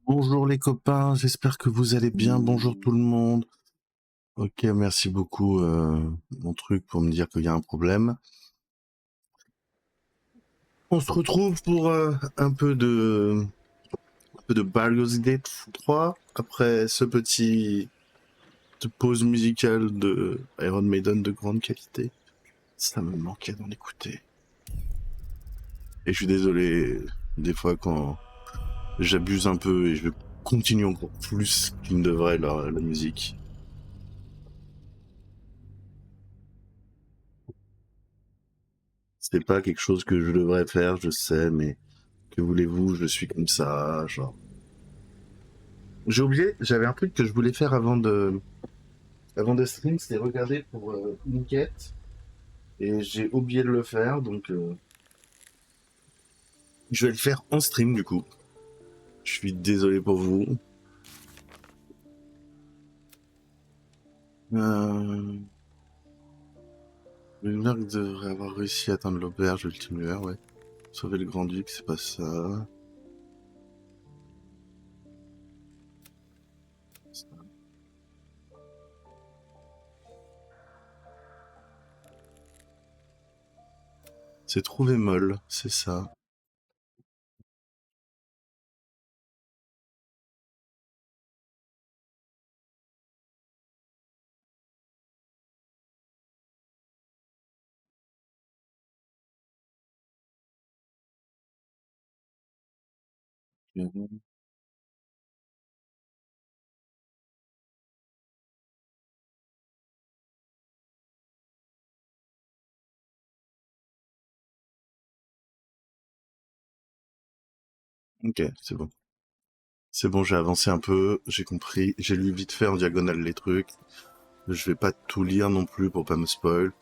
Bonjour les copains, j'espère que vous allez bien. Bonjour tout le monde. Ok, merci beaucoup mon truc pour me dire qu'il y a un problème. On se retrouve pour un peu de Baldur's Gate 3 après cette pause musicale de Iron Maiden de grande qualité. Ça me manquait d'en écouter. Et je suis désolé des fois quand j'abuse un peu et je continue encore plus qu'il ne devrait la musique. C'est pas quelque chose que je devrais faire, je sais, mais que voulez-vous, je suis comme ça, genre. J'ai oublié, j'avais un truc que je voulais faire avant de stream, c'était regarder pour une quête, et j'ai oublié de le faire, donc je vais le faire en stream du coup. Je suis désolé pour vous. Euh... Le Nurk devrait avoir réussi à atteindre l'auberge ultime, ouais. Sauver le grand-duc, c'est pas ça. C'est trouver molle, c'est ça. Ok, c'est bon. C'est bon, j'ai avancé un peu, j'ai compris, j'ai lu vite fait en diagonale les trucs. Je vais pas tout lire non plus pour pas me spoil.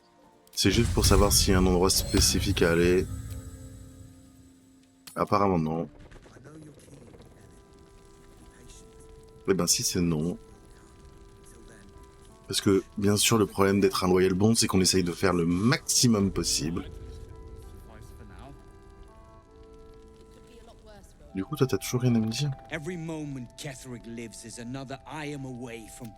C'est juste pour savoir s'il y a un endroit spécifique à aller. Apparemment non. Eh ben si c'est non. Parce que bien sûr le problème d'être un loyal bond c'est qu'on essaye de faire le maximum possible. Du coup toi t'as toujours rien à me dire. Every moment Ketherick lives is another I am away from.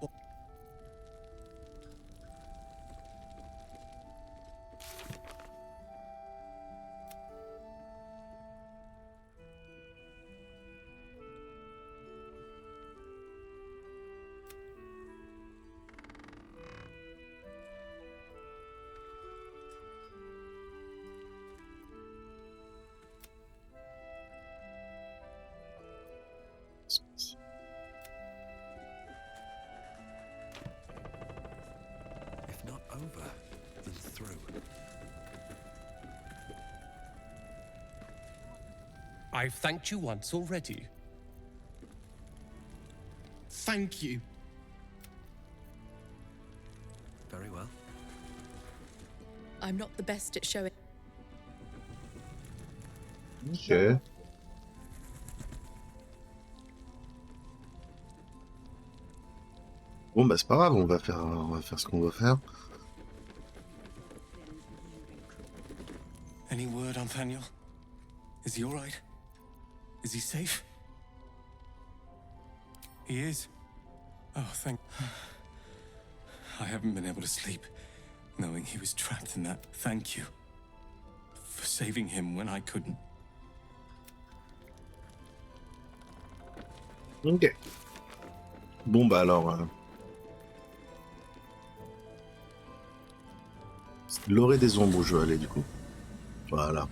If not over, then through. I've thanked you once already. Thank you. Very well. I'm not the best at showing. Ok. Bon bah c'est pas grave, on va faire ce qu'on va faire. Any word on Nathaniel? Is he all right? Is he safe? He is. Oh, thank. I haven't been able to sleep, knowing he was trapped in that. Thank you for saving him when I couldn't. Ok. Bon bah alors... l'orée des ombres où je veux aller du coup. Voilà.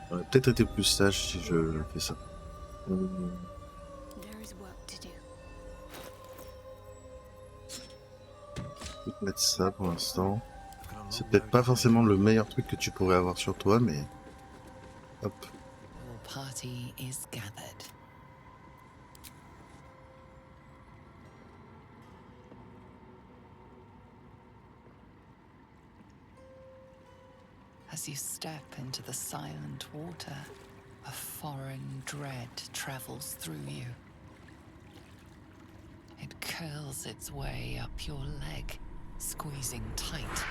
J'aurais peut-être été plus sage si je fais ça. There is work to do. Je vais te mettre ça pour l'instant. C'est peut-être pas forcément le meilleur truc que tu pourrais avoir sur toi, mais... Hop. All party is gathered. As you step into the silent water, a foreign dread travels through you. It curls its way up your leg, squeezing tight.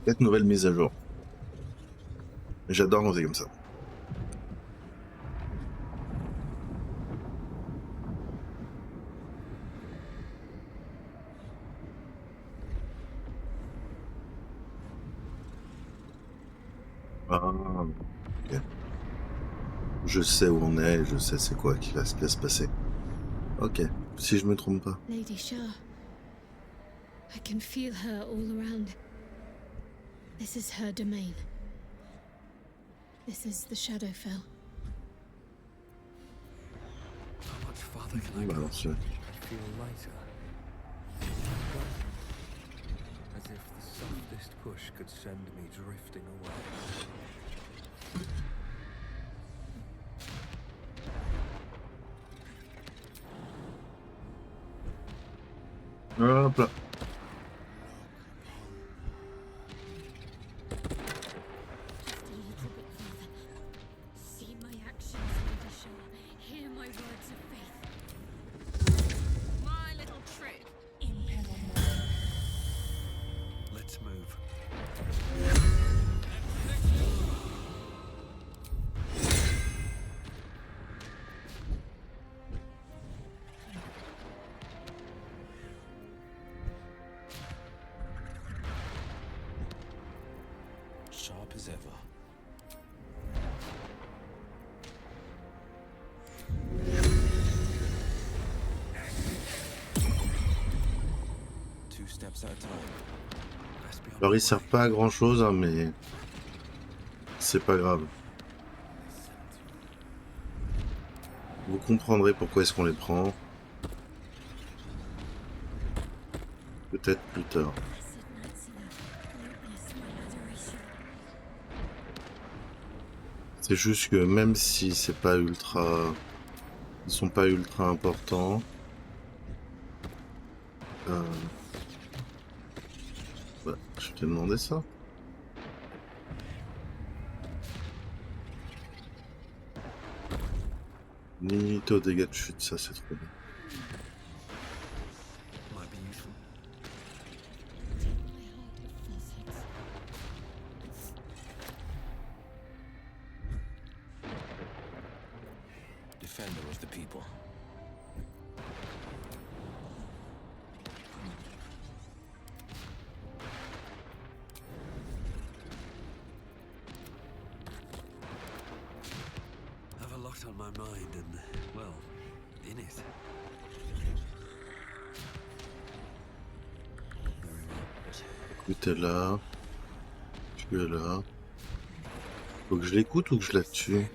4 nouvelles mises à jour. J'adore quand c'est comme ça. Ah, ok. Je sais où on est, je sais c'est quoi qui va se passer. Ok, si je me trompe pas. Lady Shah. I can feel her all around. This is her domain. This is the Shadowfell. How much farther can I Bah go? alors, c'est- I feel lighter. As if the softest push could send me drifting away. Hop là. Just a little bit further. See my actions, Lady Shah. Hear my words of faith. My little trick. Let's move. Sharp as ever. Two steps at a time. Rest beyond Alors my ils servent way. pas à grand chose, hein, mais c'est pas grave. Vous comprendrez pourquoi est-ce qu'on les prend. Peut-être plus tard. C'est juste que même si c'est pas ultra... Ils sont pas ultra importants. Bah, je t'ai demandé ça. Limité aux dégâts de chute, ça c'est trop bien. Might be useful. Defender of the people. Have a lot on my mind and, well, in it. Very well. Écoute, elle est là. Tu es là. Faut que je l'écoute ou que je la tue?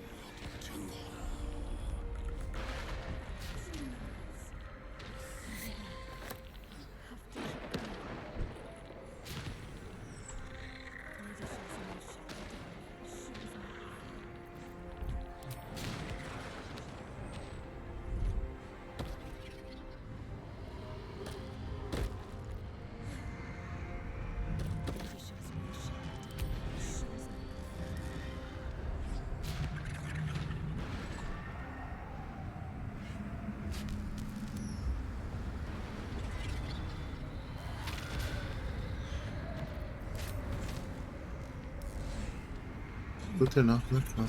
Écoute, elle est là, d'accord.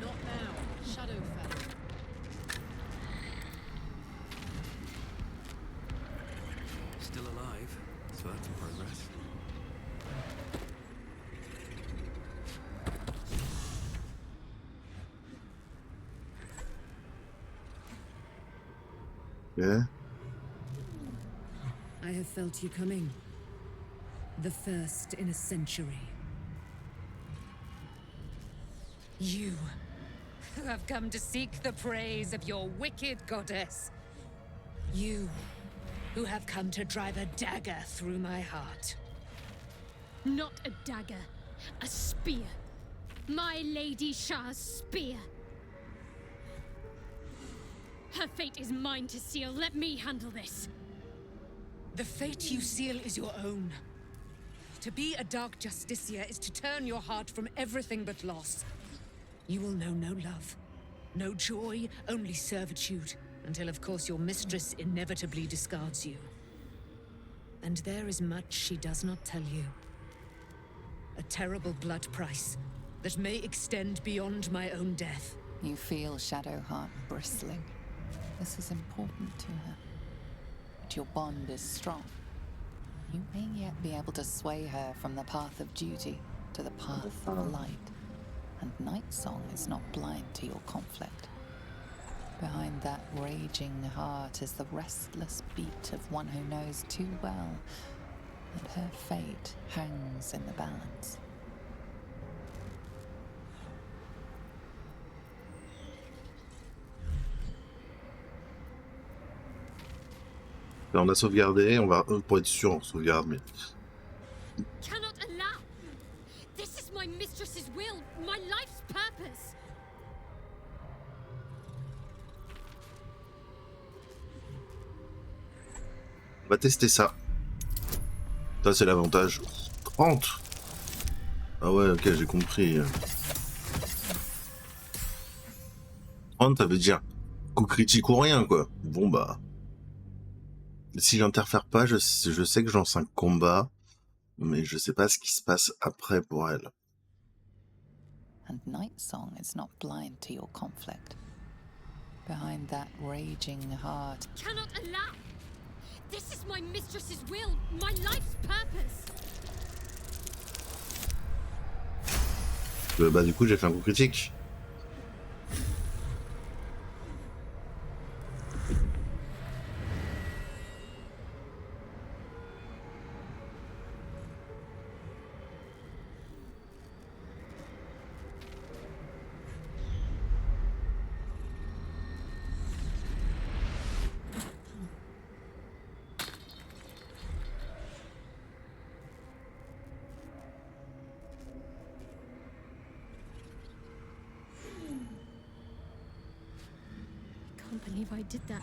Not now. Shadowfell. Still alive, so that's progress. Ok. I have felt you coming. The first in a century. You, who have come to seek the praise of your wicked goddess. You, who have come to drive a dagger through my heart. Not a dagger, a spear. My Lady Shah's spear. Her fate is mine to seal. Let me handle this. The fate you seal is your own. To be a Dark Justiciar is to turn your heart from everything but loss. You will know no love, no joy, only servitude, until of course your mistress inevitably discards you. And there is much she does not tell you. A terrible blood price that may extend beyond my own death. You feel Shadowheart bristling. This is important to her. But your bond is strong. You may yet be able to sway her from the path of duty to the path of light. And Nightsong is not blind to your conflict. Behind that raging heart is the restless beat of one who knows too well that her fate hangs in the balance. Là, on a sauvegardé, on va pour être sûr on sauvegarde, mais Cannot allow! This is my mistress's will, my life's purpose! on va tester ça. Ça c'est l'avantage. 30. Ah ouais, ok, j'ai compris. 30, ça veut dire coup critique ou rien, quoi. Bon bah... Si j'interfère pas, je sais que j'en 5 combats, mais je sais pas ce qui se passe après pour elle. And Nightsong is not blind to your conflict. Behind that raging heart. Cannot allow! This is my mistress's will, my life's purpose! Bah du coup j'ai fait un coup critique. Can't believe I did that.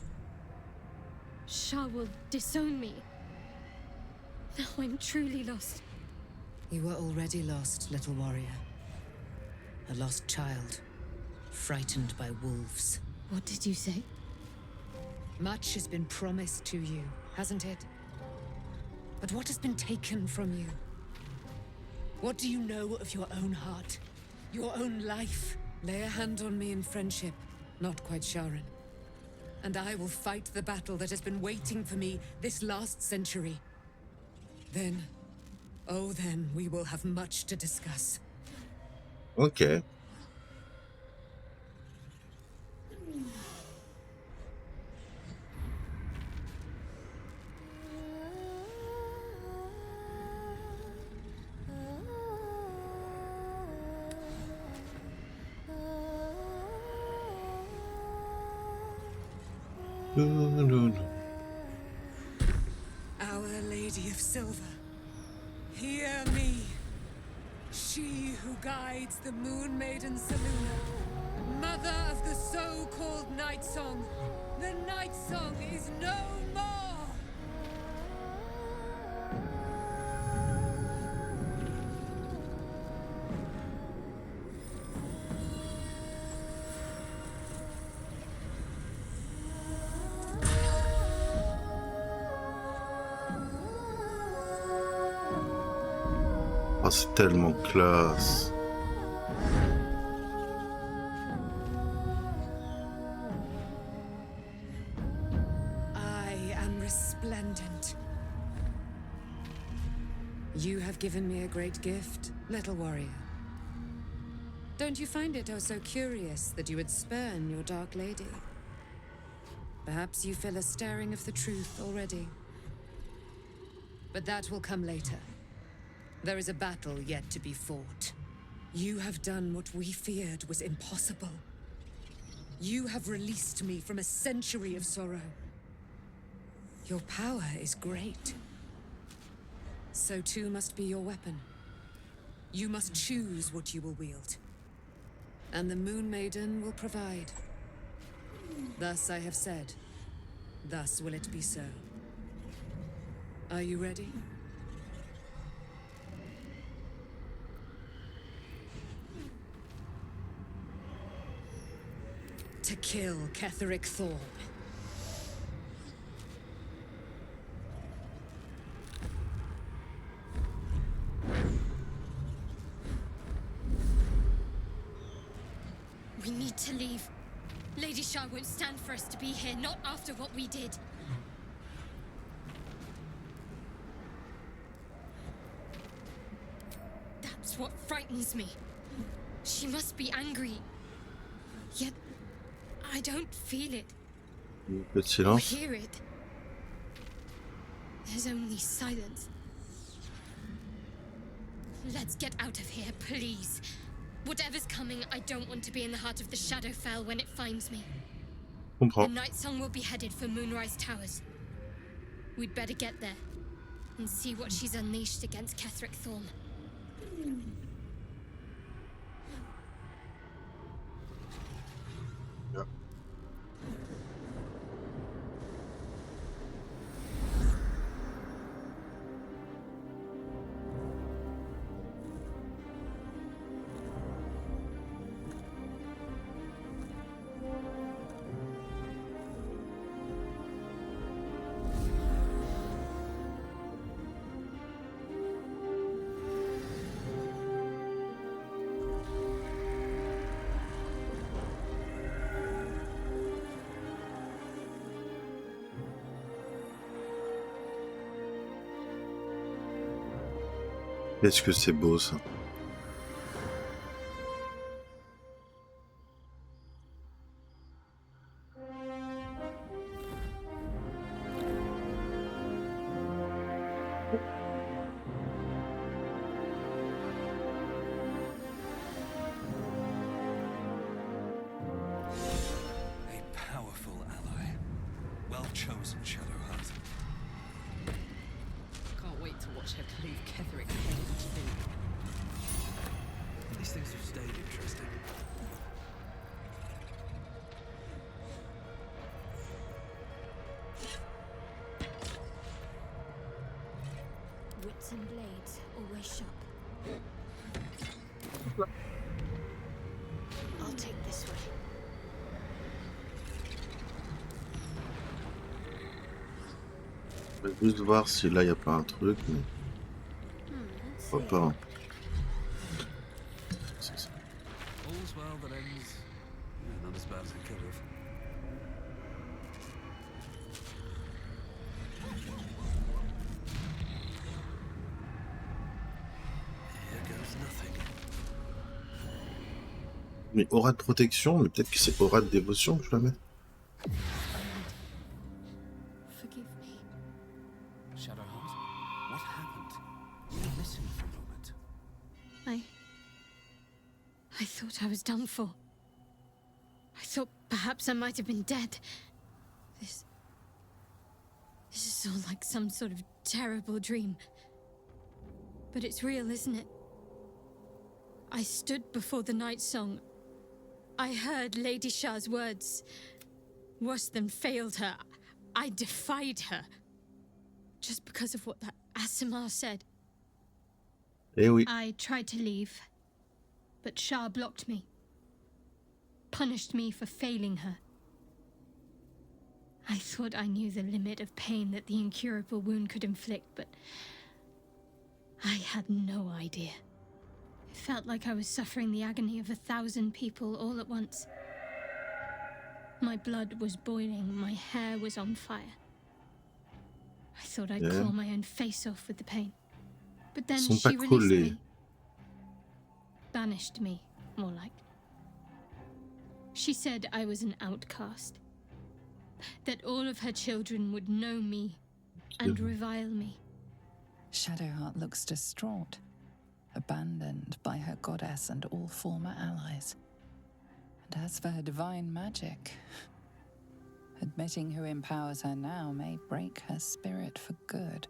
Shah will disown me. Now I'm truly lost. You were already lost, little warrior. A lost child, frightened by wolves. What did you say? Much has been promised to you, hasn't it? But what has been taken from you? What do you know of your own heart? Your own life? Lay a hand on me in friendship, not quite Sharon. And I will fight the battle that has been waiting for me this last century. Then, oh then, we will have much to discuss. Ok. Our Lady of Silver, hear me. She who guides the Moon Maiden Seluna, mother of the so-called Night Song. The Night Song is no more! Oh, c'est tellement classe. I am resplendent. You have given me a great gift, little warrior. Don't you find it oh so curious that you would spurn your dark lady? Perhaps you feel a stirring of the truth already. But that will come later. There is a battle yet to be fought. You have done what we feared was impossible. You have released me from a century of sorrow. Your power is great. So too must be your weapon. You must choose what you will wield. And the Moon Maiden will provide. Thus I have said. Thus will it be so. Are you ready? To kill Ketheric Thorn. We need to leave. Lady Shah won't stand for us to be here, not after what we did. That's what frightens me. She must be angry. Yet, I don't feel it. Peu de Or silence. hear it. There's only silence. Let's get out of here, please. Whatever's coming, I don't want to be in the heart of the Shadowfell when it finds me. The Comprends. Night Song will be headed for Moonrise Towers. We'd better get there and see what she's unleashed against Ketherick Thorn. Ja. Qu'est-ce que c'est beau ça. A powerful ally. Well chosen, Shadowheart. Can't wait to watch her cleave Ketherick head in two. These things have stayed interesting. Wits and blades, always sharp. I'll take this way. Je vais juste voir si là il n'y a pas un truc, mais Let's faut see. pas. C'est ça. All's well that ends. Not as bad as it could have. Here goes nothing. Mais aura de protection, mais peut-être que c'est aura de dévotion que je dois mettre. Forgive me. Shadowheart, what happened? Will you listen for a moment? I thought I was done for. I thought perhaps I might have been dead. This is all like some sort of terrible dream. But it's real, isn't it? I stood before the Night Song. I heard Lady Shah's words. Worse than failed her. I defied her. Just because of what that Asimar said. Eh oui. I tried to leave, but Shah blocked me. Punished me for failing her. I thought I knew the limit of pain that the incurable wound could inflict, but I had no idea. It felt like I was suffering the agony of 1,000 people all at once. My blood was boiling, my hair was on fire. I thought I'd Yeah. claw my own face off with the pain. But then Sont she pas released collés. me. Banished me, more like. She said I was an outcast. That all of her children would know me and revile me. Shadowheart looks distraught, abandoned by her goddess and all former allies. And as for her divine magic, admitting who empowers her now may break her spirit for good.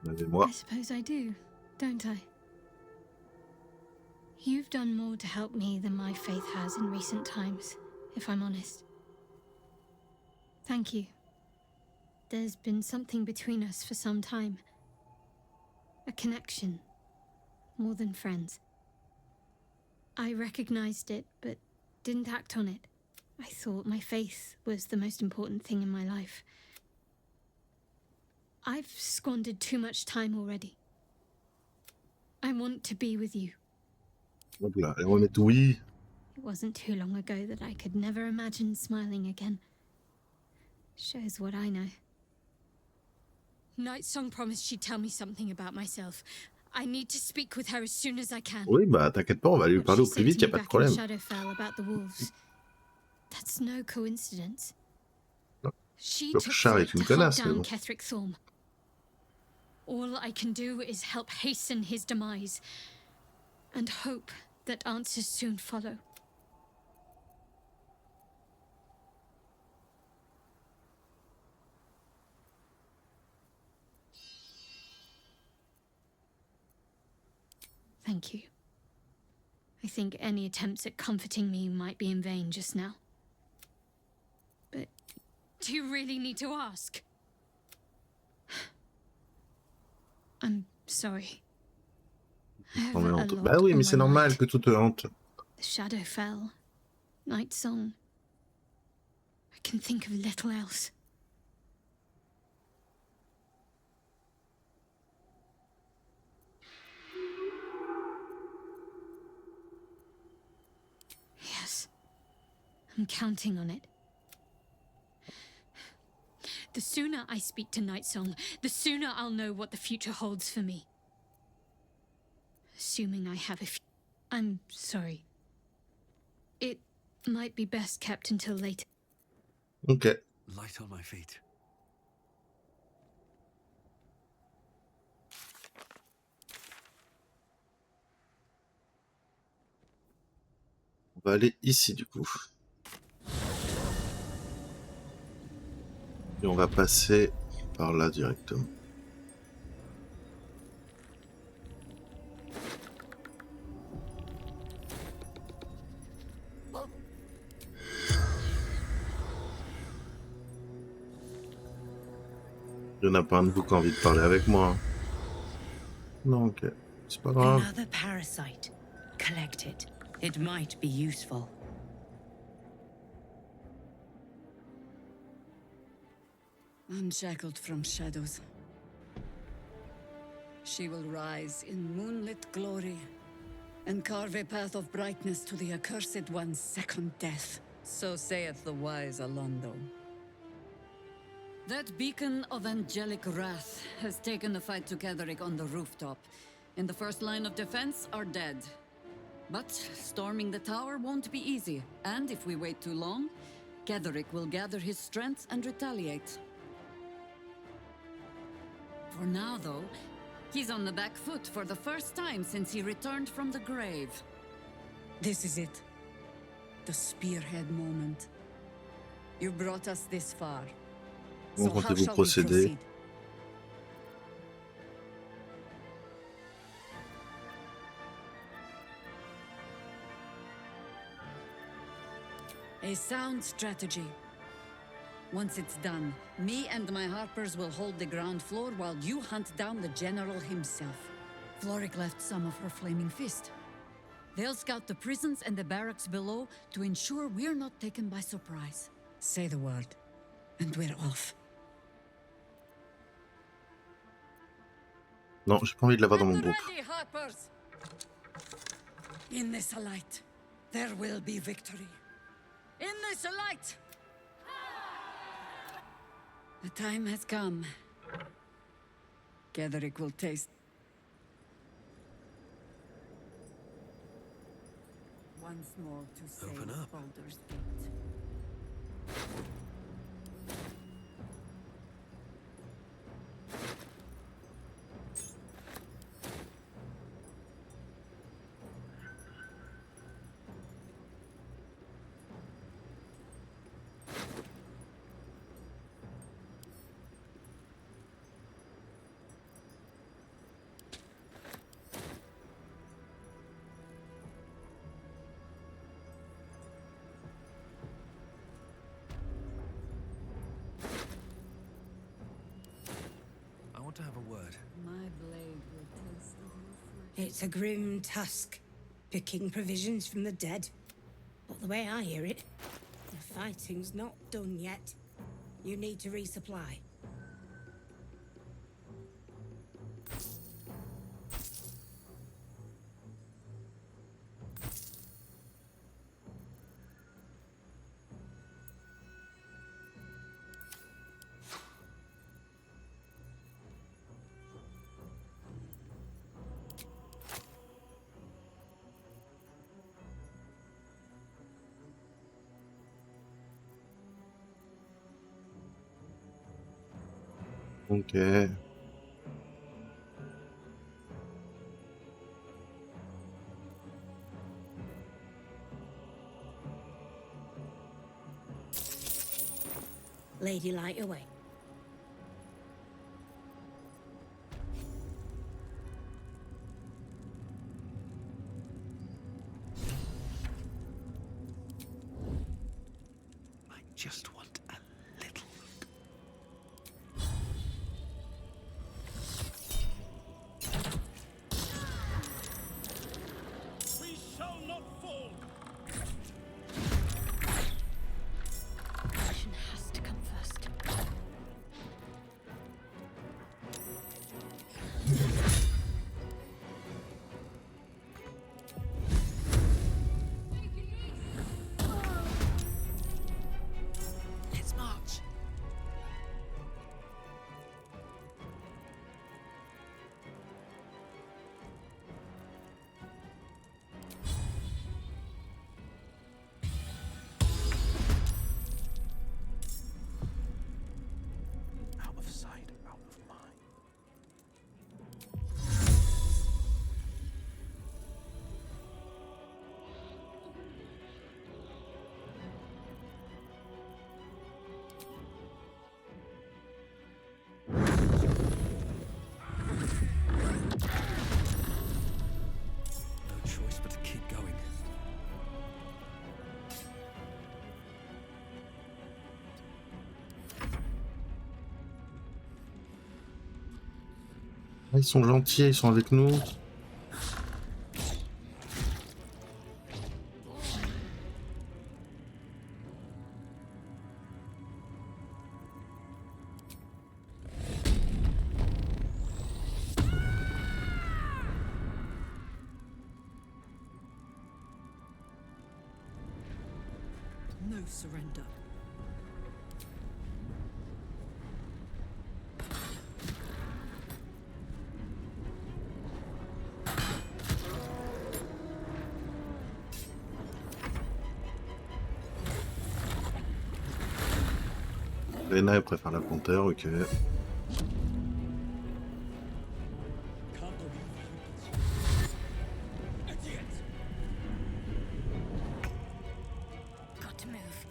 Regardez-moi. I suppose I do, don't I? You've done more to help me than my faith has in recent times, if I'm honest. Thank you. There's been something between us for some time. A connection, more than friends. I recognized it, but didn't act on it. I thought my faith was the most important thing in my life. I've squandered too much time already. I want to be with you. Hop là, et on est oui. It wasn't too long ago that I could never imagine smiling again. Shows what I know. Nightsong promised she'd tell me something about myself. I need to speak with her as soon as I can. Oui, bah t'inquiète pas, on va lui What parler she au plus said vite, to y a me pas de back in problème. Shadowfell about the wolves. That's no coincidence. She Le took char for est it une to hunt connasse, mais down bon. Ketheric Thorm. All I can do is help hasten his demise, and hope that answers soon follow. Thank you. I think any attempts at comforting me might be in vain just now. But do you really need to ask? I'm sorry. I have Non, mais a on lot te- Bah oui, on mais my c'est normal mind. que tout te hante. The shadow fell. Night song. I can think of little else. Yes. I'm counting on it. The sooner I speak to Nightsong, the sooner I'll know what the future holds for me. Assuming I have I'm sorry. It might be best kept until later. Ok. Light on my feet. On va aller ici du coup. Et on va passer par là directement. Il n'y en a pas un de vous qui a envie de parler avec moi. Hein. Non, ok. C'est pas grave. Another parasite. Collect it. It might be useful. Unshackled from shadows, she will rise in moonlit glory and carve a path of brightness to the accursed one's second death. So saith the wise Alondo. That beacon of angelic wrath has taken the fight to Ketheric on the rooftop, and the first line of defense are dead. But storming the tower won't be easy, and if we wait too long, Ketheric will gather his strength and retaliate. For now, though, he's on the back foot for the first time since he returned from the grave. This is it. The spearhead moment. You brought us this far. Comment So how comptez-vous shall we procéder? proceed? A sound strategy. Once it's done, me and my harpers will hold the ground floor while you hunt down the general himself. Floric left some of her flaming fist. They'll scout the prisons and the barracks below to ensure we're not taken by surprise. Say the word, and we're off. Non, j'ai pas envie de l'avoir dans mon Get groupe. ready, harpers! In this light, there will be victory. In this light! The time has come. Ketheric will taste. Once more to save Open up. Baldur's Gate. I want to have a word. My blade will taste of your flesh. It's a grim task, picking provisions from the dead. But the way I hear it, the fighting's not done yet. You need to resupply. Ok. Lady Light away. I just want a little. We shall not fall. Action has to come first. Let's march. Out of sight, out of mind. No choice but to keep going. Ils sont gentils, ils sont avec nous. No surrender. Lena, elle préfère la panthère, ok. Can't believe you. Idiot! Got to move.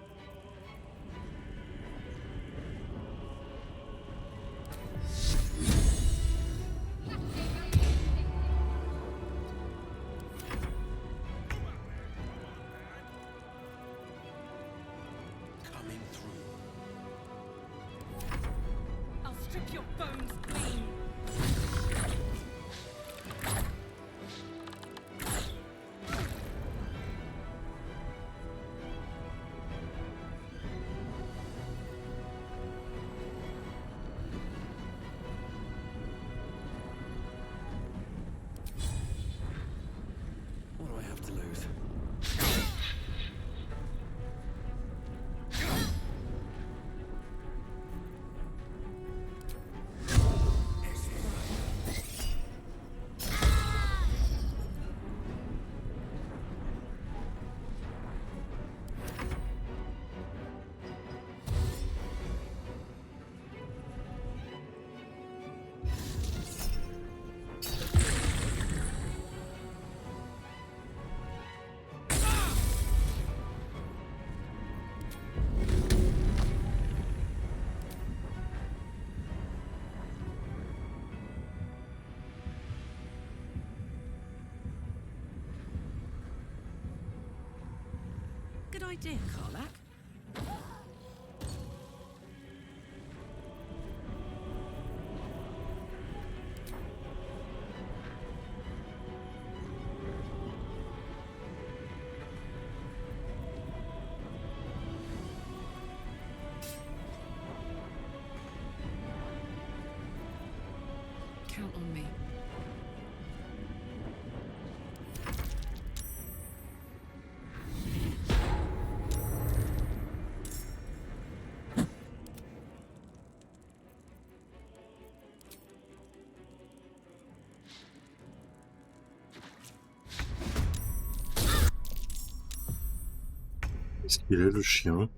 Coming through. I'll strip your bones clean. What do I have to lose? Good idea, Karlak. Count on me. Qu'est-ce qu'il est, le chien?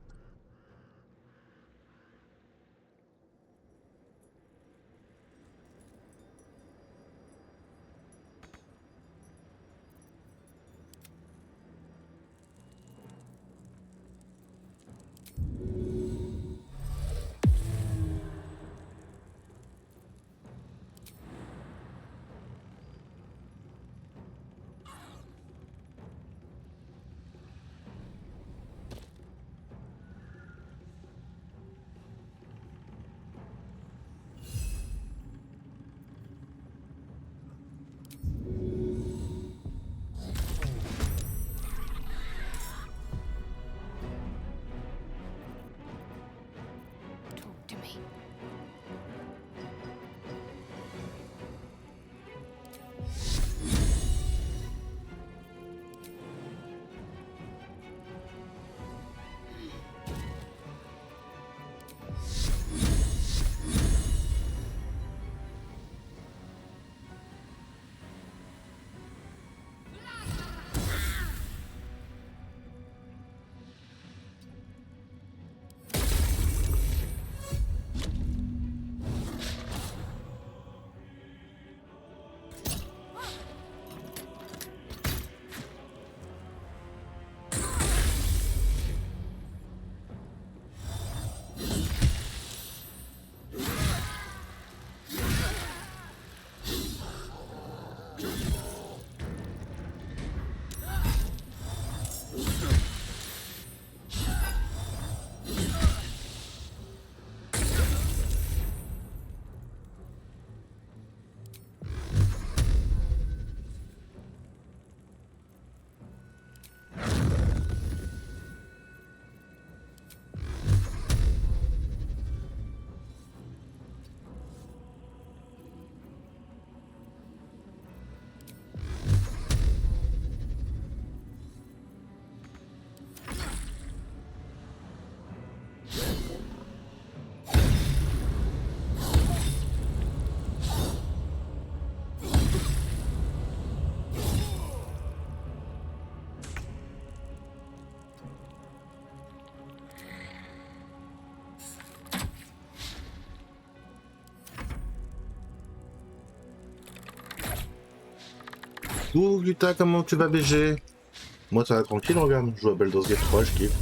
Coucou Guta, comment tu vas BG? Moi ça va tranquille, regarde, je joue à Baldur's Gate 3, je kiffe.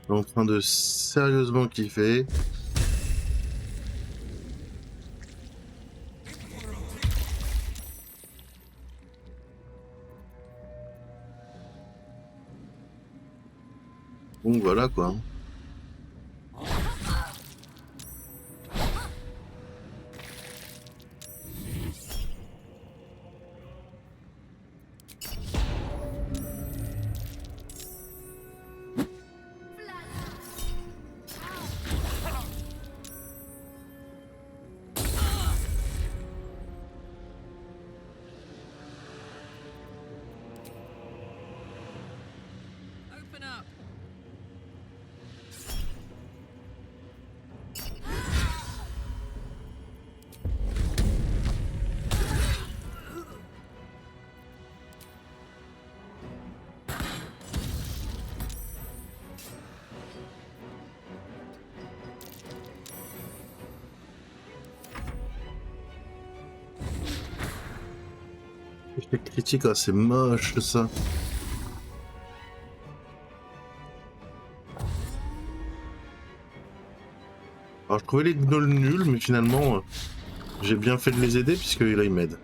Je suis en train de sérieusement kiffer. Donc voilà quoi. Open up. Échec critique, ah, c'est moche ça. Alors je trouvais les gnolls nuls, mais finalement j'ai bien fait de les aider puisque là ils m'aident.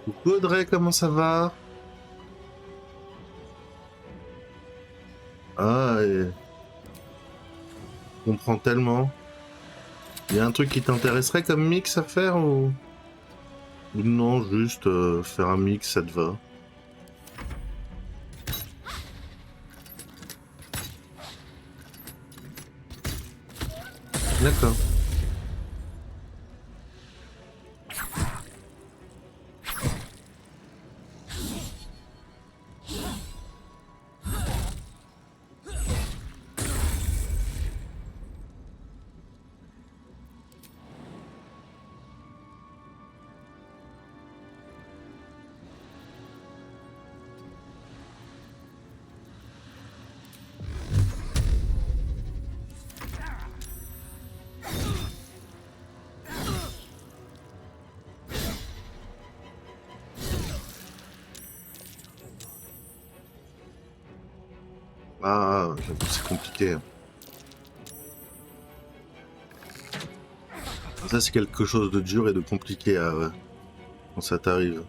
Coucou Audrey, comment ça va? Ah, et... je comprends tellement. Il y a un truc qui t'intéresserait comme mix à faire ou non, juste faire un mix, ça te va? D'accord. Ah, j'avoue, c'est compliqué. Ça, c'est quelque chose de dur et de compliqué quand ça t'arrive.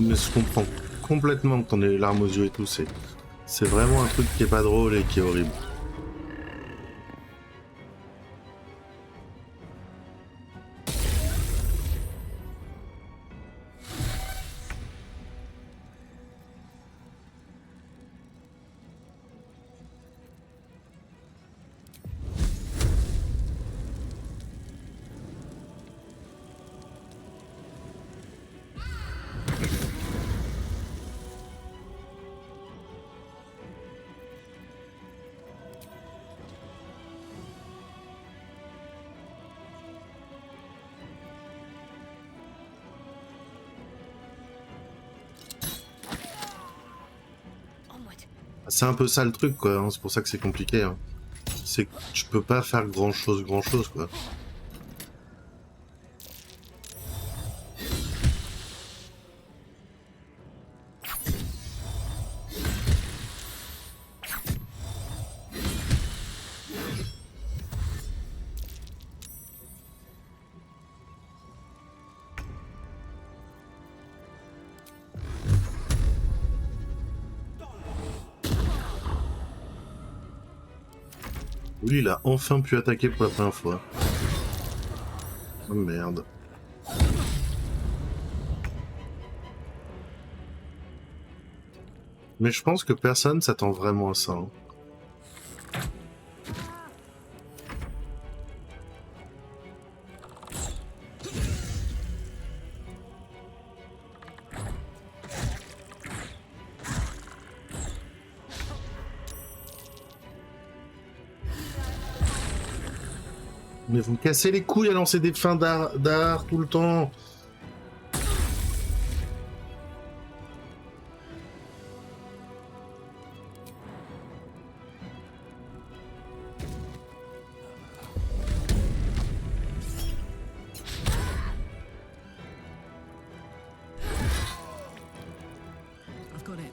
Mais je comprends complètement que t'en aies les larmes aux yeux et tout, c'est vraiment un truc qui est pas drôle et qui est horrible. C'est un peu ça le truc, quoi. Hein. C'est pour ça que c'est compliqué. Hein. C'est que tu peux pas faire grand chose, quoi. Lui, il a enfin pu attaquer pour la première fois. Oh merde. Mais je pense que personne s'attend vraiment à ça. Hein. Mais vous me cassez les couilles à lancer des fins d'art tout le temps. I've got it.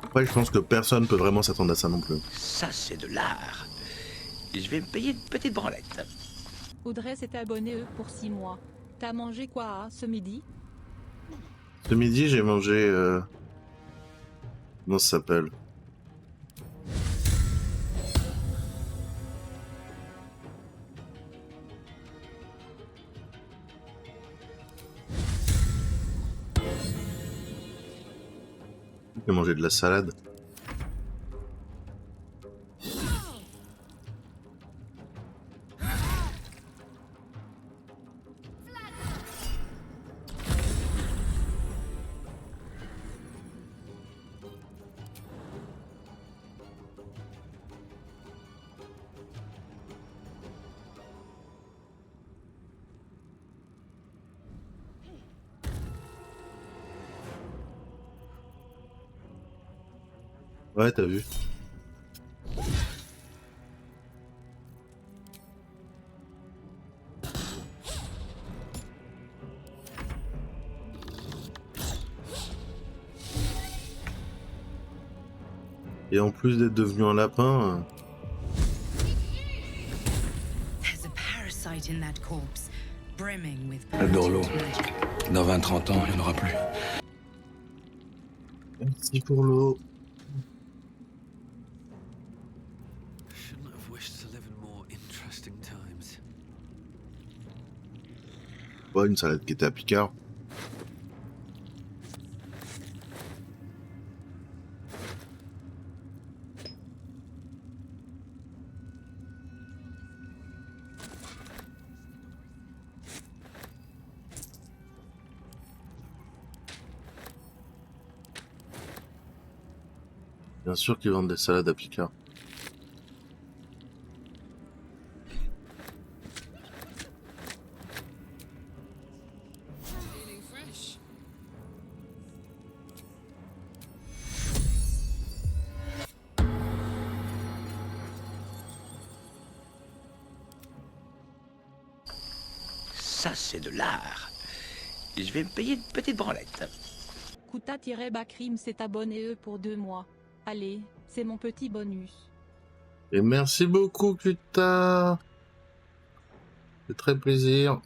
Après, je pense que personne peut vraiment s'attendre à ça non plus. Ça, c'est de l'art. Je vais me payer une petite branlette. Audrey s'est abonnée pour 6 mois. T'as mangé quoi hein, ce midi? Ce midi, j'ai mangé... Comment ça s'appelle? J'ai mangé de la salade. Ouais, t'as vu. Et en plus d'être devenu un lapin... There's a parasite in that corpse, brimming with Adore l'eau. potent magic. Dans 20-30 ans, il n'y en aura plus. Merci pour l'eau. Shouldn't have wished to live in more interesting times. Ouais, une salade qui était à Picard. Bien sûr qu'ils vendent des salades à Picard. ça c'est de l'art. Je vais me payer une petite branlette. Kuta-Bakrim s'est abonné pour 2 mois. Allez, c'est mon petit bonus. Et merci beaucoup, Kuta. C'est très plaisir.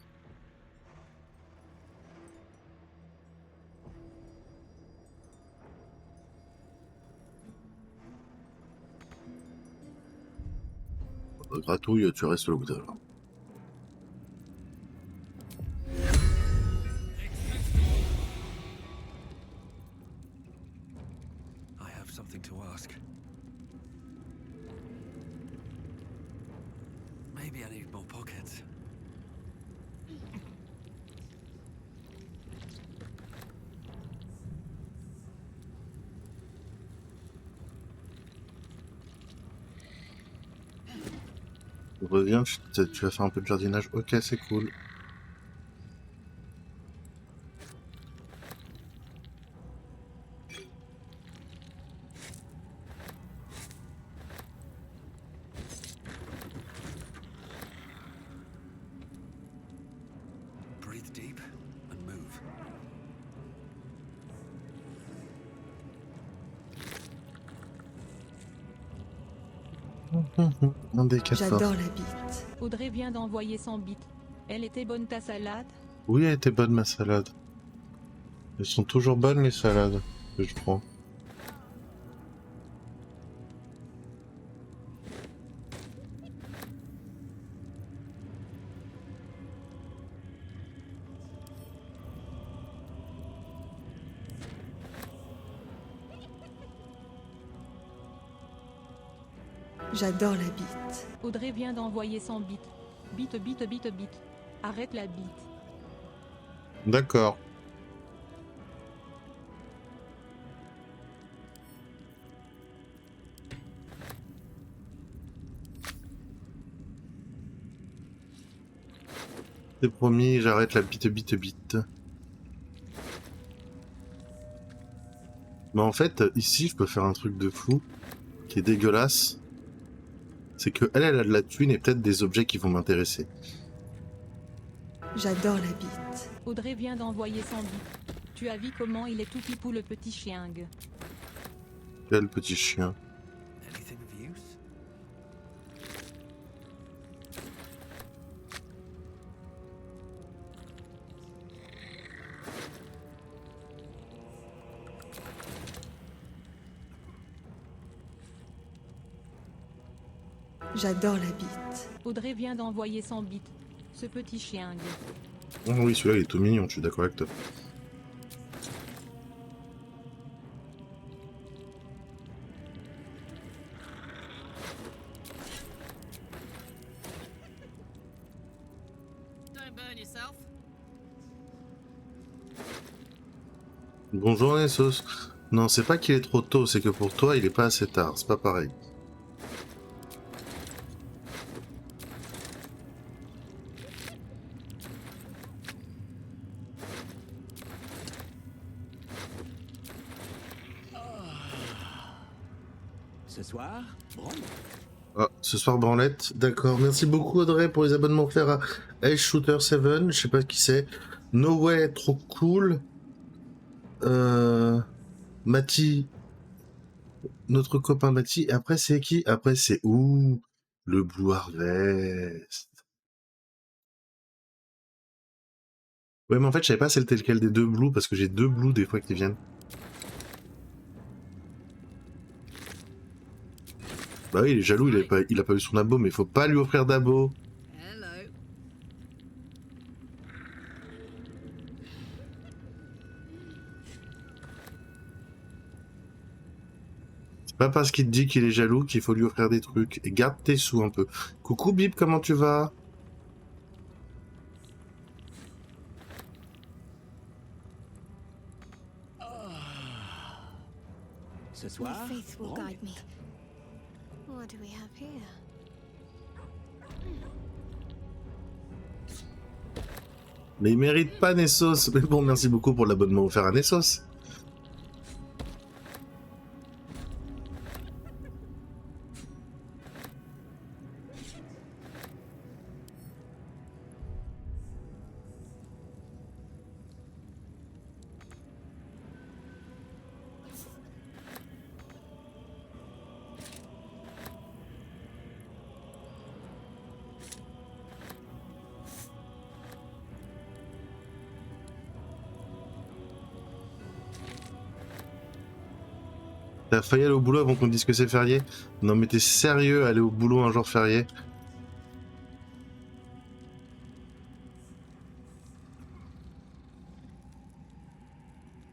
Gratouille, tu restes là où t'es là. I have something to ask. Maybe I need more pockets. Reviens, tu vas faire un peu de jardinage. Ok, c'est cool. Breathe deep and move. Un des 4 J'adore la bite. Audrey vient d'envoyer 100 bits. Elle était bonne ta salade? Oui, elle était bonne ma salade. Elles sont toujours bonnes les salades que je prends. J'adore la bite. Audrey vient d'envoyer 100 bits. Bite. Arrête la bite. D'accord. C'est promis, j'arrête la bite. Mais en fait, ici, je peux faire un truc de fou, qui est dégueulasse. C'est que elle a de la thune et peut-être des objets qui vont m'intéresser. J'adore la bite. Audrey vient d'envoyer 100 bits. Tu as vu comment il est tout pipou le petit chien. Quel petit chien. Anything of use? J'adore la bite. Audrey vient d'envoyer 100 bits. Ce petit chien. Oh oui, celui-là il est tout mignon, je suis d'accord avec toi. Bonjour Nessos. Non, c'est pas qu'il est trop tôt, c'est que pour toi il est pas assez tard, c'est pas pareil. Ce soir, Ah, ce soir branlette, d'accord. Merci beaucoup Audrey pour les abonnements offerts à Ace Shooter 7, je sais pas qui c'est. No Way, trop cool. Mati, notre copain Mati. Et après c'est qui? Après c'est ouh, le Blue Harvest. Ouais mais en fait je savais pas c'était lequel des deux Blues parce que j'ai deux Blues des fois qui viennent. Bah oui il est jaloux, il a pas eu son abo mais faut pas lui offrir d'abo. Pas parce qu'il te dit qu'il est jaloux qu'il faut lui offrir des trucs. Et garde tes sous un peu. Coucou Bip, comment tu vas? Ce soir, My faith will guide me. What do we have here? Mais il mérite pas Nessos. Mais bon, merci beaucoup pour l'abonnement offert à Nessos. T'as failli aller au boulot avant qu'on dise que c'est férié? Non mais t'es sérieux, aller au boulot un jour férié?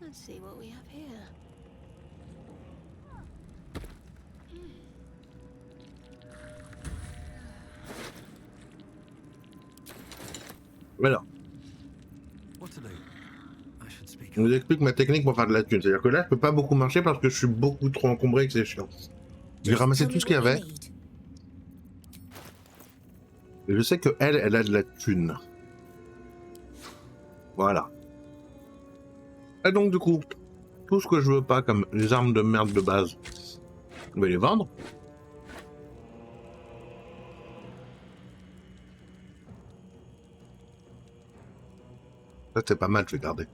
Let's see what we have here. Alors, je vous explique ma technique pour faire de la thune. C'est-à-dire que là, je peux pas beaucoup marcher parce que je suis beaucoup trop encombré et que c'est chiant. J'ai ramassé tout ce qu'il y avait. Et je sais que elle a de la thune. Voilà. Et donc du coup, tout ce que je veux pas comme les armes de merde de base, je vais les vendre. Ça c'est pas mal, je vais garder.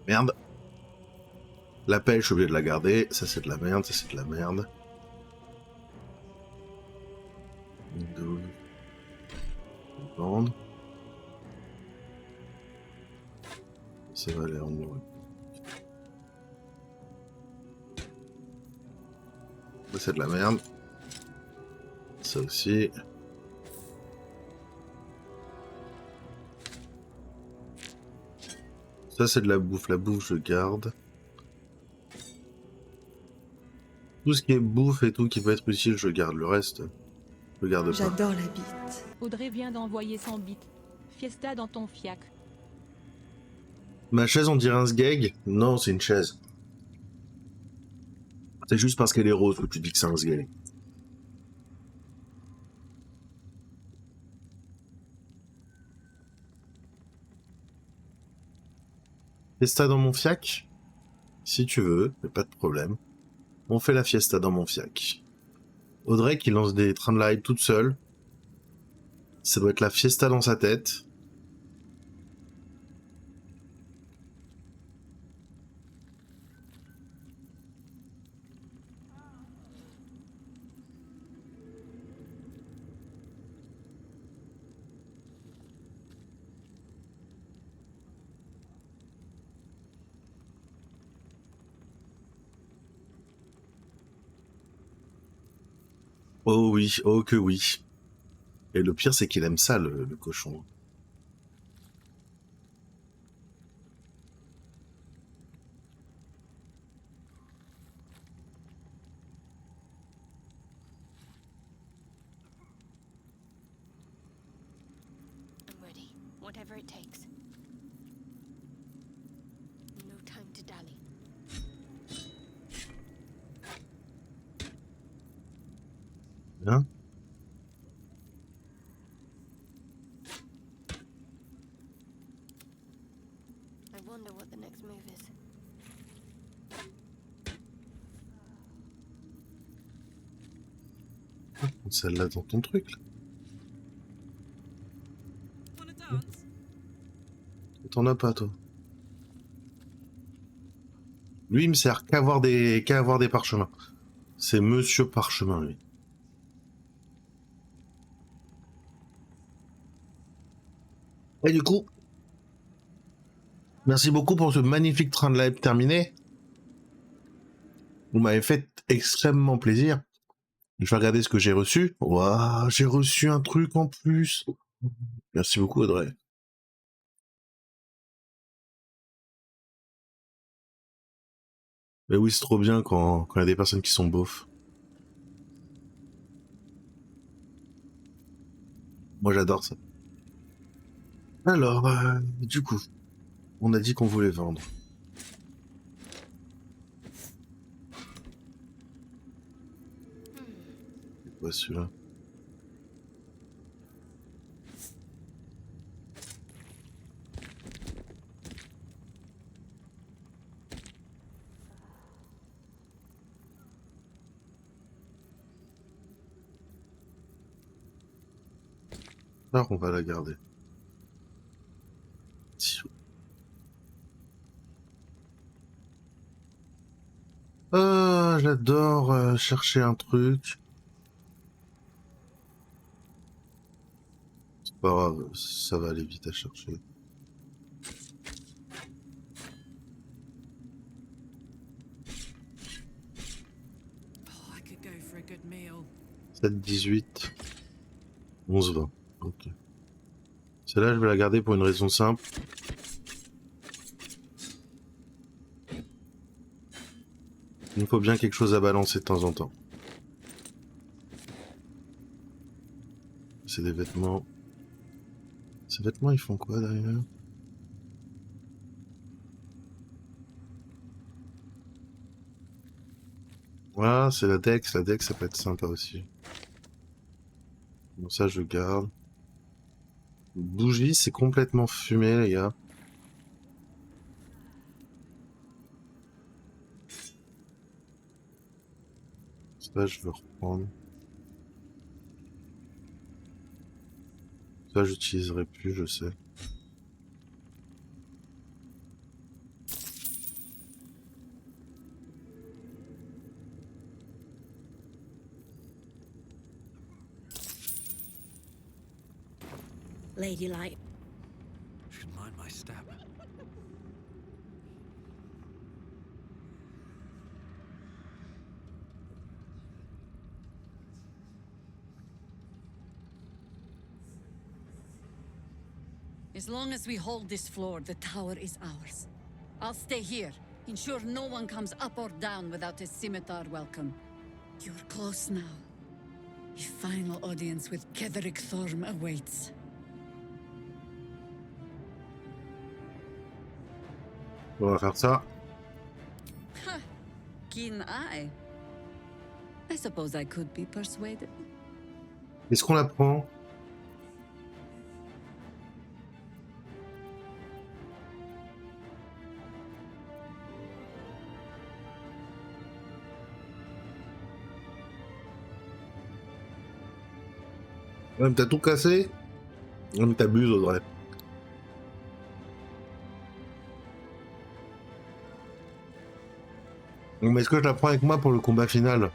Merde. La pelle, je suis obligé de la garder. Ça c'est de la merde, ça c'est de la merde. De vendre. Ça va aller en haut. Ça c'est de la merde. Ça aussi. Ça c'est de la bouffe je garde. Tout ce qui est bouffe et tout qui peut être utile, je garde. Le reste, je garde pas. J'adore la bite. Audrey vient d'envoyer 100 bits. Fiesta dans ton fiac. Ma chaise on dirait un sgeg? Non, c'est une chaise. C'est juste parce qu'elle est rose que tu dis que c'est un sgeg. Fiesta dans mon fiac? Si tu veux, mais pas de problème. On fait la fiesta dans mon fiac. Audrey qui lance des trains de live toute seule. Ça doit être la fiesta dans sa tête. Oh oui, oh que oui. Et le pire, c'est qu'il aime ça, le cochon. I'm ready, whatever it takes. No time to dally. Hein? I wonder what the next move is. Celle-là dans ton truc, là. T'en as pas, toi. Lui, il me sert qu'à avoir des parchemins. C'est Monsieur Parchemin, lui. Et du coup, merci beaucoup pour ce magnifique train de live terminé. Vous m'avez fait extrêmement plaisir. Je vais regarder ce que j'ai reçu. Waouh, j'ai reçu un truc en plus. Merci beaucoup, Audrey. Mais oui, c'est trop bien quand il y a des personnes qui sont beaufs. Moi, j'adore ça. Alors, du coup, on a dit qu'on voulait vendre. C'est quoi celui-là? Alors, on va la garder. J'adore chercher un truc. C'est pas grave, ça va aller vite à chercher. 7, 18, 11, 20. Ok. Celle-là, je vais la garder pour une raison simple. Il me faut bien quelque chose à balancer de temps en temps. C'est des vêtements. Ces vêtements, ils font quoi derrière? Voilà, c'est la Dex. La Dex, ça peut être sympa aussi. Bon, ça, je garde. Bougie, c'est complètement fumé, les gars. Ça, je veux reprendre. Ça, j'utiliserai plus, je sais. Ladylike. Should mind my step. As long as we hold this floor, the tower is ours. I'll stay here. Ensure no one comes up or down without a scimitar welcome. You're close now. A final audience with Ketheric Thorm awaits. On va faire ça. Ha! Keen eye. I suppose I could be persuaded. Est-ce qu'on la prend? Ouais, mais t'as tout cassé? Ouais, mais t'abuses, Audrey. Mais est-ce que je la prends avec moi pour le combat final?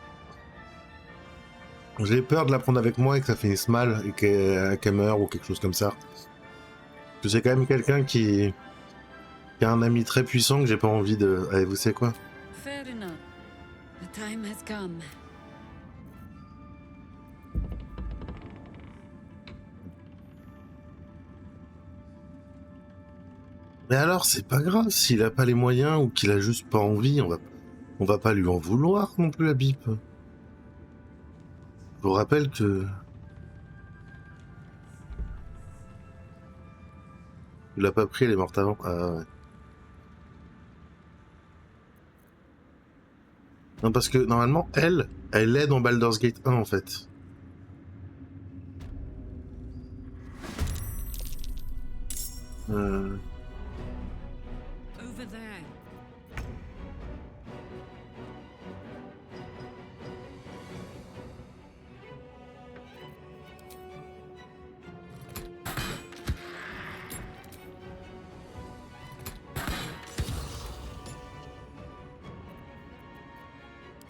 J'ai peur de la prendre avec moi et que ça finisse mal et qu'elle meure ou quelque chose comme ça. Parce que c'est quand même quelqu'un qui a un ami très puissant que j'ai pas envie de... Allez, vous savez quoi? Fair enough. The time has come. Mais alors, c'est pas grave s'il a pas les moyens ou qu'il a juste pas envie, on va pas lui en vouloir non plus, la bip. Je vous rappelle que... Il l'a pas pris, elle est morte avant. Ah ouais. Non, parce que normalement, elle est dans Baldur's Gate 1 en fait. Over there.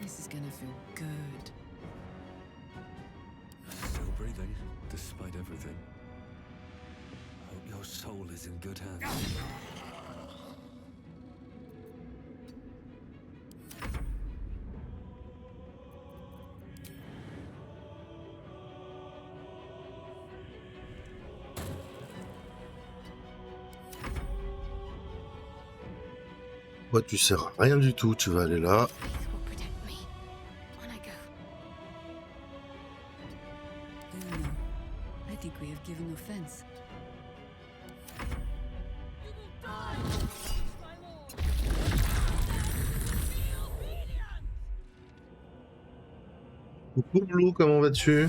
This is gonna feel good. Still breathing, despite everything. Hope your soul is in good hands. Ouais, tu sers à rien du tout, tu vas aller là. I think we have given offense. Coucou Blue, comment vas-tu?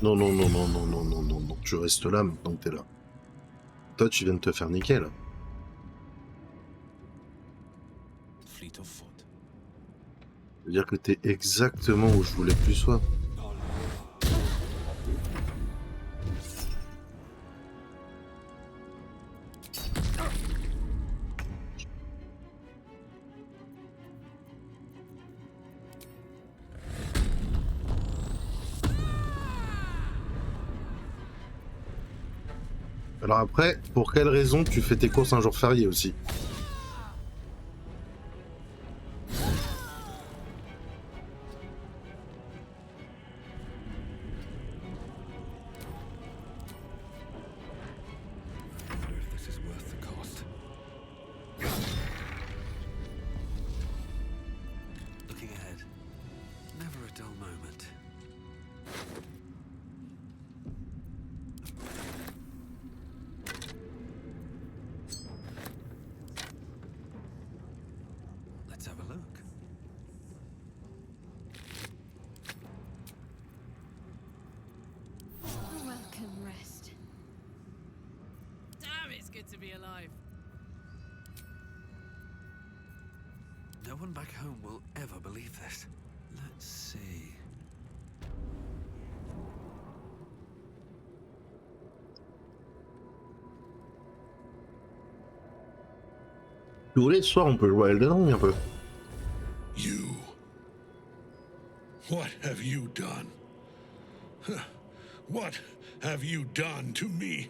Non, non, non, non, non, non, non, non, non, tu restes là maintenant que t'es là. Toi, tu viens de te faire niquer là. Fleet of foot. Ça veut dire que t'es exactement où je voulais que tu sois. Alors après, pour quelle raison tu fais tes courses un jour férié aussi? be alive. No one back home will ever believe this. Let's see. Si vous voulez, ce soir, on peut jouer à Elden Ring un peu. You. What have you done? What have you done to me?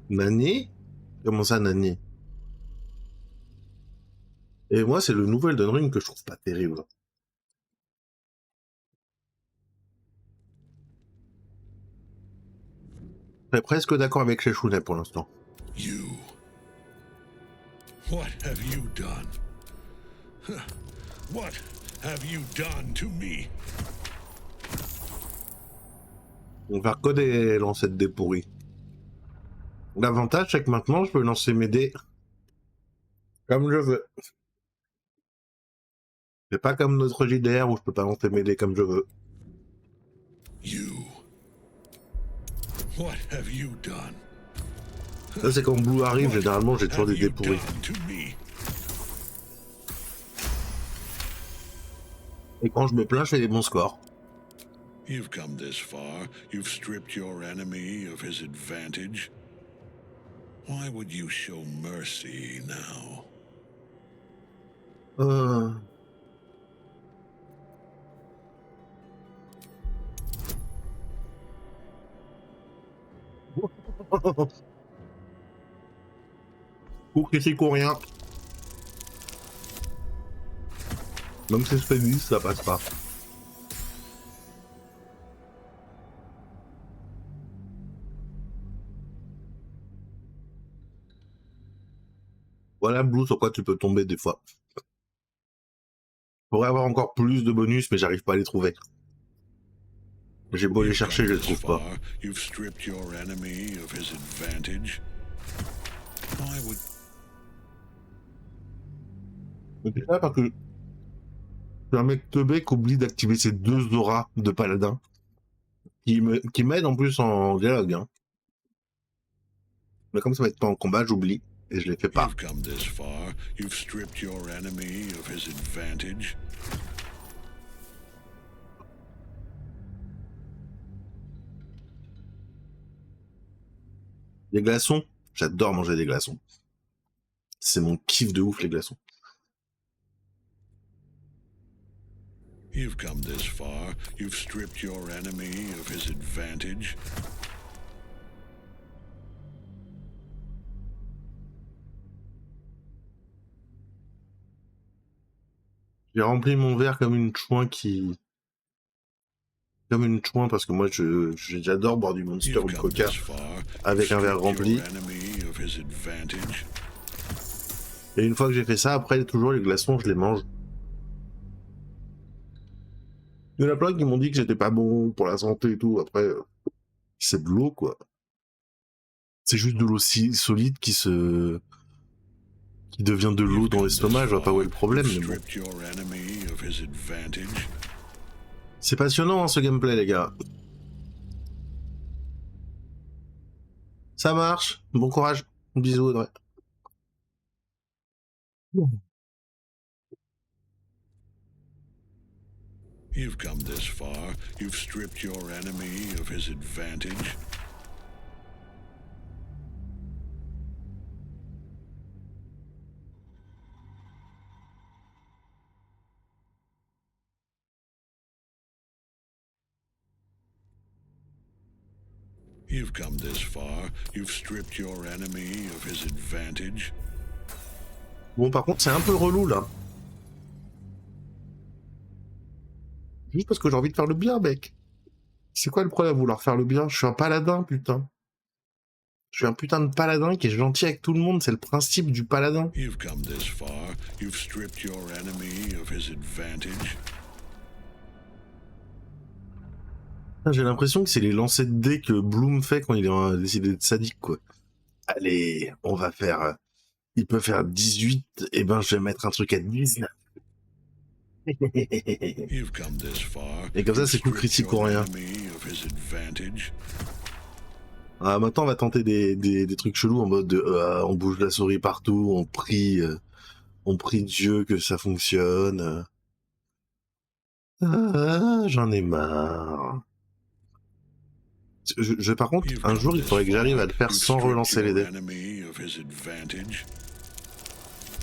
Nani? Comment ça, Nani? Et moi, c'est le nouvel Elden Ring que je trouve pas terrible. Je suis presque d'accord avec les Chounet pour l'instant. You. What have you done? What have you done to me? On va faire que des lancers de dés pourris. L'avantage, c'est que maintenant, je peux lancer mes dés comme je veux. C'est pas comme notre JDR où je peux pas lancer mes dés comme je veux. You. What have you done? Ça, c'est quand Blue arrive, généralement, j'ai toujours des dés pourris. Et quand je me plains, je fais des bons scores. You've come this far. You've stripped your enemy of his advantage. Why would you show mercy now? Ou critique ou rien. Même si je fais 10, ça passe pas. Voilà, Blue, sur quoi tu peux tomber des fois. Je pourrais avoir encore plus de bonus, mais j'arrive pas à les trouver. J'ai beau les chercher, je les trouve pas. You've stripped your enemy of his advantage. Why would... Mais c'est ça parce que c'est un mec teubé qui oublie d'activer ses 2 auras de paladin. Qui m'aide en plus en dialogue. Hein. Mais comme ça va être pas en combat, j'oublie. Et je les fais pas. You've come this far. You've stripped your enemy of his advantage. Les glaçons, j'adore manger des glaçons. C'est mon kiff de ouf, les glaçons. You've come this far. You've stripped your enemy of his advantage. J'ai rempli mon verre comme une chouin qui... Comme une chouin parce que moi j'adore boire du Monster ou du Coca avec un verre rempli. Et une fois que j'ai fait ça, après toujours les glaçons je les mange. Il y en a plein qui m'ont dit que j'étais pas bon pour la santé et tout. Après, c'est de l'eau quoi. C'est juste de l'eau si solide qui devient de l'eau dans l'estomac. Je vois pas où est le problème. Mais bon. C'est passionnant hein, ce gameplay les gars. Ça marche. Bon courage. Bisous Audrey. You've come this far. You've stripped your enemy of his advantage. You've come this far. You've stripped your enemy of his advantage. Bon, par contre, c'est un peu relou là. Juste parce que j'ai envie de faire le bien, mec. C'est quoi le problème à vouloir faire le bien? Je suis un paladin, putain. Je suis un putain de paladin qui est gentil avec tout le monde. C'est le principe du paladin. You've come this far. You've stripped your enemy of his advantage. J'ai l'impression que c'est les lancers de dés que Bloom fait quand il a décidé d'être sadique, quoi. Allez, on va faire... Il peut faire 18, et ben je vais mettre un truc à 19. Et comme ça, c'est coup critique ou rien. Ah, maintenant, on va tenter des trucs chelous en mode de, on bouge la souris partout, on prie Dieu que ça fonctionne. J'en ai marre. Par contre, un jour, il faudrait que j'arrive à le faire sans relancer les dés.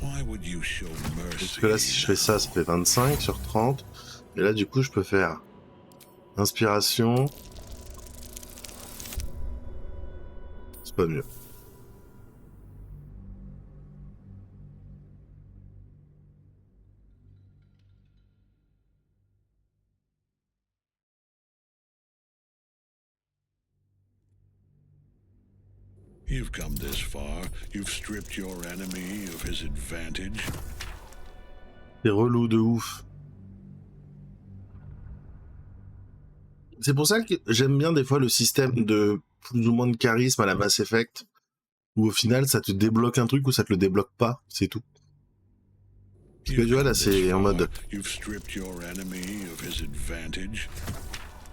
Parce que là, si je fais ça, ça fait 25 sur 30. Et là, du coup, je peux faire inspiration. C'est pas mieux. You've come this far. You've stripped your enemy of his advantage. C'est relou de ouf. C'est pour ça que j'aime bien des fois le système de plus ou moins de charisme à la Mass Effect, où au final ça te débloque un truc ou ça te le débloque pas, c'est tout. Parce que tu vois là c'est en mode...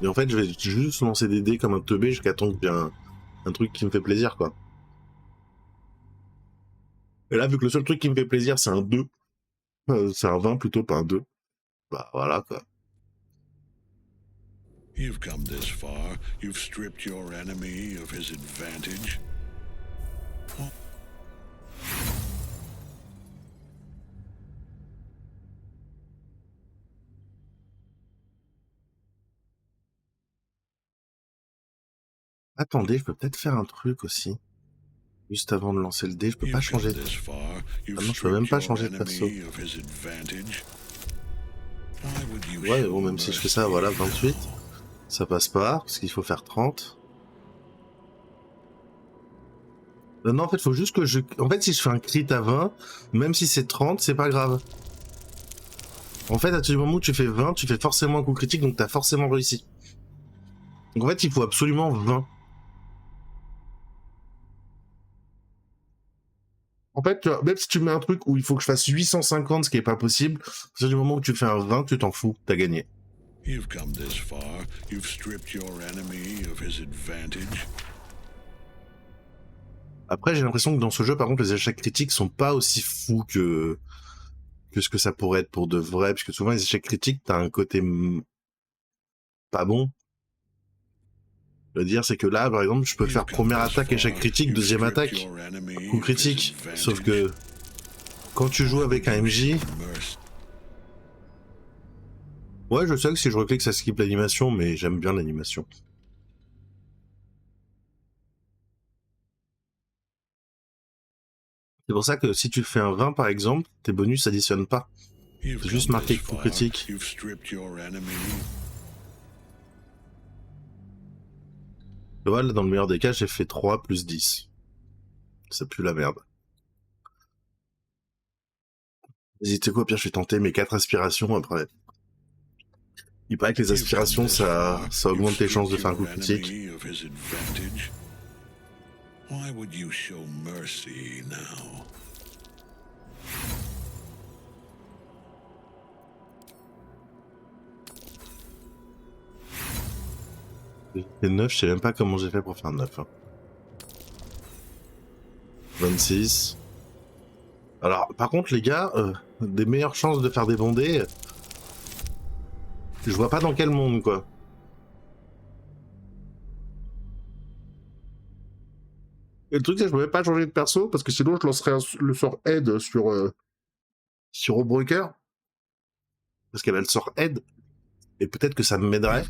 Et en fait je vais juste lancer des dés comme un teubé jusqu'à temps que j'ai un truc qui me fait plaisir, quoi. Et là vu que le seul truc qui me fait plaisir c'est un 2, c'est un 20 plutôt, pas un 2, bah voilà quoi. You've come this far. You've stripped your enemy of his advantage. Attendez, je peux peut-être faire un truc aussi. Juste avant de lancer le dé, je peux pas changer de... Ah non, je peux même pas changer de perso. Ouais, bon, même si je fais ça, voilà, 28. Ça passe pas, parce qu'il faut faire 30. Non, en fait, faut juste que je... En fait, si je fais un crit à 20, même si c'est 30, c'est pas grave. En fait, à partir du moment où tu fais 20, tu fais forcément un coup critique, donc t'as forcément réussi. Donc en fait, il faut absolument 20. En fait, même si tu mets un truc où il faut que je fasse 850, ce qui est pas possible, à partir du moment où tu fais un 20, tu t'en fous, t'as gagné. You've come this far. You've stripped your enemy of his advantage. Après, j'ai l'impression que dans ce jeu, par contre, les échecs critiques sont pas aussi fous que ce que ça pourrait être pour de vrai, parce que souvent, les échecs critiques, t'as un côté pas bon. Je veux dire, c'est que là, par exemple, je peux faire première attaque, échec critique, deuxième attaque, coup critique. Sauf que quand tu joues avec un MJ... Ouais, je sais que si je reclique, ça skip l'animation, mais j'aime bien l'animation. C'est pour ça que si tu fais un 20, par exemple, tes bonus s'additionnent pas. C'est juste marqué coup critique. Tu vois, là, dans le meilleur des cas, j'ai fait 3 plus 10. Ça pue la merde. N'hésitez quoi, au pire, je vais tenter mes 4 aspirations après. Il paraît que les aspirations, ça augmente tes chances de faire un coup critique. Why would you show mercy now? J'ai fait 9, je sais même pas comment j'ai fait pour faire 9. Hein. 26. Alors, par contre, les gars, des meilleures chances de faire des bons dés, je vois pas dans quel monde, quoi. Et le truc, c'est que je peux même pas changer de perso, parce que sinon, je lancerais le sort aide sur Obrucker. Parce qu'elle a le sort aide. Et peut-être que ça m'aiderait.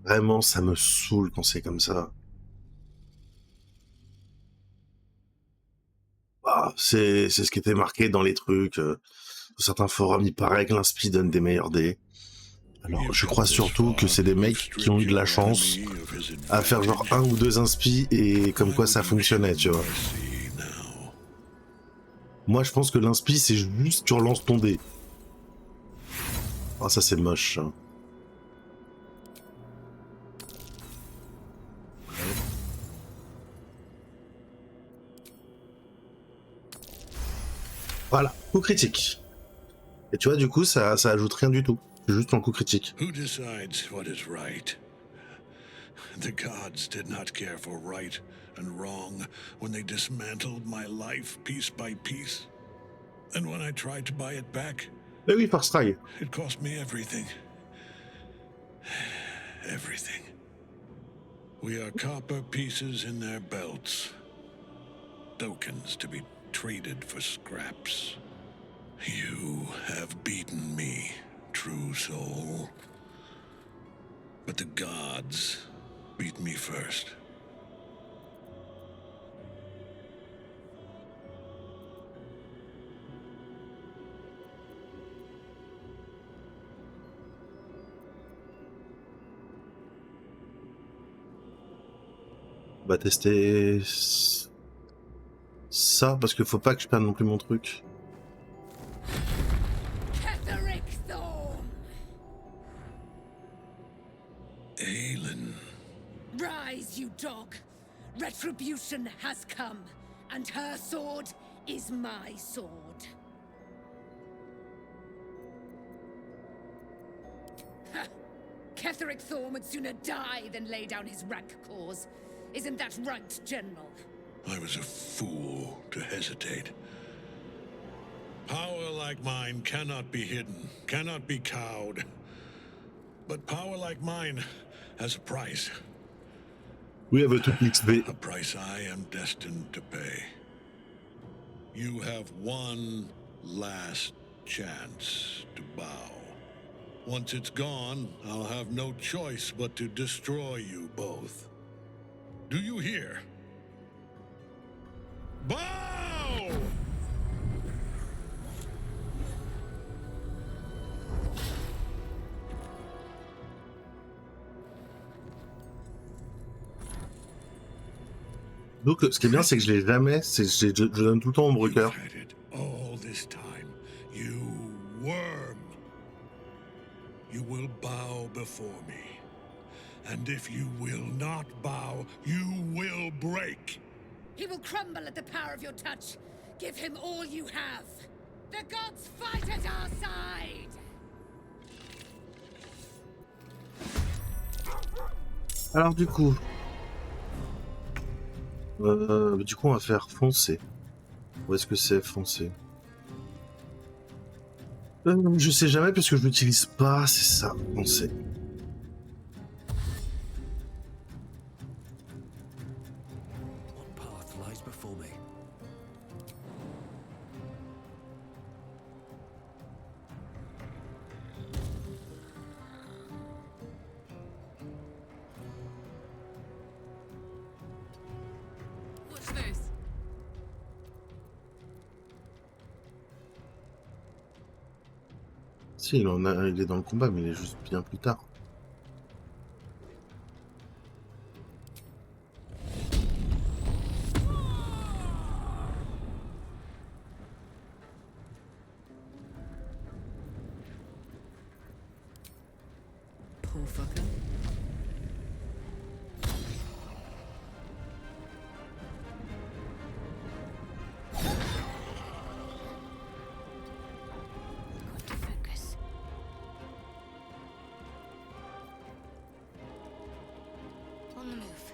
Vraiment, ça me saoule quand c'est comme ça. Ah, c'est ce qui était marqué dans les trucs. Sur certains forums, il paraît que l'inspi donne des meilleurs dés. Alors, je crois surtout que c'est des mecs qui ont eu de la chance à faire genre 1 ou 2 inspi et comme quoi ça fonctionnait, tu vois. Moi, je pense que l'inspi, c'est juste tu relances ton dé. Ah, ça, c'est moche. Hein. Voilà, coup critique. Et tu vois, du coup, ça ajoute rien du tout. C'est juste un coup critique. Who decides what is right? The gods did not care for right and wrong when they dismantled my life piece by piece. And when I tried to buy it back, Eh oui, First Try. it cost me everything. Everything. We are copper pieces in their belts. Tokens to be traded for scraps. You have beaten me, true soul. But the gods beat me first. On va tester ça parce qu'il faut pas que je perde non plus mon truc. Aelin. Rise, you dog. Retribution has come, and her sword is my sword. Ha! Ketheric Thorm would sooner die than lay down his rank cause. Isn't that right, General? I was a fool to hesitate. Power like mine cannot be hidden, cannot be cowed. But power like mine has a price. Oui, elle veut tout mixer. A price I am destined to pay. You have one last chance to bow. Once it's gone, I'll have no choice but to destroy you both. Do you hear? Bow! Donc, ce qui est bien, c'est que je l'ai jamais. Je donne tout le temps au broker. All this time, you worm. You will bow before me. And if you will not bow, you will break. He will crumble at the power of your touch. Give him all you have. The gods fight at our side. Alors du coup, on va faire foncer. Où est-ce que c'est foncer? Je sais jamais parce que je l'utilise pas, c'est ça, foncer. What path lies before me? What's this? Si, il est dans le combat, mais il est juste bien plus tard. Poor fucker. Got to focus. On the move.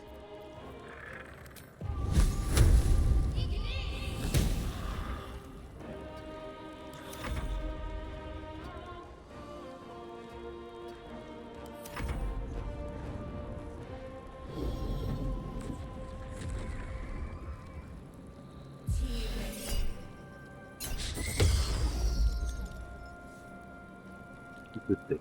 Peut-être.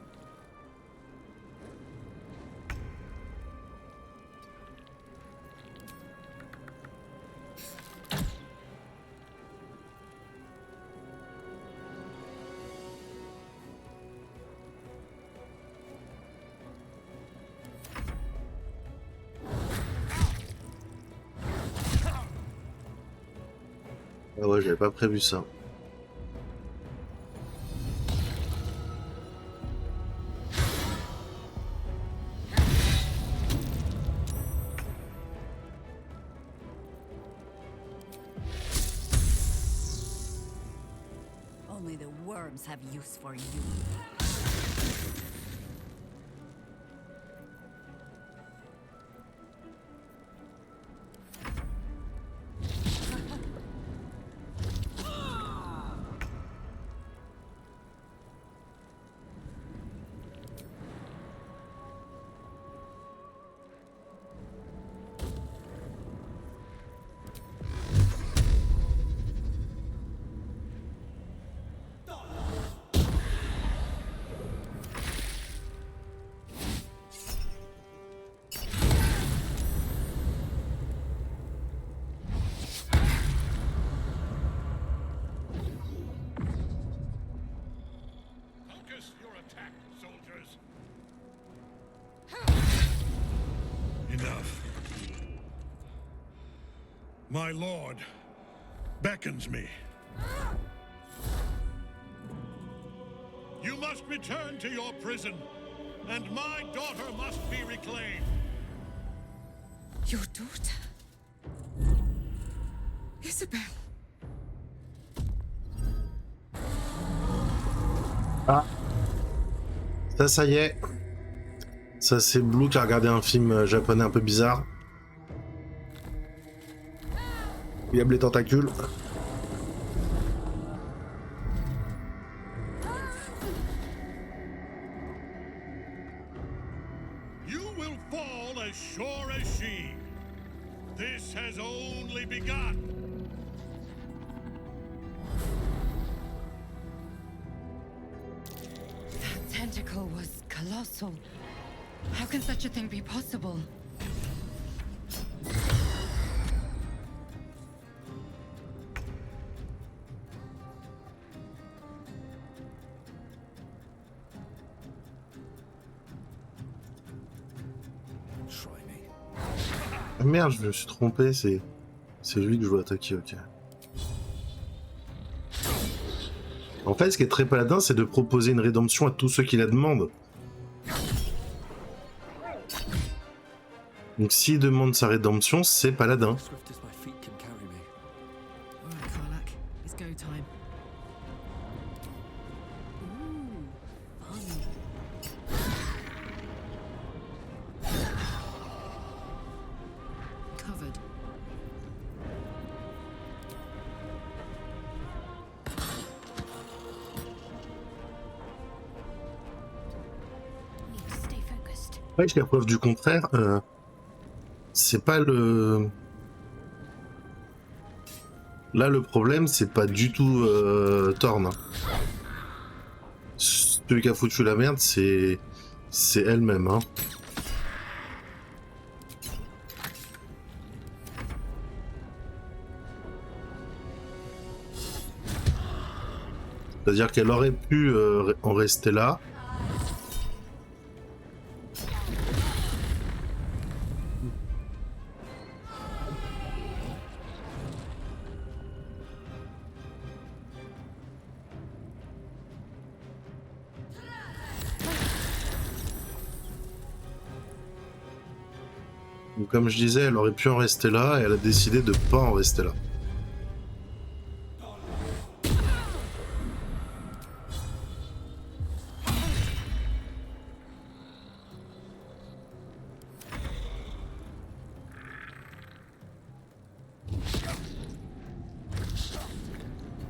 Ah ouais, j'avais pas prévu ça. Only the worms have use for you. Focus your attack, soldiers. Enough. My lord beckons me. You must return to your prison, and my daughter must be reclaimed. Your daughter? Isabel. Ah. Ça y est. Ça, c'est Blue qui a regardé un film japonais un peu bizarre. Il y a les tentacules. You will fall as sure as she. This has only begun. That tentacle was colossal. How can such a thing be possible? Ah merde, je me suis trompé, c'est lui que je dois attaquer, ok. En fait, ce qui est très paladin, c'est de proposer une rédemption à tous ceux qui la demandent. Donc s'il demande sa rédemption, c'est paladin. It's go time. Covered. Need to stay focused. Ouais, jusqu'à preuve du contraire, c'est pas le... Là, le problème, c'est pas du tout Thorn. Celui qui a foutu la merde, c'est elle-même, hein. C'est-à-dire qu'elle aurait pu en rester là. Donc, comme je disais, elle aurait pu en rester là et elle a décidé de pas en rester là.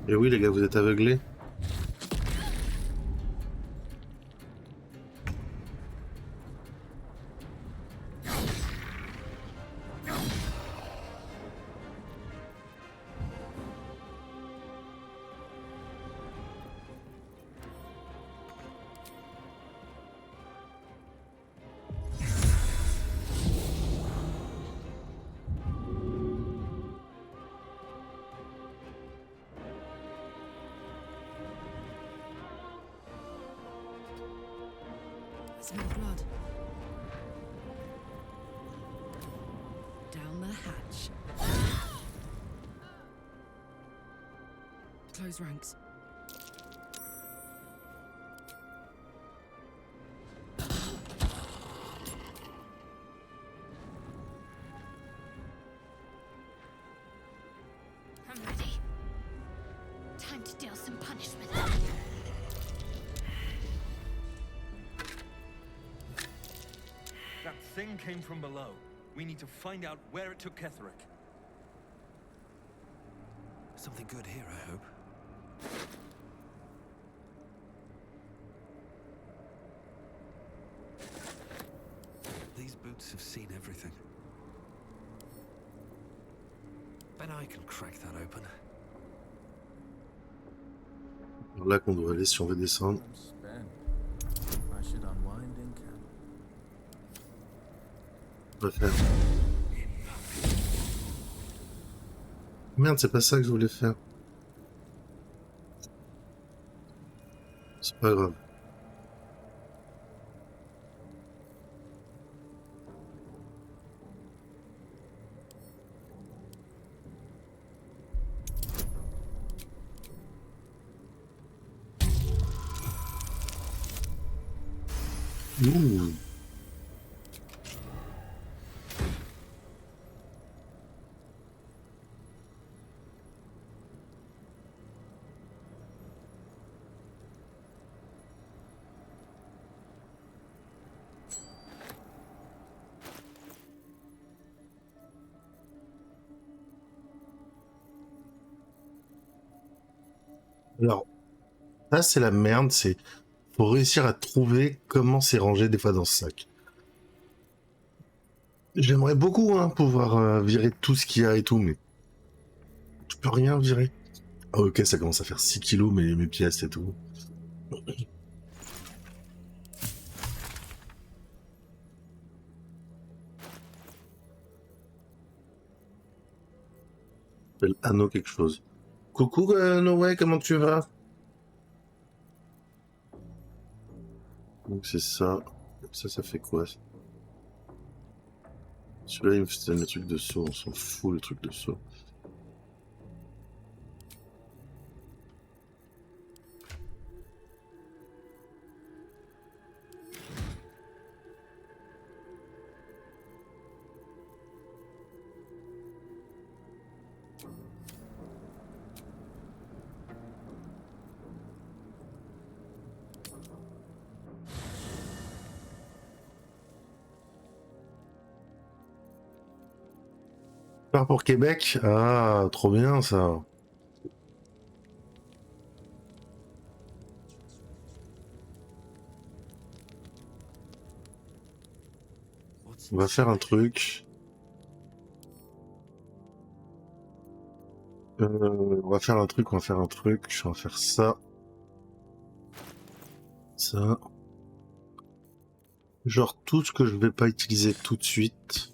Et oui les gars, vous êtes aveuglés. Smell blood. Down the hatch. close ranks. I'm ready. Time to deal some punishment. That thing came from below. We need to find out where it took Ketherick. Something good here, I hope. These boots have seen everything. Bet I can crack that open. Alors là qu'on doit aller si on veut descendre. On va faire. Merde, c'est pas ça que je voulais faire. C'est pas grave. Ouh. Alors, ça c'est la merde, c'est faut réussir à trouver comment c'est rangé des fois dans ce sac. J'aimerais beaucoup pouvoir virer tout ce qu'il y a et tout, mais je peux rien virer. Ah, ok, ça commence à faire 6 kilos mes pièces et tout. Appelle Anno quelque chose. Coucou Noé, comment tu vas? Donc c'est ça. Ça fait quoi? Celui-là il me fait le truc de saut, on s'en fout le truc de saut. Part pour Québec? Ah, trop bien ça. On va faire un truc. On va faire un truc. Je vais faire ça. Ça. Genre tout ce que je vais pas utiliser tout de suite.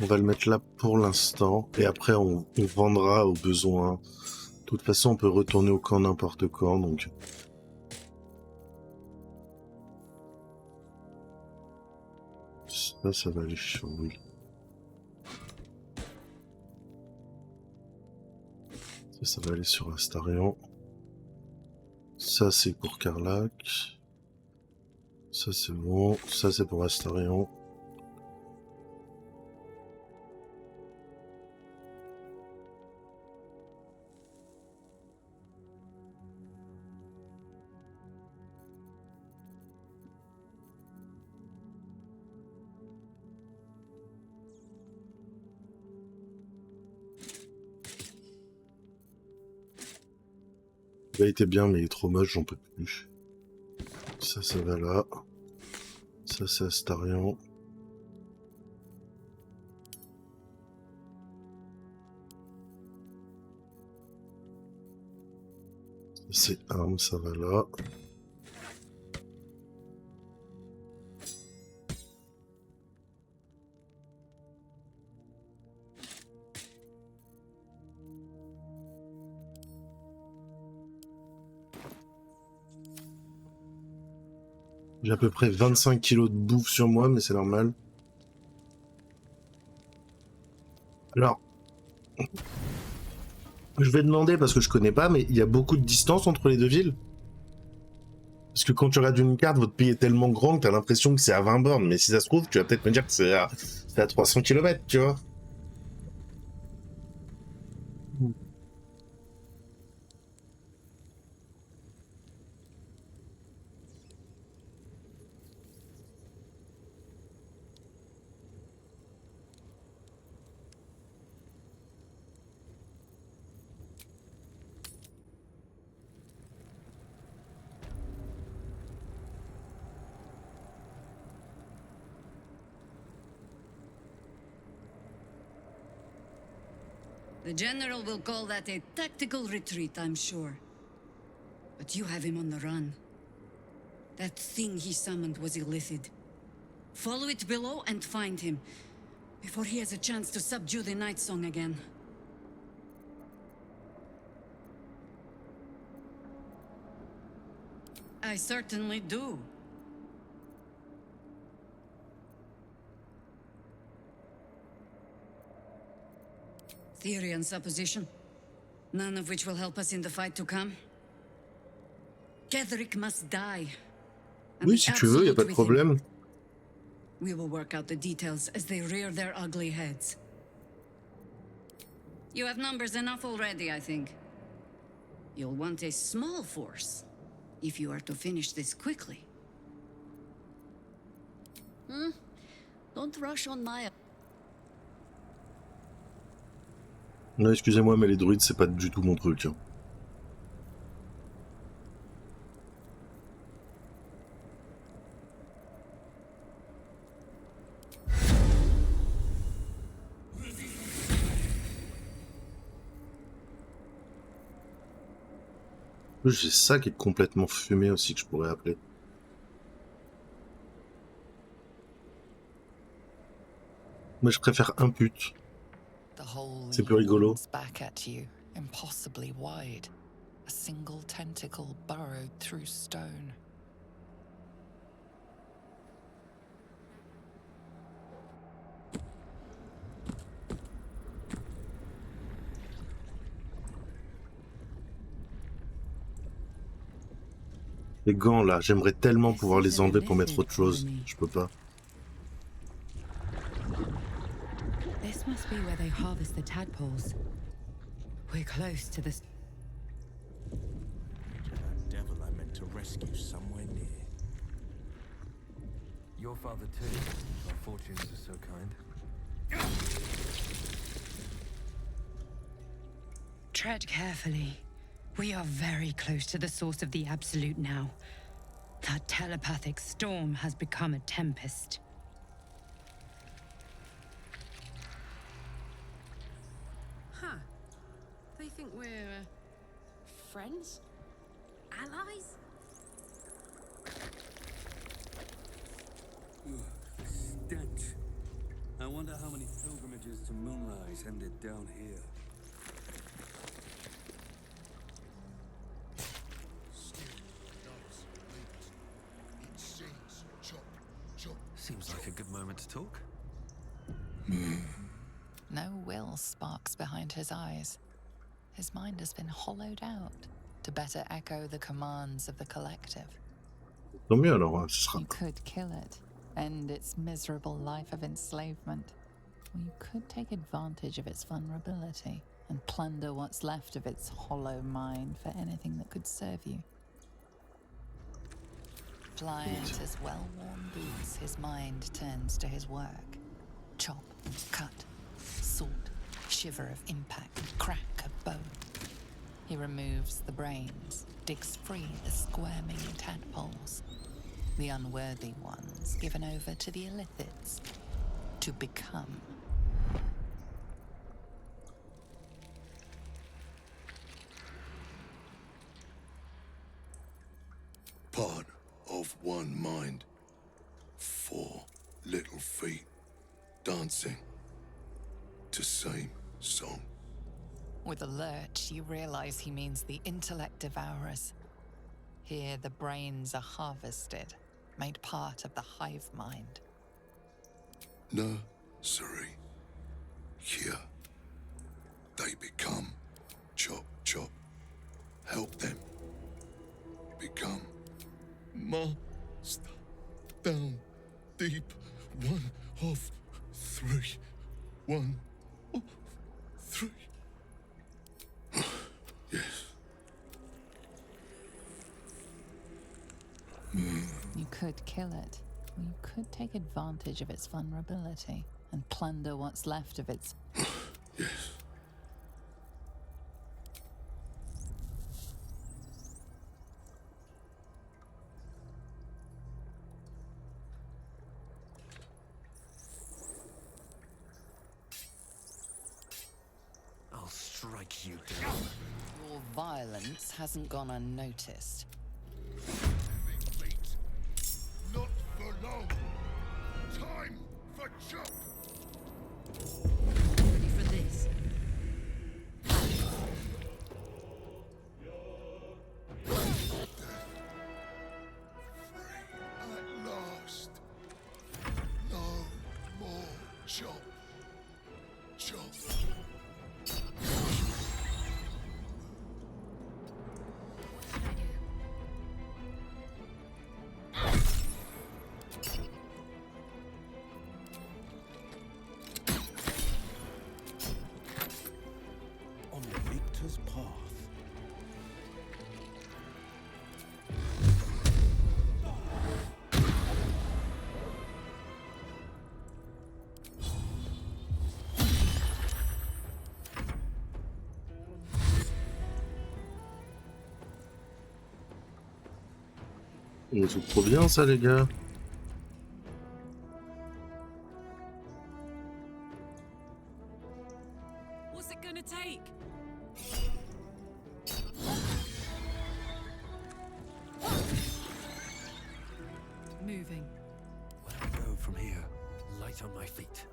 On va le mettre là pour l'instant. Et après on vendra au besoin. De toute façon on peut retourner au camp n'importe quand. Donc. Ça va aller sur lui. Ça va aller sur Astarion. Ça c'est pour Karlak. Ça c'est bon. Ça c'est pour Astarion. Il était bien, mais il est trop moche, j'en peux plus. Ça va là. Ça, c'est Astarion. C'est arme, ça va là. J'ai à peu près 25 kilos de bouffe sur moi, mais c'est normal. Alors, Je vais demander parce que je connais pas, mais il y a beaucoup de distance entre les deux villes. Parce que quand tu regardes une carte, votre pays est tellement grand que t'as l'impression que c'est à 20 bornes. Mais si ça se trouve, tu vas peut-être me dire que c'est à 300 km, tu vois. The General will call that a tactical retreat, I'm sure. But you have him on the run. That thing he summoned was illithid. Follow it below and find him, before he has a chance to subdue the Night Song again. I certainly do. Theory and supposition, none of which will help us in the fight to come. Ketheric must die. Oui, si tu veux, y a pas de problème. We will work out the details as they rear their ugly heads. You have numbers enough already, I think. You'll want a small force, if you are to finish this quickly. Don't rush on my... Non, excusez-moi, mais les druides, c'est pas du tout mon truc. Hein. J'ai ça qui est complètement fumé aussi que je pourrais appeler. Mais je préfère impute. C'est plus rigolo. Back at you, impossibly wide. A single tentacle burrowed through stone. Les gants là, j'aimerais tellement pouvoir les enlever pour mettre autre chose. Je peux pas. This must be where they harvest the tadpoles. We're close to this. That devil I meant to rescue somewhere near. Your father too. Our fortunes are so kind. Tread carefully. We are very close to the source of the Absolute now. That telepathic storm has become a tempest. Huh. They think we're, friends? Allies? Stench. I wonder how many pilgrimages to Moonrise ended down here. Seems like a good moment to talk. No will sparks behind his eyes. His mind has been hollowed out to better echo the commands of the collective. Tant mieux alors, hein, ce sera. You could kill it, end its miserable life of enslavement. Or you could take advantage of its vulnerability and plunder what's left of its hollow mind for anything that could serve you. Pliant as well-worn boots, his mind turns to his work. Chop, cut, sort, shiver of impact, crack of bone. He removes the brains, digs free the squirming tadpoles. The unworthy ones given over to the illithids to become. Part of one mind. 4 little feet dancing to same song. With a lurch, you realize he means the intellect devourers. Here, the brains are harvested, made part of the hive mind. Nursery. Here, they become job. 1, 3. Yes. You could kill it, or you could take advantage of its vulnerability and plunder what's left of its... Yes. I'll strike you down. Your violence hasn't gone unnoticed. Not for long. Time for jump. Ready for this? At last. No more jump. Jump. On Victor's path. C'est trop bien ça les gars. What's it gonna take? Moving. Where do I go from here? Light on my feet.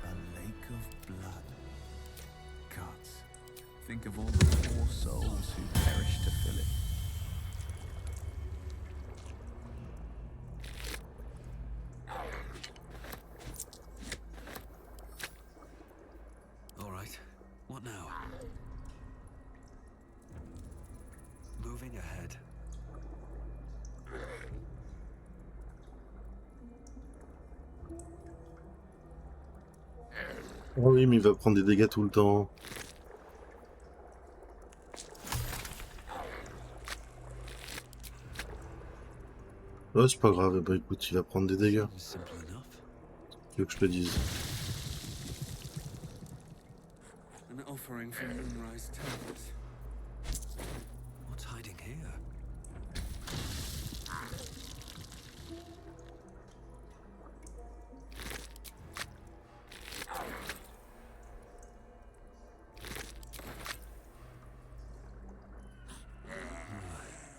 A lake of blood. Guts. Think of all the poor souls who perished to fill it. All right. What now? Moving ahead. Oh oui, mais il va prendre des dégâts tout le temps. Oh, c'est pas grave, bah écoute, il va prendre des dégâts. Simple enough. Tu veux que je te dise? An offering from Moonrise Towers. What's hiding here?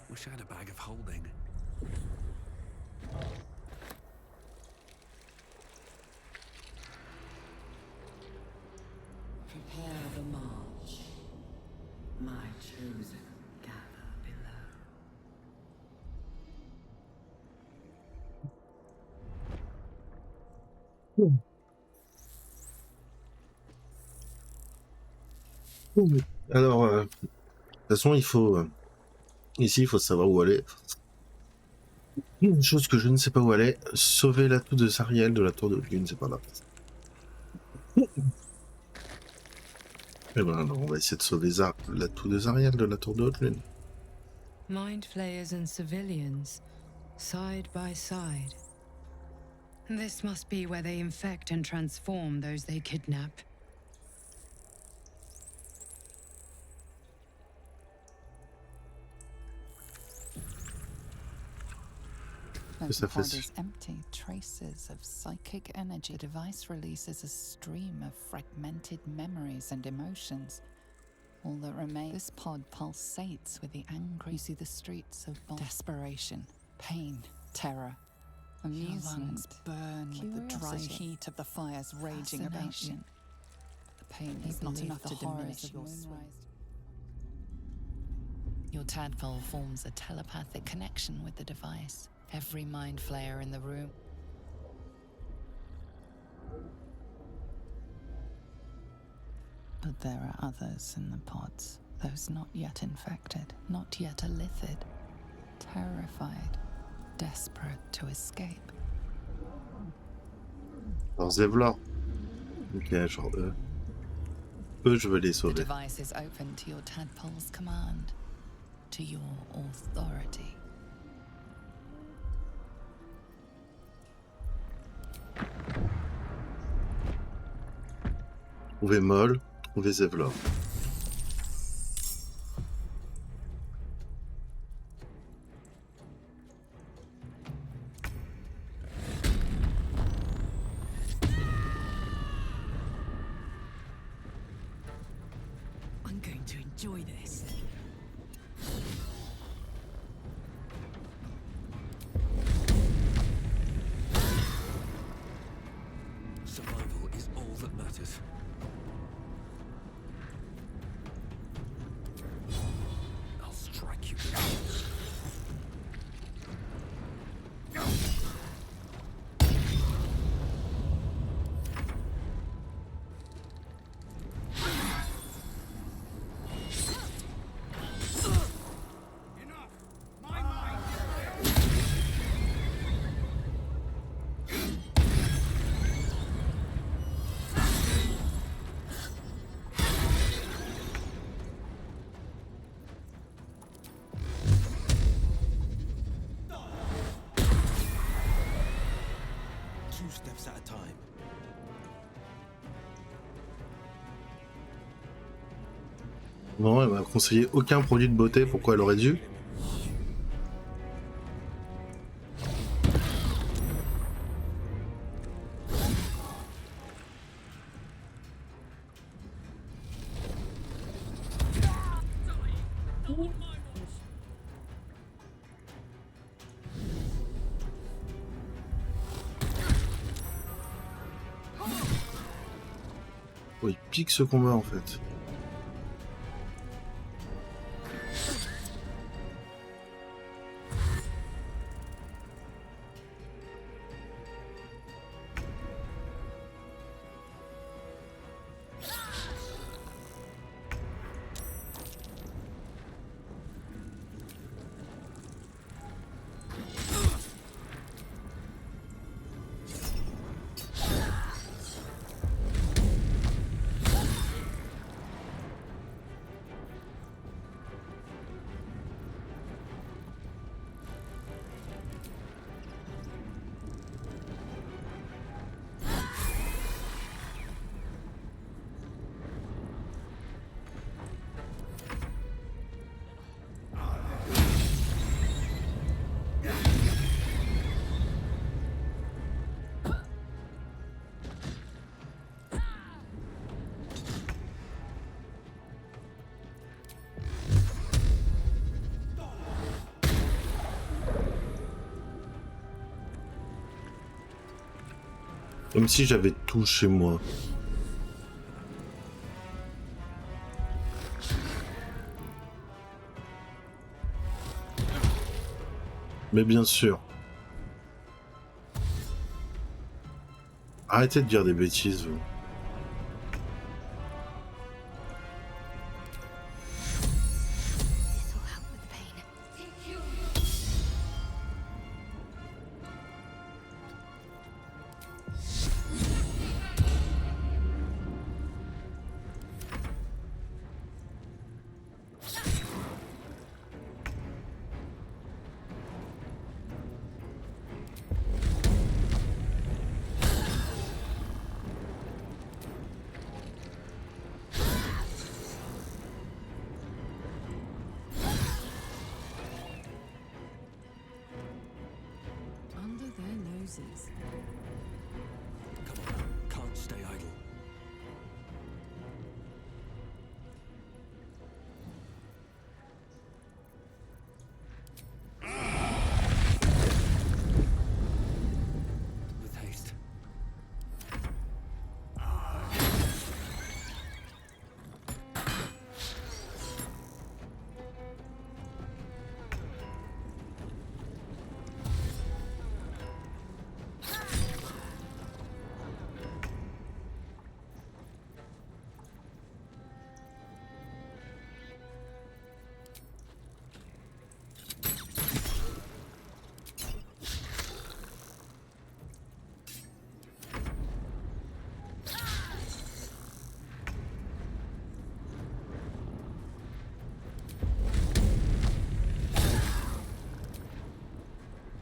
Wish I had a bag of holding. Prepare the march. My chosen gather below. Alors, de toute façon, il faut... ici, il faut savoir où aller. Une chose que je ne sais pas où aller, sauver l'atout de Sariel de la tour de Lune, c'est pas là. Et voilà, donc on va essayer de sauver l'atout de Zariel de la tour de Haute-Lune. Mind flayers and civilians, side by side. This must be where they infect and transform those they kidnap. The pod is empty. Traces of psychic energy. The device releases a stream of fragmented memories and emotions. All that remains, this pod pulsates with the angry. You see the streets of desperation, pain, terror. Amusement burn with the dry heat of the fires raging about you. The pain is not enough to diminish your moonrise. Your tadpole forms a telepathic connection with the device. Every mind flayer in the room. But there are others in the pods, those not yet infected, not yet elithid, terrified, desperate to escape. Alors Zevlor. Ok, genre eux. Eux, je veux les The sauver. device is open to your tadpole's command, to your authority. Trouver Moll, trouver Zevlor. I'm going to enjoy this. Survival is all that matters. I'll strike you. Two steps at a time. Non, elle m'a conseillé aucun produit de beauté, pourquoi elle aurait dû? Oh, il pique ce combat en fait. Comme si j'avais tout chez moi. Mais bien sûr. Arrêtez de dire des bêtises, vous. Under their noses. Come on, can't stay idle. With haste.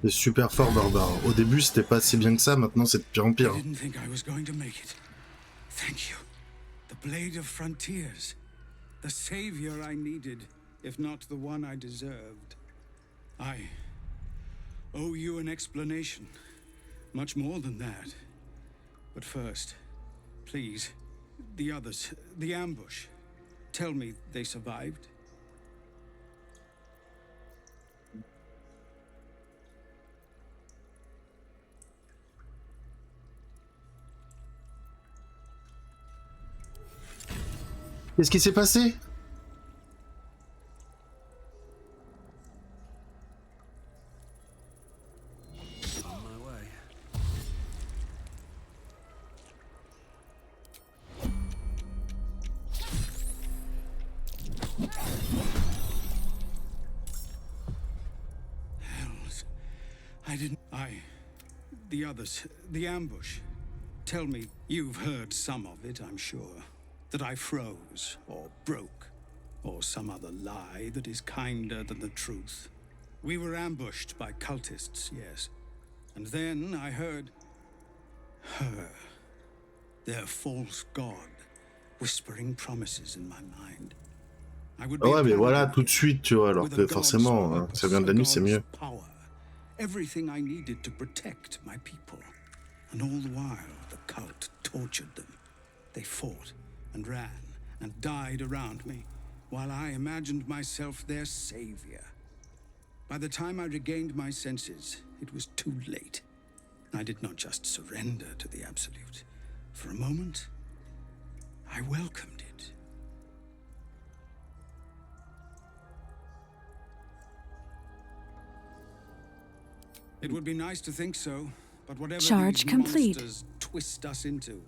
C'est super fort, Barbare. Au début, c'était pas si bien que ça, maintenant c'est de pire en pire. I didn't think I was going to make it. Thank you. The blade of frontiers. The savior I needed, if not the one I deserved. I owe you an explanation. Much more than that. But first, please, the others, the ambush. Tell me they survived? Qu'est-ce qui s'est passé? On my way. Hells. I didn't... The others, the ambush. Tell me, you've heard some of it, I'm sure. That I froze, or broke, or some other lie that is kinder than the truth. We were ambushed by cultists, yes. And then I heard... her. Their false god, whispering promises in my mind. I would be Ouais, a mais voilà, paladin tout de suite, tu vois, alors with a que god's forcément, purpose, ça vient de la a nuit, c'est god's mieux. power. Everything I needed to protect my people. And all the while, the cult tortured them. They fought and ran and died around me, while I imagined myself their savior. By the time I regained my senses, it was too late. I did not just surrender to the Absolute. For a moment, I welcomed it. It would be nice to think so, but whatever Charge these complete. monsters twist us into,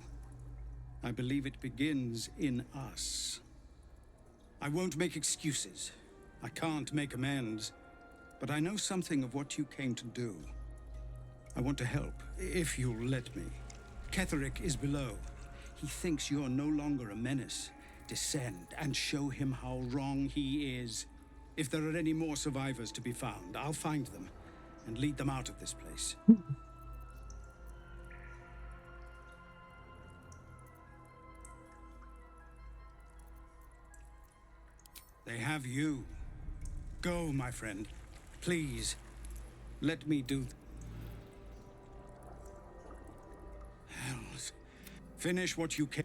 I believe it begins in us. I won't make excuses. I can't make amends. But I know something of what you came to do. I want to help, if you'll let me. Ketherick is below. He thinks you're no longer a menace. Descend and show him how wrong he is. If there are any more survivors to be found, I'll find them and lead them out of this place. They have you. Go, my friend. Please, let me do... Hells. Finish what you can.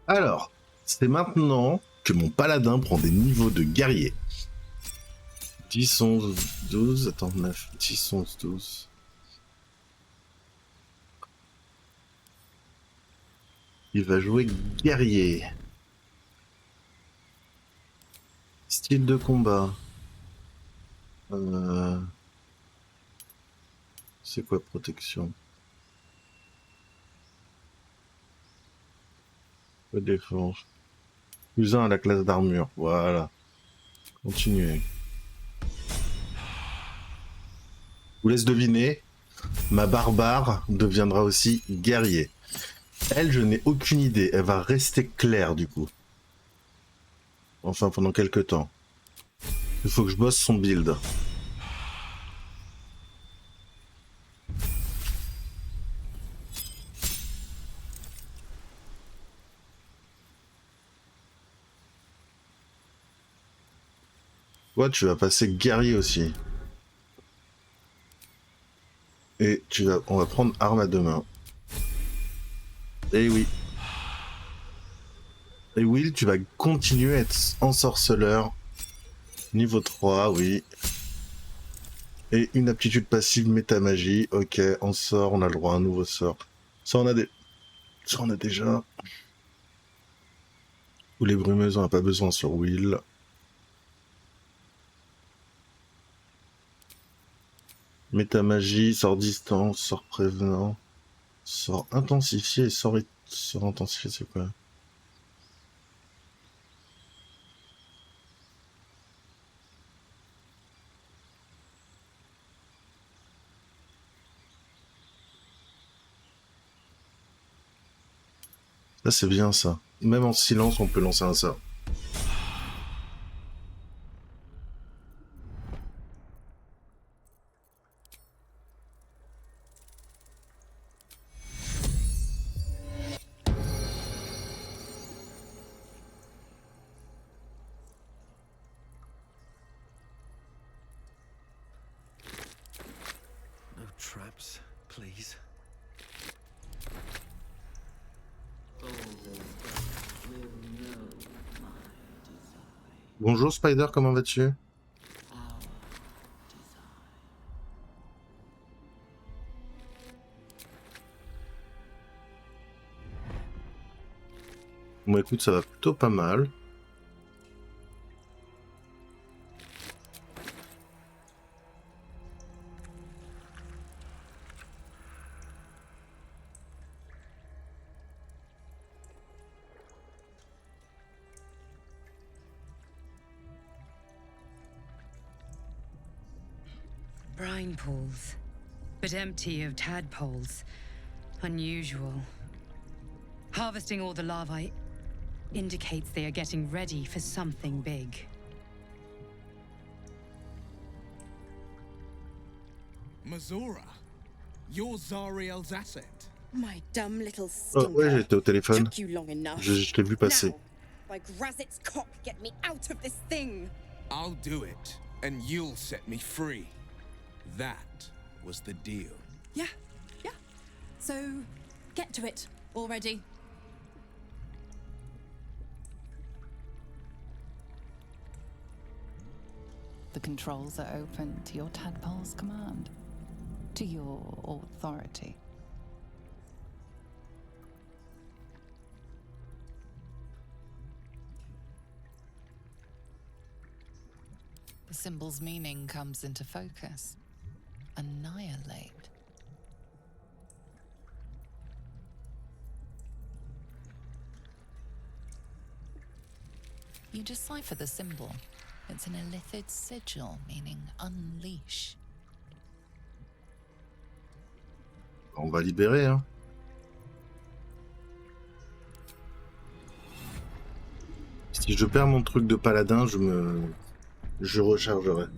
Alors, c'est maintenant que mon paladin prend des niveaux de guerrier. 10, 11, 12, attends, 9, 10, 11, 12. Il va jouer guerrier. Style de combat. C'est quoi protection? Défense. Plus 1 à la classe d'armure. Voilà. Continuez. Je vous laisse deviner. Ma barbare deviendra aussi guerrier. Elle, je n'ai aucune idée. Elle va rester claire du coup. Enfin, pendant quelques temps. Il faut que je bosse son build. Toi, tu vas passer guerrier aussi. Et on va prendre arme à deux mains. Et oui. Et Will, tu vas continuer à être ensorceleur. Niveau 3, oui. Et une aptitude passive métamagie. Ok, on sort, on a le droit à un nouveau sort. Ça, on a déjà. Ou les brumeuses, on n'a pas besoin sur Will. Métamagie, sort distance, sort prévenant, sort intensifié et sort intensifié, c'est quoi? Ça c'est bien ça. Même en silence on peut lancer un sort. No traps, please. Bonjour Spider, comment vas-tu? Bon écoute, ça va plutôt pas mal. Brine pools, but empty of tadpoles. Unusual. Harvesting all the larvae indicates they are getting ready for something big. Mazora, you're Zariel's asset. My dumb little Oh stinker. ouais, j'étais au téléphone. Took you long enough. Je t'ai vu passer. Now, by Grazit's cock, get me out of this thing. I'll do it, and you'll set me free. That was the deal. Yeah. So, get to it already. The controls are open to your tadpole's command, to your authority. The symbol's meaning comes into focus. Annihilate. You decipher the symbol. It's an illithid sigil, meaning unleash. On va libérer, hein. Si je perds mon truc de paladin, je rechargerai.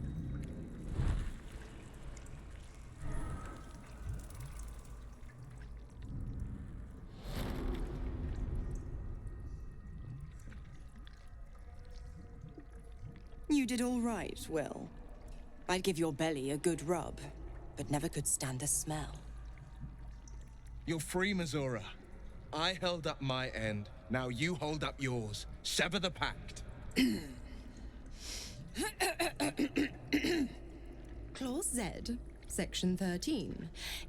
You did all right, Will. I'd give your belly a good rub, but never could stand the smell. You're free, Mazora. I held up my end. Now you hold up yours. Sever the pact. Clause Z, Section 13.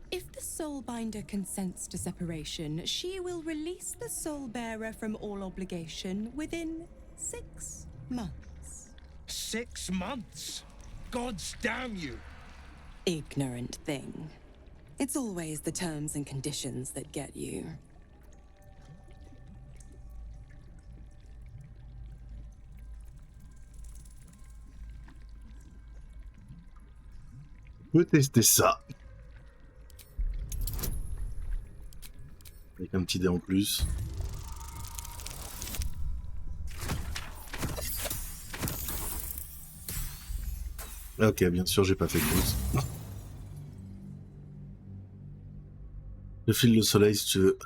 If the Soulbinder consents to separation, she will release the Soulbearer from all obligation within 6 months. 6 months? Gods damn you! Ignorant thing. It's always the terms and conditions that get you. Je peux tester ça. Avec un petit dé en plus. Ok, bien sûr, j'ai pas fait de pause. Je file le soleil si tu veux.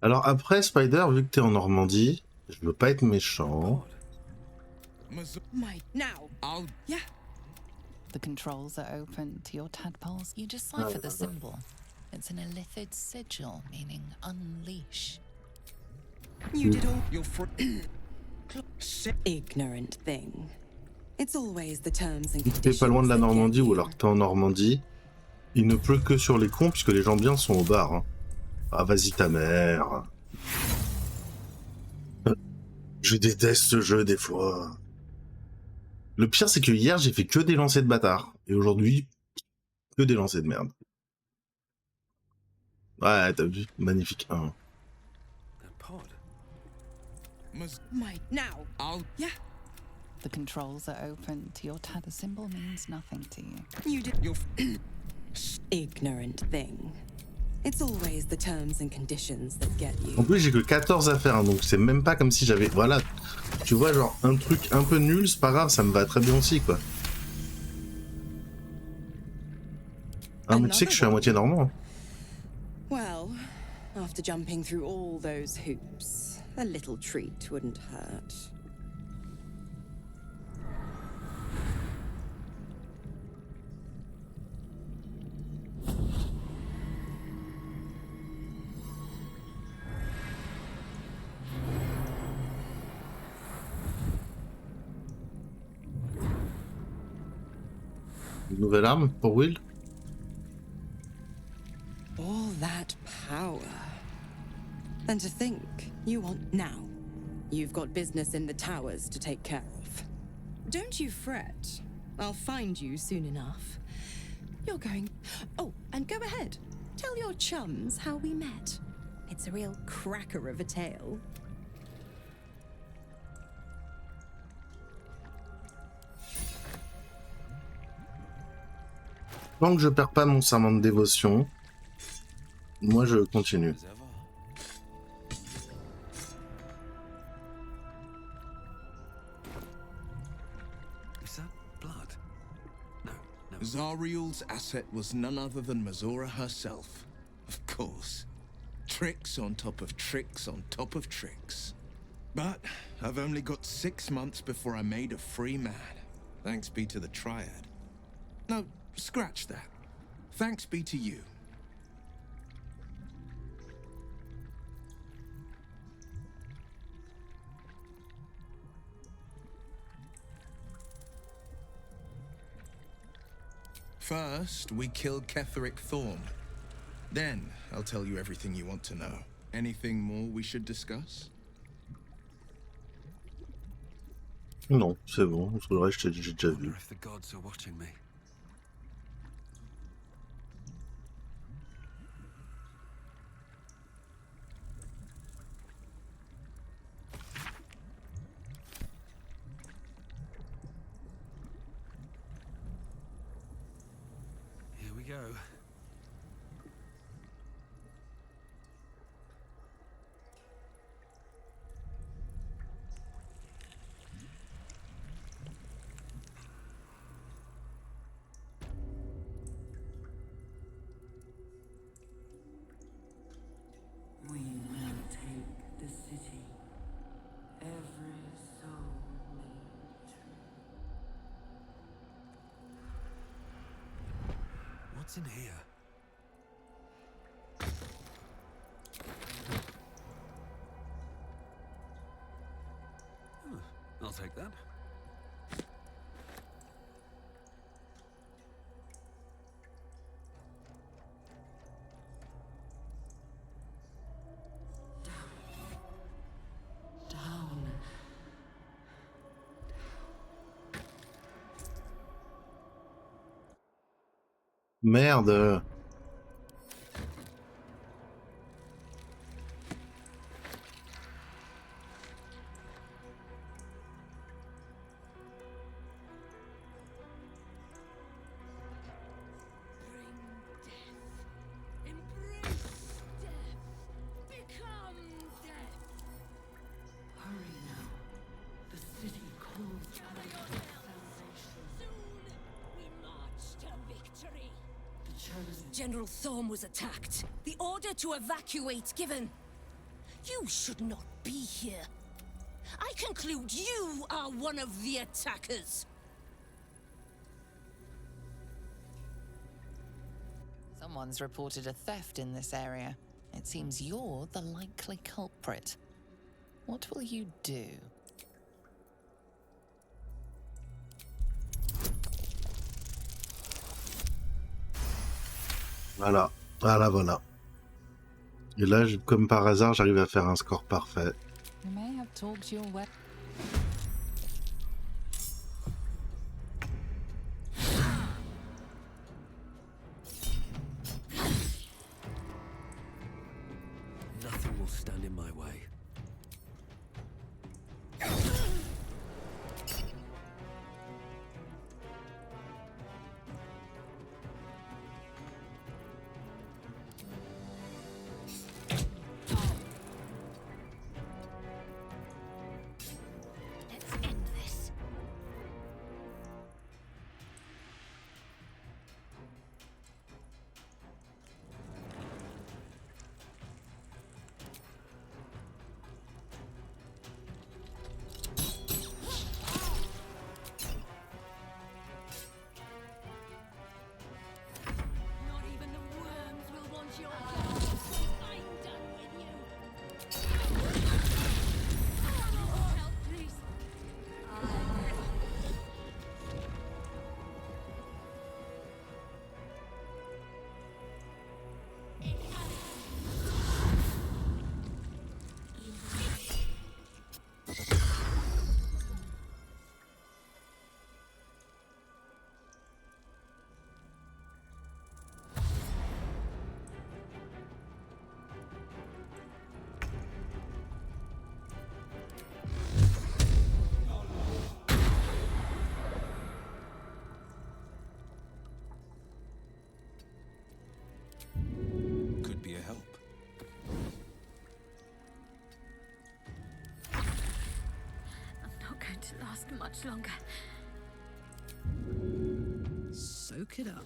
Alors après, Spider, vu que t'es en Normandie, je veux pas être méchant. Might now. Yeah. The controls are open to your tadpoles. You decipher the symbol. It's an illithid sigil, meaning unleash. You did all. You're ignorant thing. It's always the terms and Si t'es pas loin de la Normandie ou alors que t'es en Normandie, il ne pleut que sur les cons puisque les gens bien sont au bar. Hein. Ah vas-y ta mère. Je déteste ce jeu des fois. Le pire c'est que hier j'ai fait que des lancers de bâtards. Et aujourd'hui, que des lancers de merde. Ouais, t'as vu, magnifique 1. Might now. Yeah. The controls are open to your tether symbol means nothing to you. You did your ignorant thing. It's always the terms and conditions that get you. En plus, j'ai que 14 à faire, hein, donc c'est même pas comme si j'avais... Voilà, tu vois, genre, un truc un peu nul, c'est pas grave, ça me va très bien aussi, quoi. Ah, mais tu sais que je suis à moitié normand. Hein. Well, after jumping through all those hoops, a little treat wouldn't hurt. Une nouvelle arme pour Will. All that power. And to think, you want now. You've got business in the towers to take care of. Don't you fret. I'll find you soon enough. You're going... Oh, and go ahead. Tell your chums how we met. It's a real cracker of a tale. Tant que je perds pas mon serment de dévotion, moi je continue. Is that blood? No. Zariel's asset was none other than Mazora herself. Of course. Tricks on top of tricks on top of tricks. But I've only got 6 months before I'm made a free man. Thanks be to the Triad. No, scratch that. Thanks be to you. First, we killed Ketheric Thorn. Then, I'll tell you everything you want to know. Anything more we should discuss? Non, c'est bon, le reste j'ai déjà vu. If the gods are watching me. Here we go. We will take the city. Every soul made true. What's in here? I'll take that. Down. Merde. Hurry now. The city calls for your salvation. We march to victory. The chosen. General Thorm was attacked. The order to evacuate given. You should not be here. I conclude you are one of the attackers. Someone's reported a theft in this area. It seems you're the likely culprit. What will you do? Voilà, voilà. Et là, comme par hasard, j'arrive à faire un score parfait. You may have talked your way. Nothing will stand in my way. won't last much longer. Soak it up.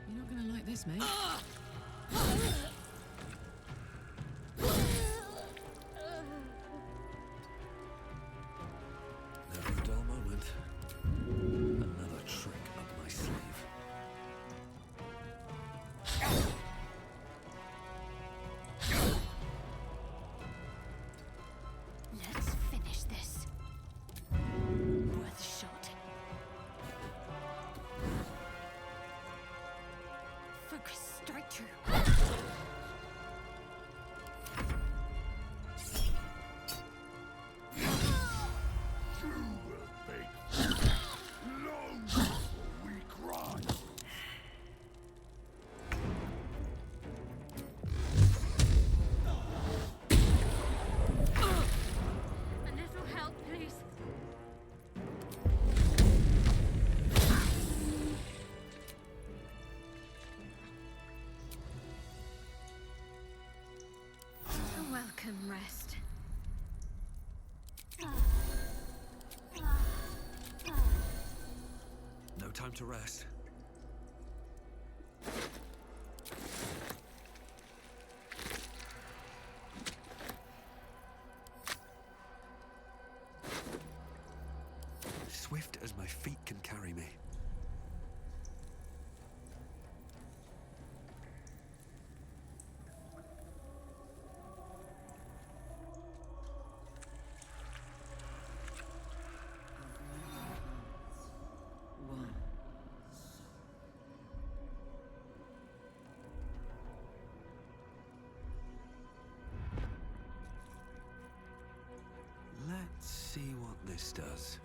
You're not gonna like this, mate. Never a dull moment. Another trick up my sleeve. Let's finish this. Worth a shot. Focus, strike true. A little help, please. A welcome rest. No time to rest. Swift as my feet can carry me. Let's see what this does.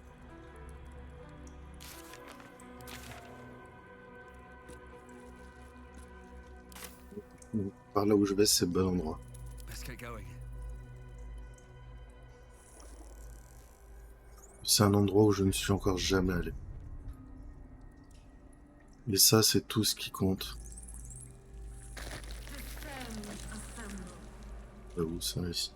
Par là où je vais, c'est le bon endroit. Let's get going. C'est un endroit où je ne suis encore jamais allé. Et ça, c'est tout ce qui compte. Où ça, ici?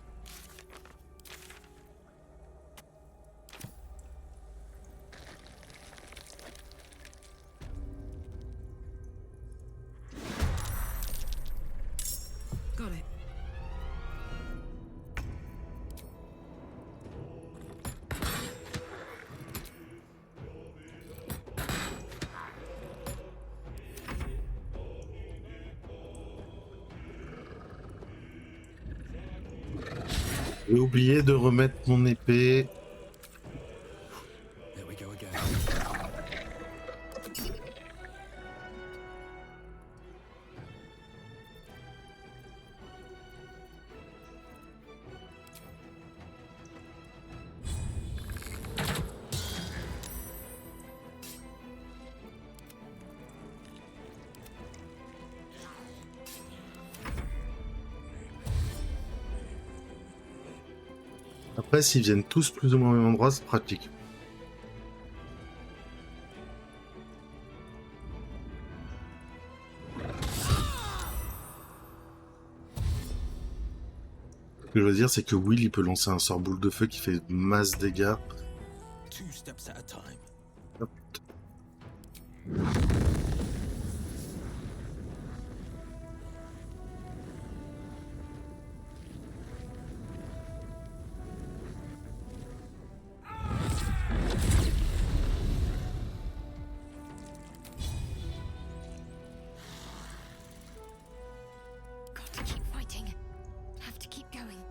Got it. J'ai oublié de remettre mon épée. There we go again. Après, s'ils viennent tous plus ou moins au même endroit, c'est pratique. Ce que je veux dire, c'est que Will, il peut lancer un sort boule de feu qui fait masse dégâts. Two steps at a time. Hop. Got to keep fighting. Have to keep going.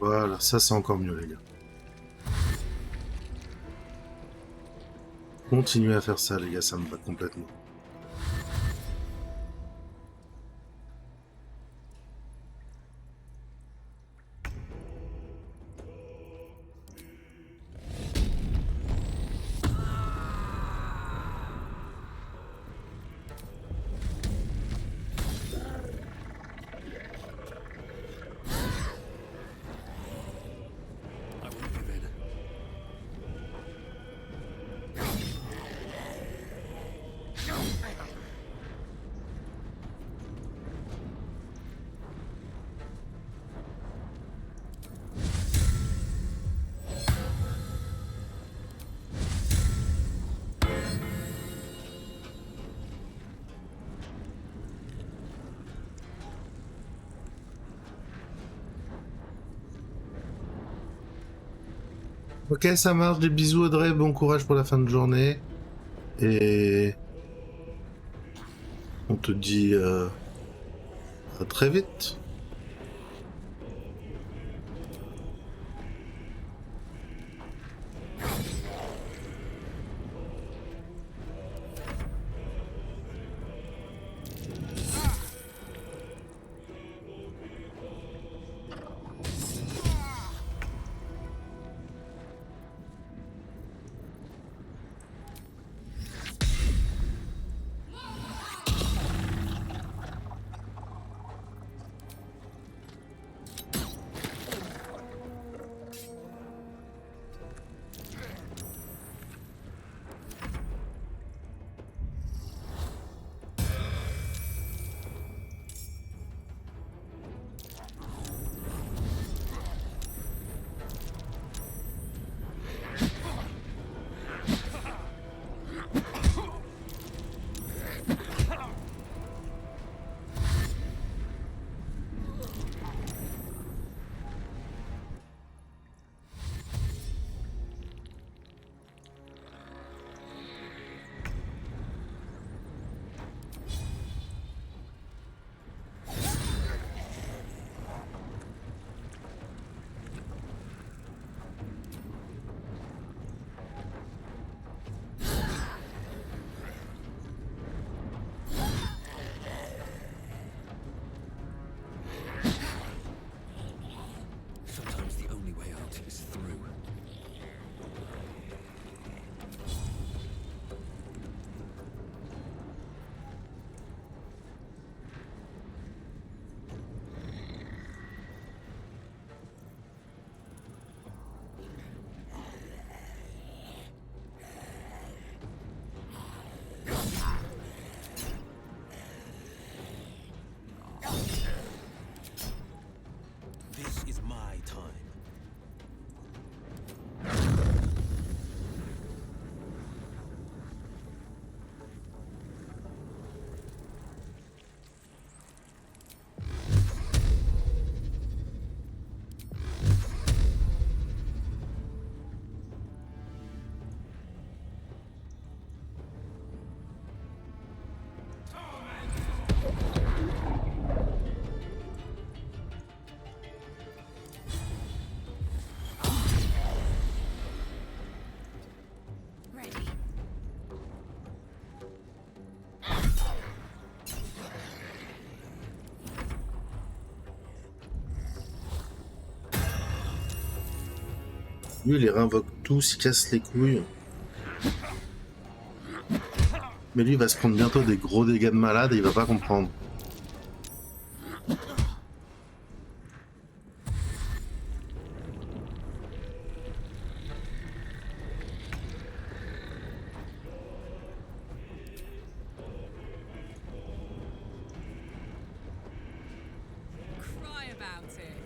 Voilà, ça c'est encore mieux les gars. Continuez à faire ça les gars, ça me va complètement. Ok, ça marche, des bisous Audrey, bon courage pour la fin de journée. Et on te dit à très vite. Sometimes the only way out is through. This is my time. Lui, il les réinvoque tous, il casse les couilles. Mais lui, il va se prendre bientôt des gros dégâts de malade et il va pas comprendre. Cry about it.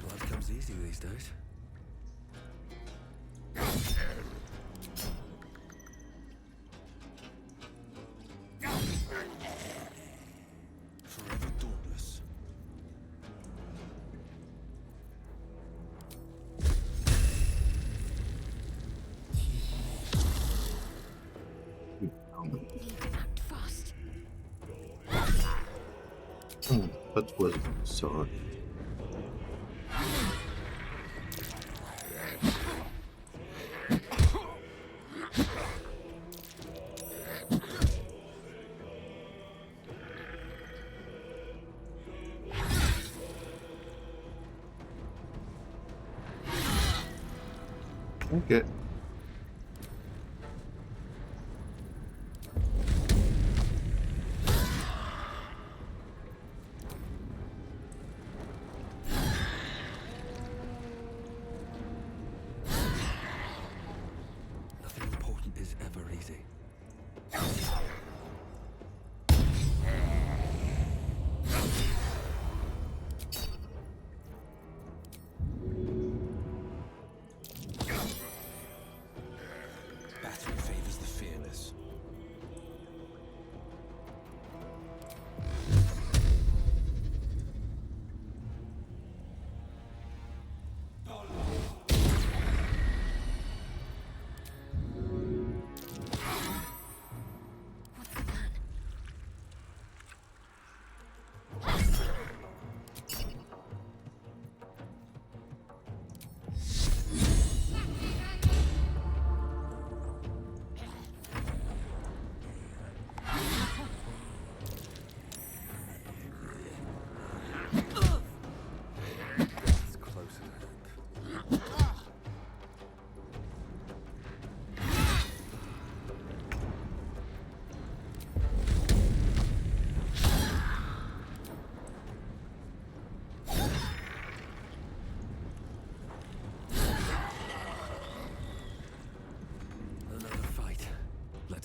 Blood comes easy these days. Forever dauntless. Pas de poison, ça va. Ok. Nothing important is ever easy.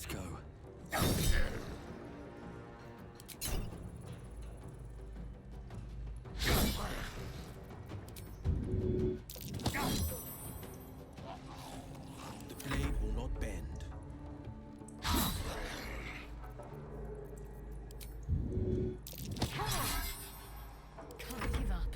Let's go. The blade will not bend. Can't give up.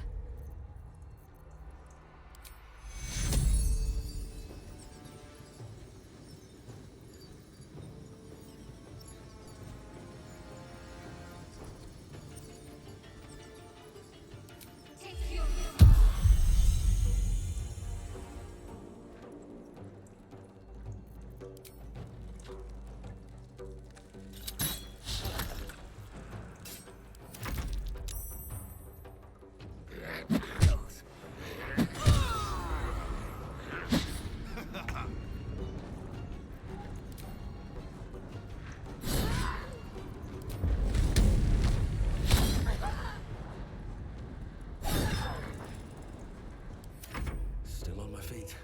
Still on my feet.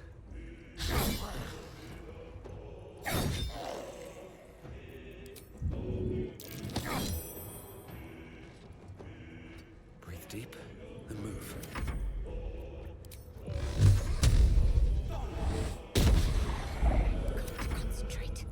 Breathe deep and move. Concentrate.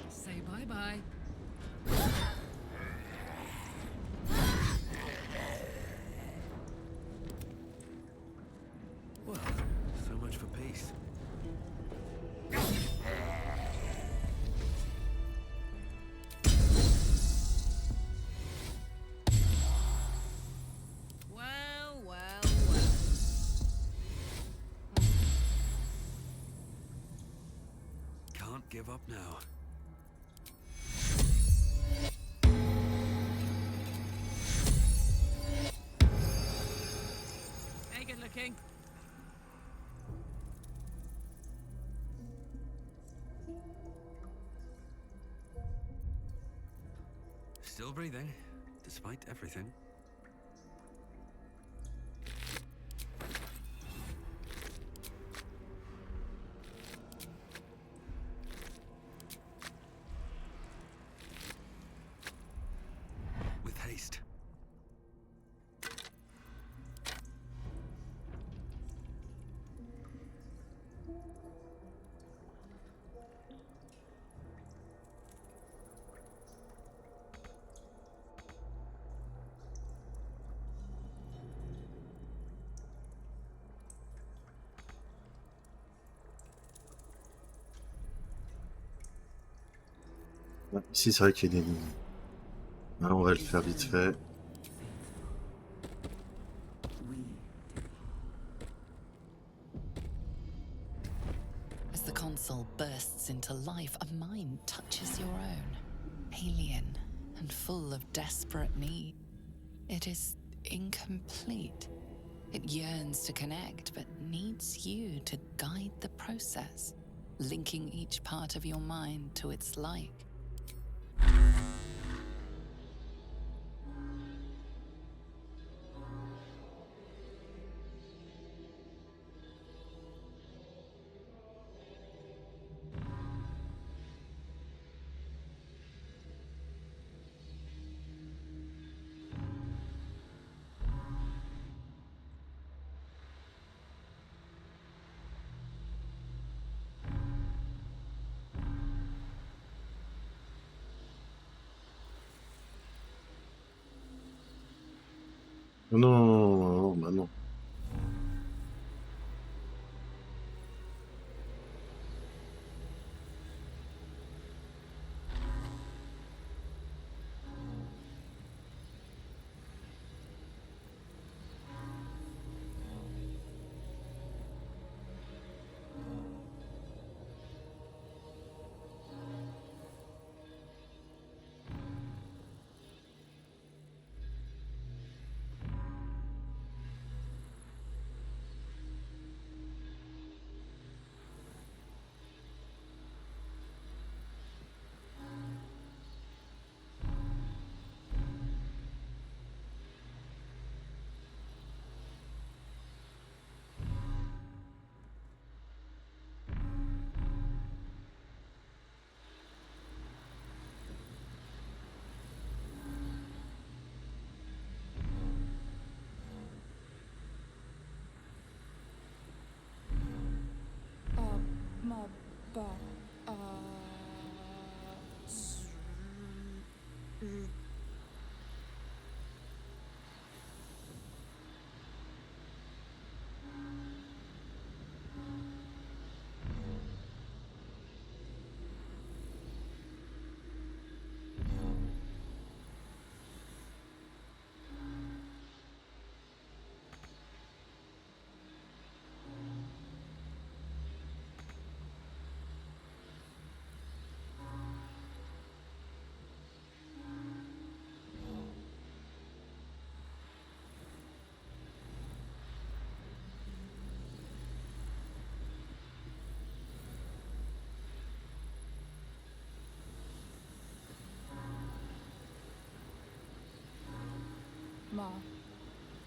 Say bye-bye. Well, so much for peace. Well, well, well. Can't give up now. Hey, good looking. Still breathing, despite everything. With haste. Ouais, ici, c'est vrai qu'il y a des lignes. Là, on va le faire vite fait. As the console bursts into life, a mind touches your own. Alien and full of desperate need. It is incomplete. It yearns to connect, but needs you to guide the process, linking each part of your mind to its like. Non, non, non, non, non, bah non.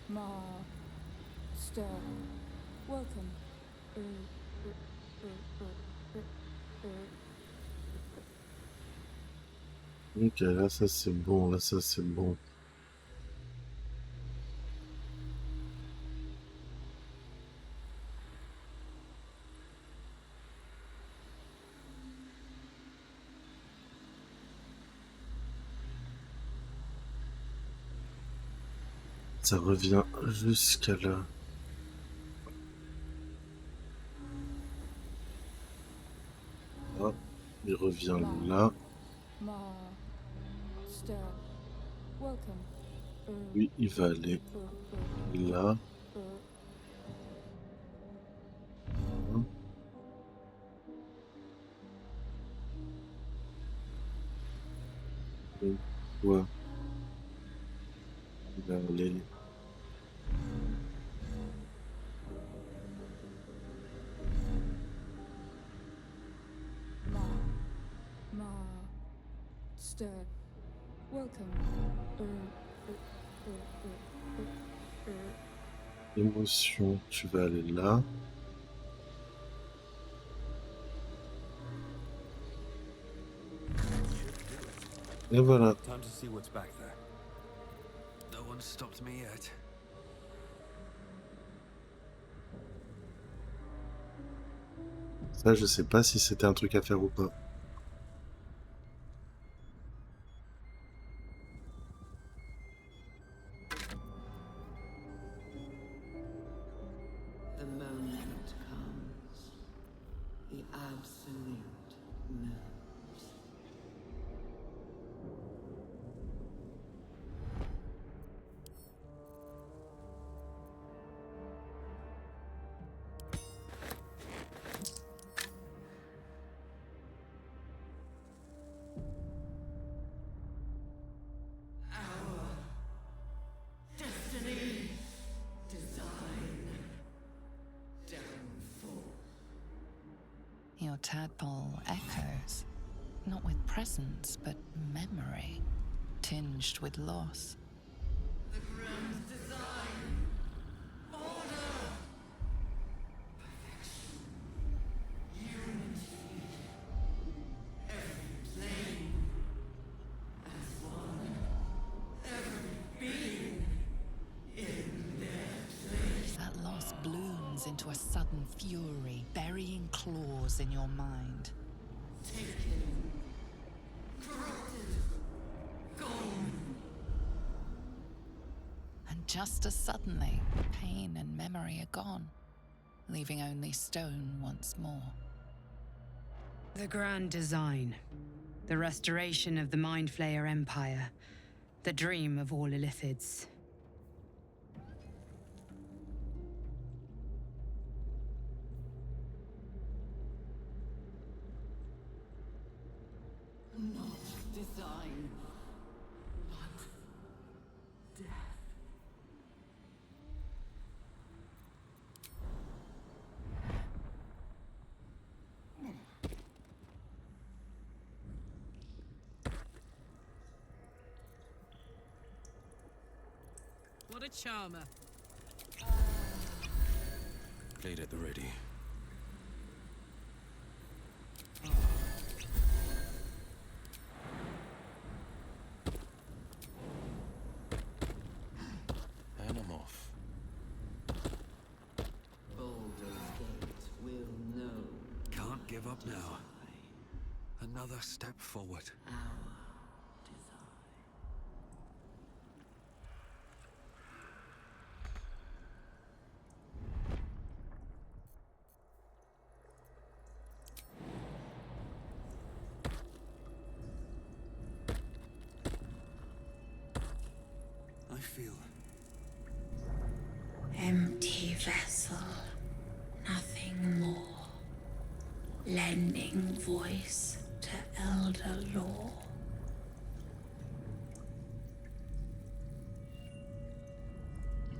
Master, welcome. Ok, là ça c'est bon, là ça c'est bon. Ça revient jusqu'à là. Ah, il revient là. Oui, il va aller là. Donc, quoi? Il va aller émotion, tu vas aller là. Et voilà. Time to see what's back there. No one stopped me yet. Ça, je sais pas si c'était un truc à faire ou pas. The moment comes. The absolute moves. Destiny, design, downfall. Your tadpole echoes, not with presence, but memory, tinged with loss. The grand design, order, perfection, unity, every plane as one, every being in their place. That loss blooms into a sudden fury, burying claws in your mind. Taken, corrupted, gone. And just as suddenly, pain and memory are gone, leaving only stone once more. The grand design. The restoration of the Mind Flayer Empire. The dream of all Illithids. Not design, but death. What a charmer. Blade at the ready. And I'm off. Baldur's Gate will know. Can't give up now. Another step forward. I feel Empty vessel, nothing more. Lending voice to elder law.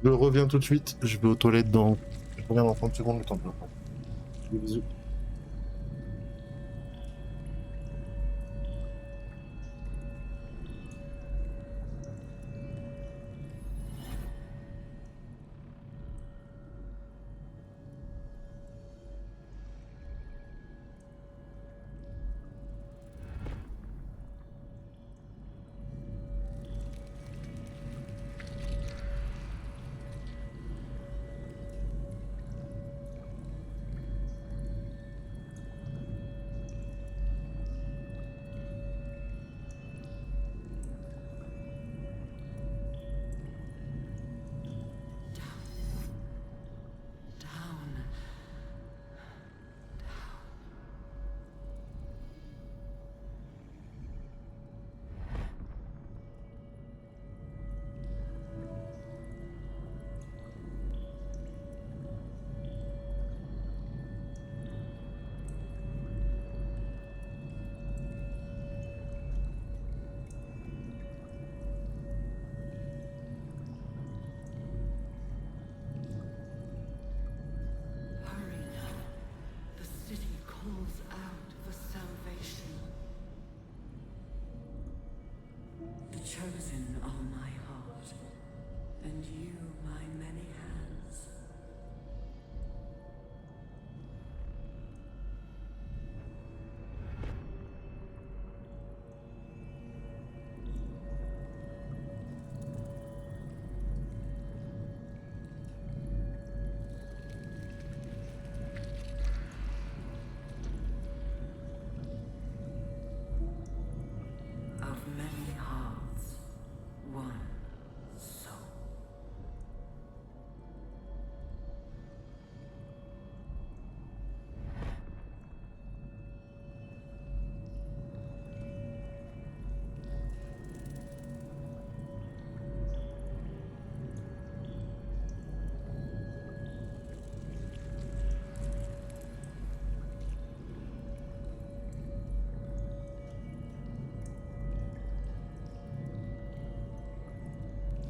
Je reviens tout de suite, je vais aux toilettes dans... Je reviens dans 30 secondes, le temps de le prendre. Bisous. Chosen are my heart, and you my many hands. Of many hearts, one soul.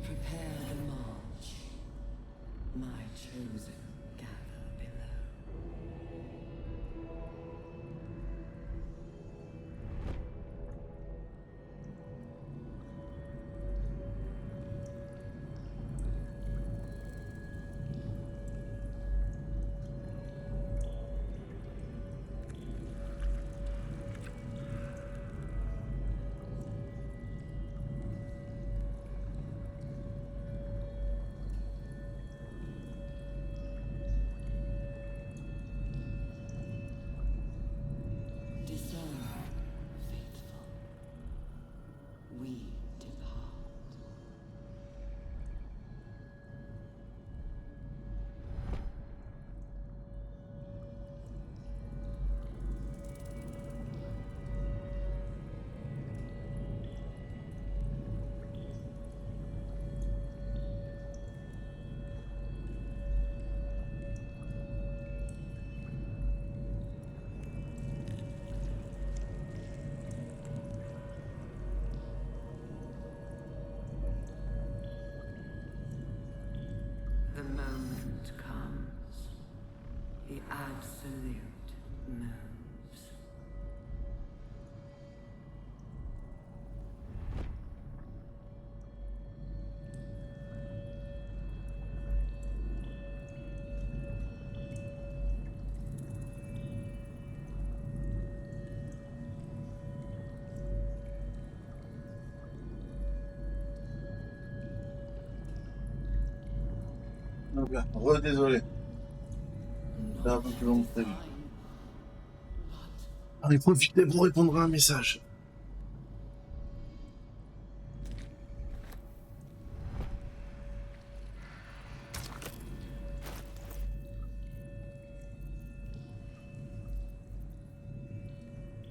Prepare the march. My chosen gather below. Discern, faithful. We depart. The moment comes. The absolute moves. Désolé. C'est un peu plus long que prévu. Allez, profitez pour répondre à un message.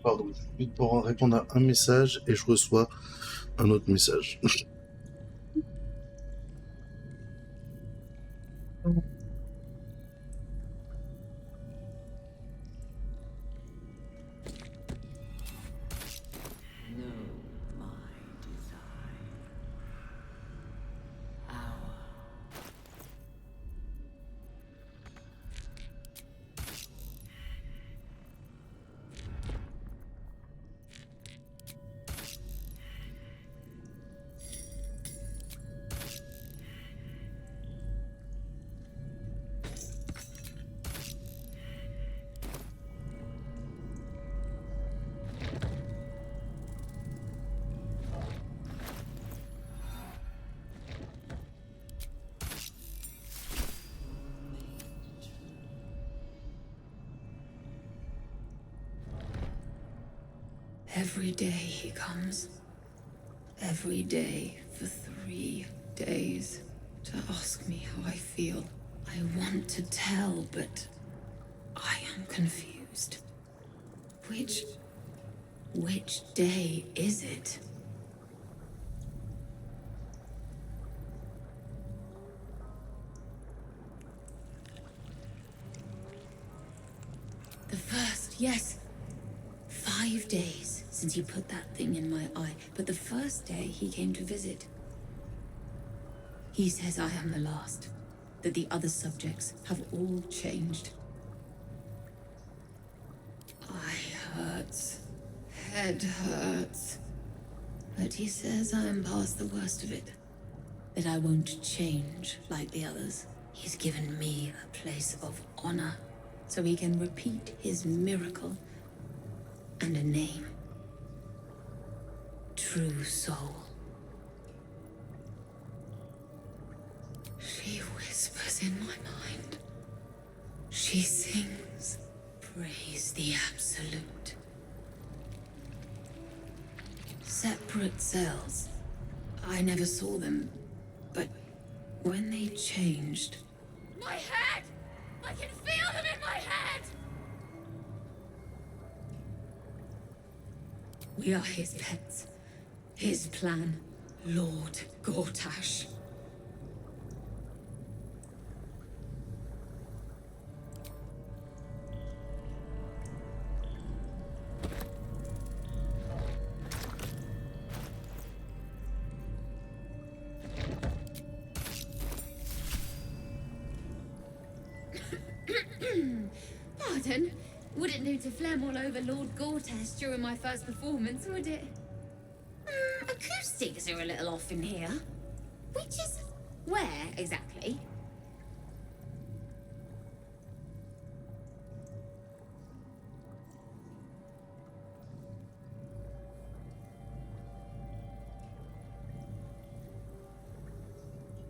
Pardon, je profite pour répondre à un message et je reçois un autre message. Every day he comes. Every day for 3 days to ask me how I feel. I want to tell, but I am confused. Which day is it? The first, yes. 5 days since you put that thing in my eye, but the first day he came to visit. He says I am the last, that the other subjects have all changed. Eye hurts, head hurts, but he says I am past the worst of it, that I won't change like the others. He's given me a place of honor, so he can repeat his miracle and a name. True soul. She whispers in my mind. She sings. Praise the Absolute. Separate cells. I never saw them, but when they changed... My head! I can feel them in my head! We are his pets. His plan. Lord Gortash. Pardon? Wouldn't do to phlegm all over Lord Gortash during my first performance, would it? Acoustics are a little off in here. Which is... where, exactly?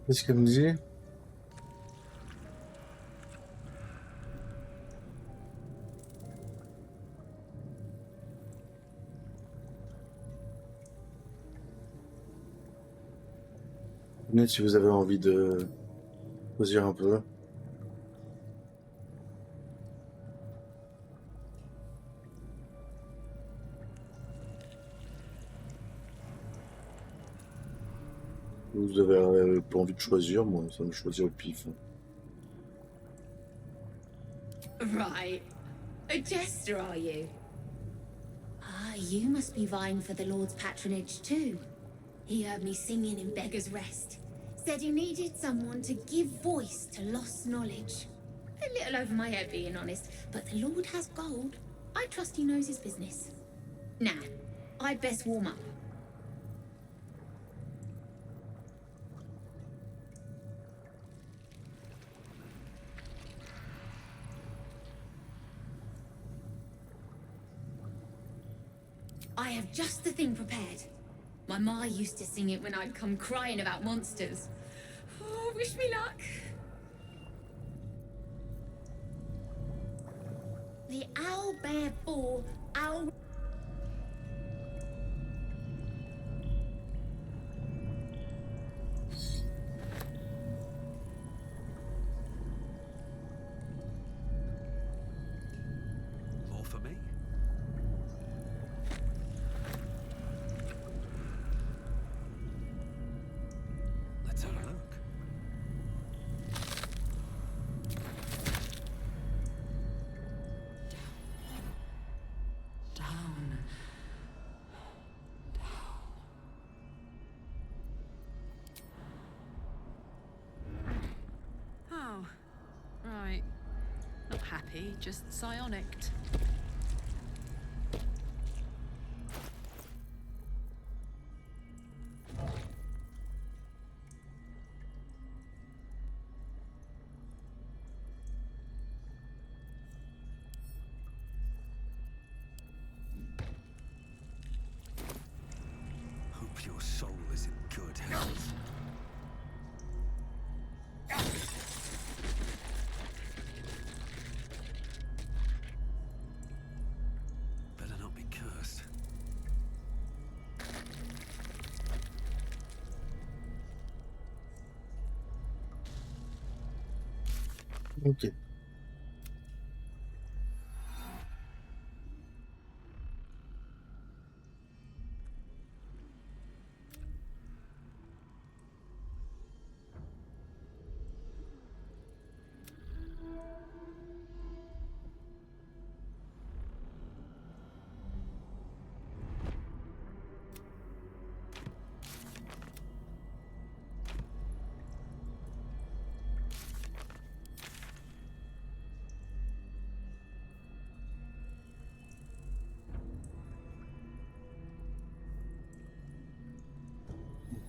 Qu'est-ce qu'elle me dit? Si vous avez envie de choisir un peu. Vous avez pas envie de choisir, moi ça me choisit au pif. Right. A jester, are you? Ah, you must be vying for the Lord's patronage too. He heard me singing in Beggar's Rest. Said he needed someone to give voice to lost knowledge. A little over my head, being honest, But the Lord has gold. I trust he knows his business. Now, I'd best warm up. I have just the thing prepared. My ma used to sing it when I'd come crying about monsters. Oh, wish me luck. The owl bear boar, owl he just psionicked. Hope your soul is in good health. Better not be cursed. Ok.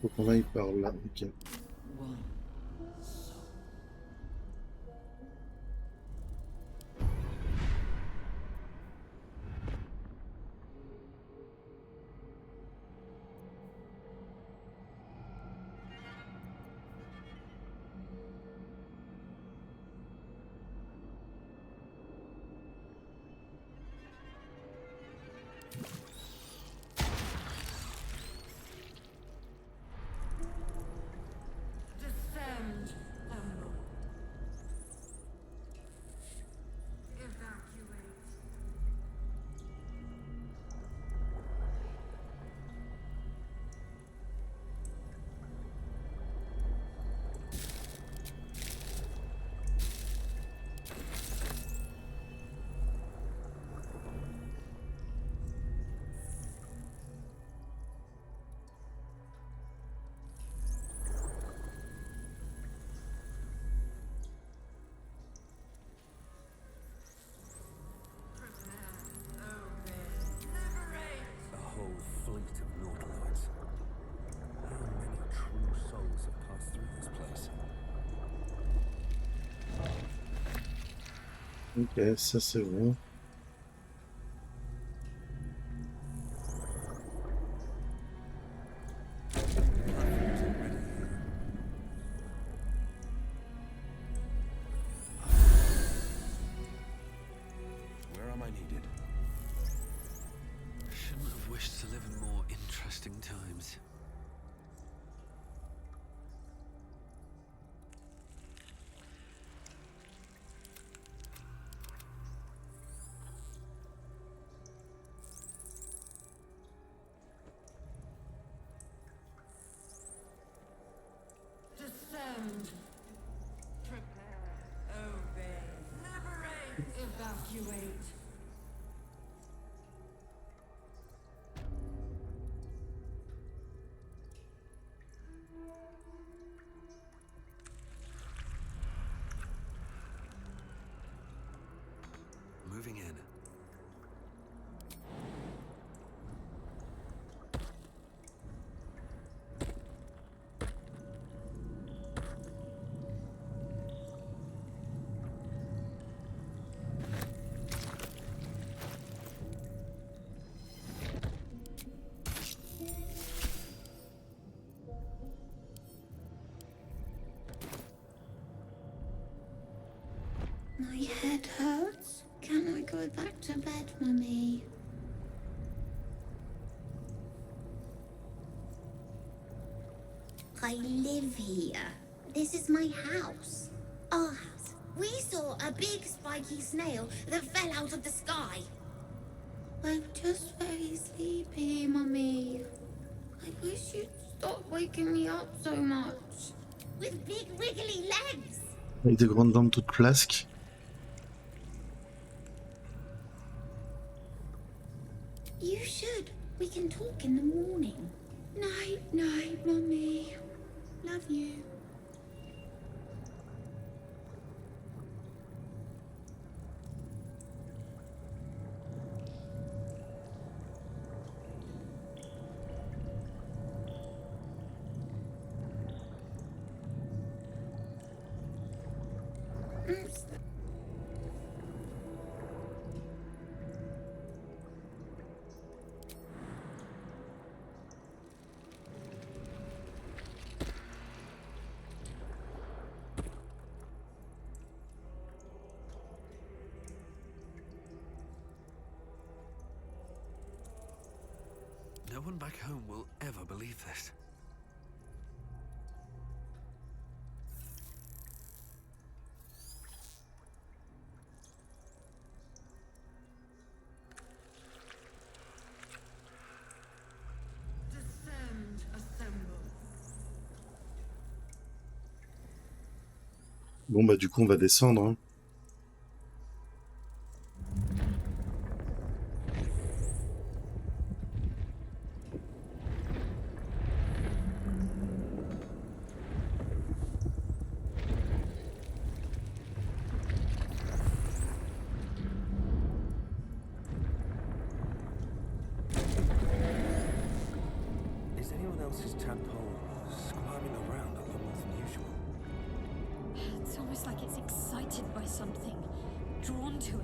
Faut qu'on aille par là. Ok. Descend, Emerald. Evacuate. A whole fleet of Nautiloids. How many true souls have passed through this place? Ok, ça c'est bon. Where am I needed? Shouldn't have wished to live in more interesting times. Descend. Prepare. Obey. Liberate. Evacuate. Moving in. My head hurts. Can I go back to bed, Mummy? I live here. This is my house. Our house. We saw a big spiky snail that fell out of the sky. I'm just very sleepy, Mummy. I wish you'd stop waking me up so much. With big wiggly legs. Avec des grandes dents toutes flasques. You should. We can talk in the morning. Night, night, Mummy. Love you. No one back home will ever believe this. Descend, assemble. Bon bah du coup on va descendre. Hein. Is anyone else's tadpole squirming around a lot more than usual? It's almost like it's excited by something, drawn to it.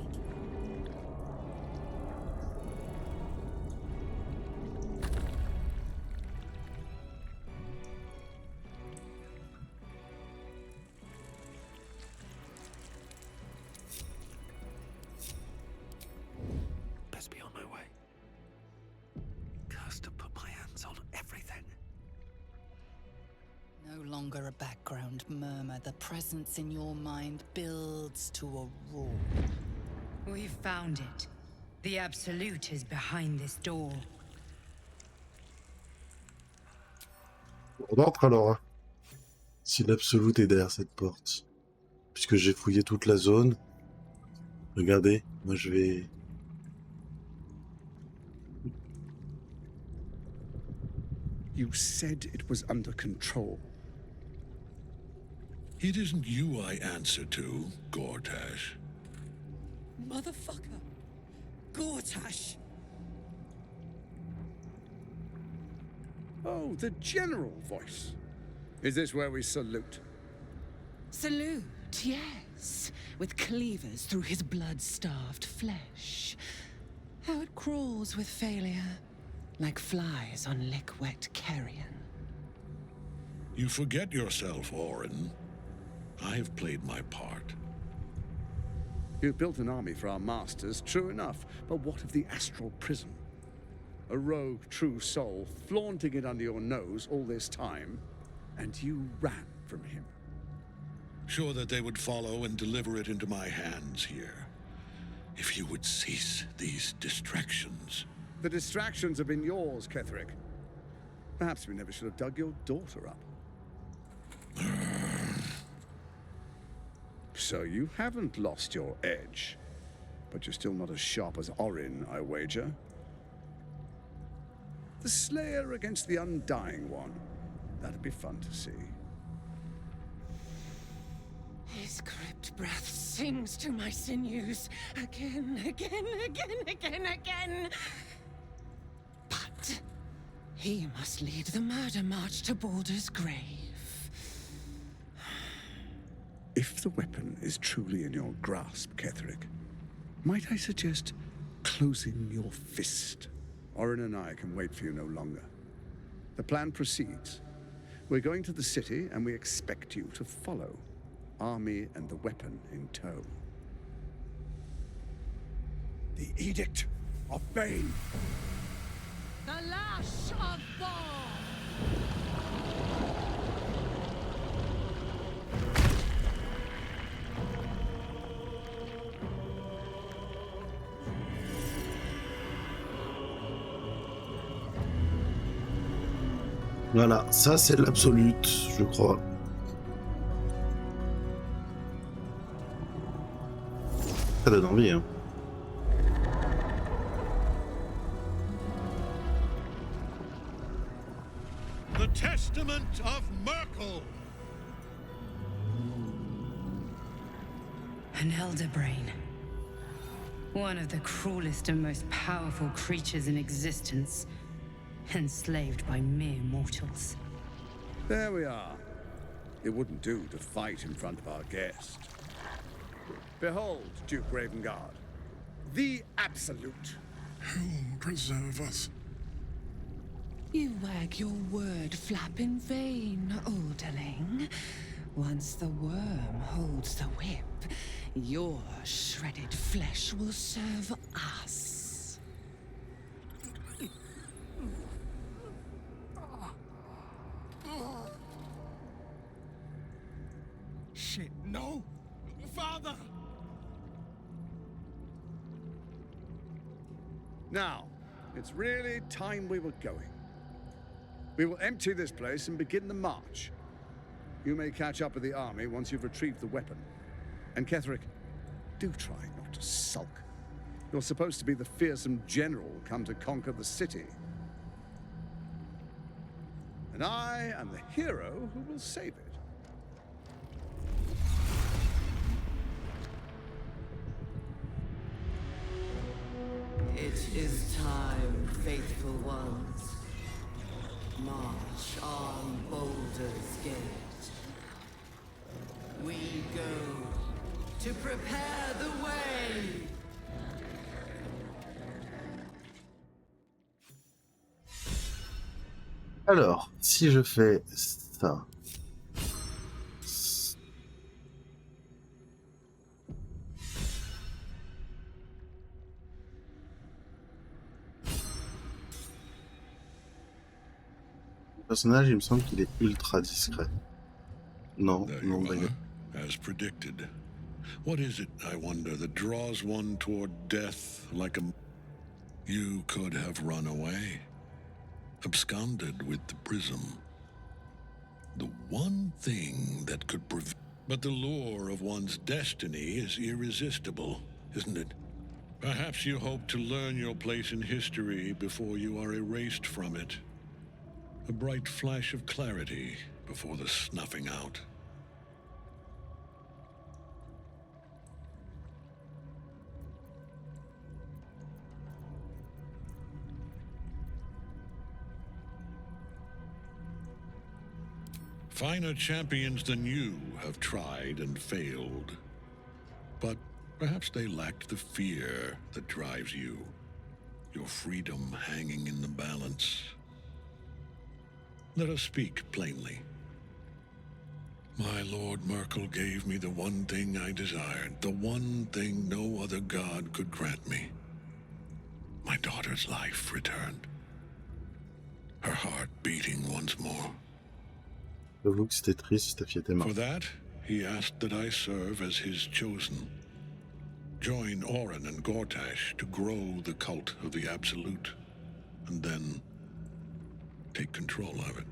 Best be on my way. Cursed to put my hands on everything. No longer a background murmur. The presence in your mind builds to a roar. We've found it. The Absolute is behind this door. On entre alors. Hein. Si l'absolute est derrière cette porte. Puisque j'ai fouillé toute la zone. Regardez, moi je vais... You said it was under control. It isn't you I answer to, Gortash. Motherfucker. Gortash. Oh, the general voice. Is this where we salute? Salute, yes, with cleavers through his blood-starved flesh. How it crawls with failure, like flies on lick-wet carrion. You forget yourself, Orin. I have played my part. You've built an army for our masters, true enough, but what of the astral prison? A rogue true soul flaunting it under your nose all this time, and you ran from him. Sure that they would follow and deliver it into my hands here. If you would cease these distractions. The distractions have been yours, Ketherick. Perhaps we never should have dug your daughter up. So you haven't lost your edge, but you're still not as sharp as Orin, I wager. The Slayer against the Undying One. That'd be fun to see. His crypt breath sings to my sinews again, again, again, again, again. But he must lead the murder march to Baldur's grave. If the weapon is truly in your grasp, Ketherick, might I suggest closing your fist? Orin and I can wait for you no longer. The plan proceeds. We're going to the city, and we expect you to follow. Army and the weapon in tow. The Edict of Bane! The lash of Thor! Voilà, ça c'est l'absolute, je crois. Ça donne envie, hein. The Testament of Merkel! An elder brain. One of the cruelest and most powerful creatures in existence. Enslaved by mere mortals. There we are. It wouldn't do to fight in front of our guest. Behold, Duke Ravengard, the Absolute. Whom preserve us? You wag your word flap in vain, olderling. Once the worm holds the whip, your shredded flesh will serve us. No! Father! Now, it's really time we were going. We will empty this place and begin the march. You may catch up with the army once you've retrieved the weapon. And Ketheric, do try not to sulk. You're supposed to be the fearsome general come to conquer the city. And I am the hero who will save it. It is time, faithful ones. March on Baldur's Gate. We go to prepare the way. Alors, si je fais ça... Le personnage, il me semble qu'il est ultra discret. Non, non, d'ailleurs. As predicted. What is it, I wonder, that draws one toward death like a... You could have run away. Absconded with the prism. The one thing that could prevent... But the lure of one's destiny is irresistible, isn't it? Perhaps you hope to learn your place in history before you are erased from it. A bright flash of clarity before the snuffing out. Finer champions than you have tried and failed. But perhaps they lacked the fear that drives you. Your freedom hanging in the balance. Let us speak plainly. My Lord Merkel gave me the one thing I desired, the one thing no other god could grant me. My daughter's life returned. Her heart beating once more. J'avoue que c'était triste, ta fille était morte. For that, he asked that I serve as his chosen. Join Orin and Gortash to grow the cult of the Absolute, and then take control of it.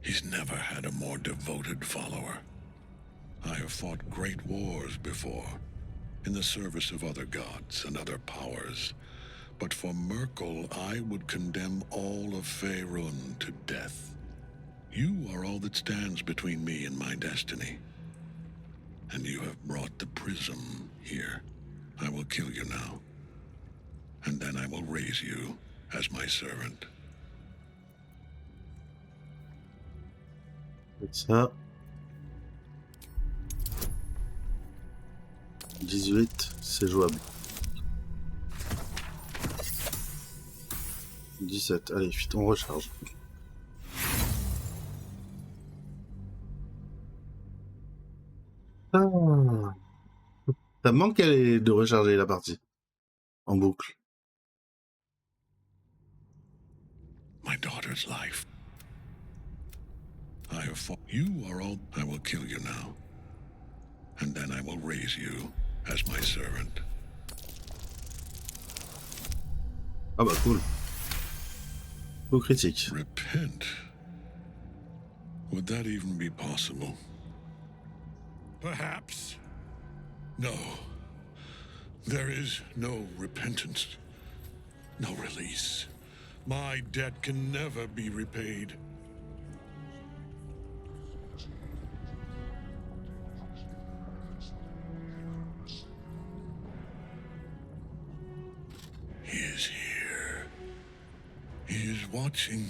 He's never had a more devoted follower. I have fought great wars before, in the service of other gods and other powers. But for Merkel, I would condemn all of Faerun to death. You are all that stands between me and my destiny. And you have brought the prism here. I will kill you now. And then I will raise you as my servant. C'est ça. 18, c'est jouable. 17, allez, vite, on recharge. Ah. Ça me manque de recharger la partie. En boucle. My daughter's life. I have fought. You are all. I will kill you now. And then I will raise you as my servant. Ah bah cool. Coup critique. Repent? Would that even be possible? Perhaps. No. There is no repentance. No release. My debt can never be repaid. He is here. He is watching.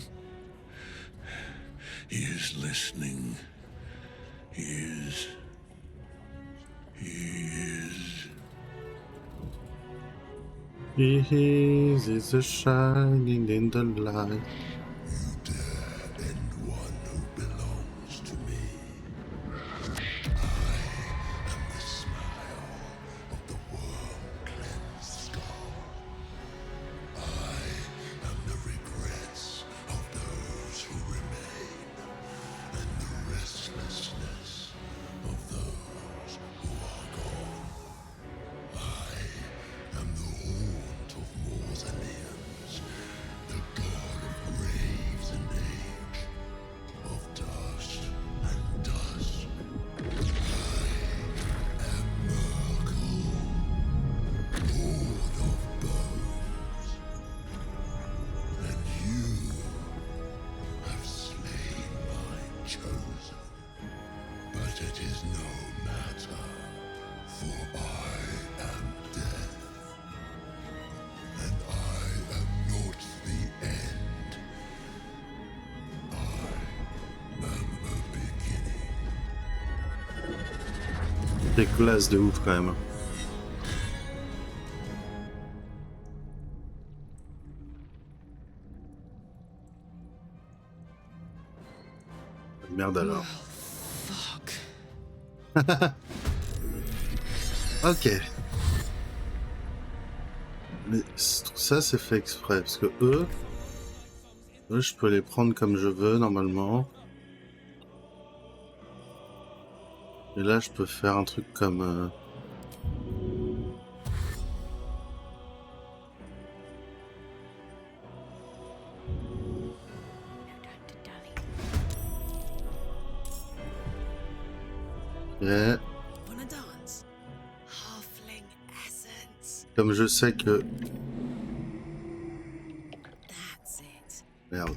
He is listening. He is... He is a shining in the light. mausoleums, the god of graves and age, of dust and dusk. I am Merkel, lord of bones, and you have slain my chosen. But it is no matter, for I am death, and I am not the end. I am the beginning. C'est classe de ouf quand même. Merde alors. Ok. Mais ça c'est fait exprès parce que eux je peux les prendre comme je veux normalement. Et là je peux faire un truc comme et... Comme je sais que... Merde.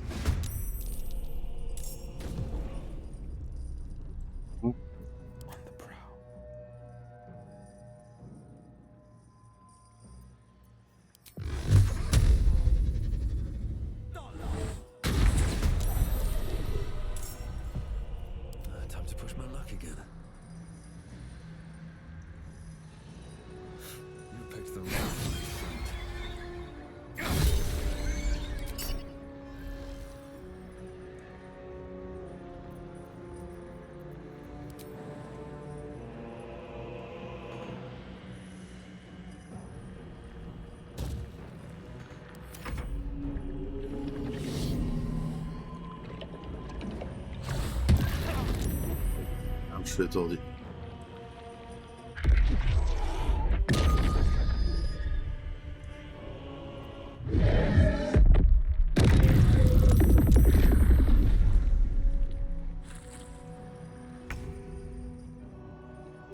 Time to push my luck again. You picked the wrong fight, friend. Je suis étourdi.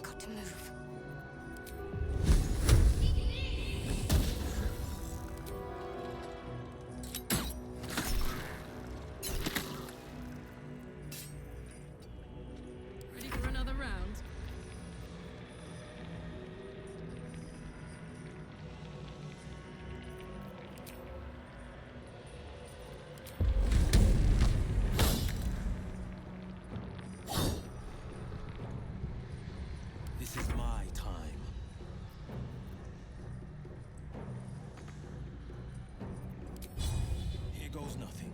Got to move. Ready for another round? This is my time. Here goes nothing.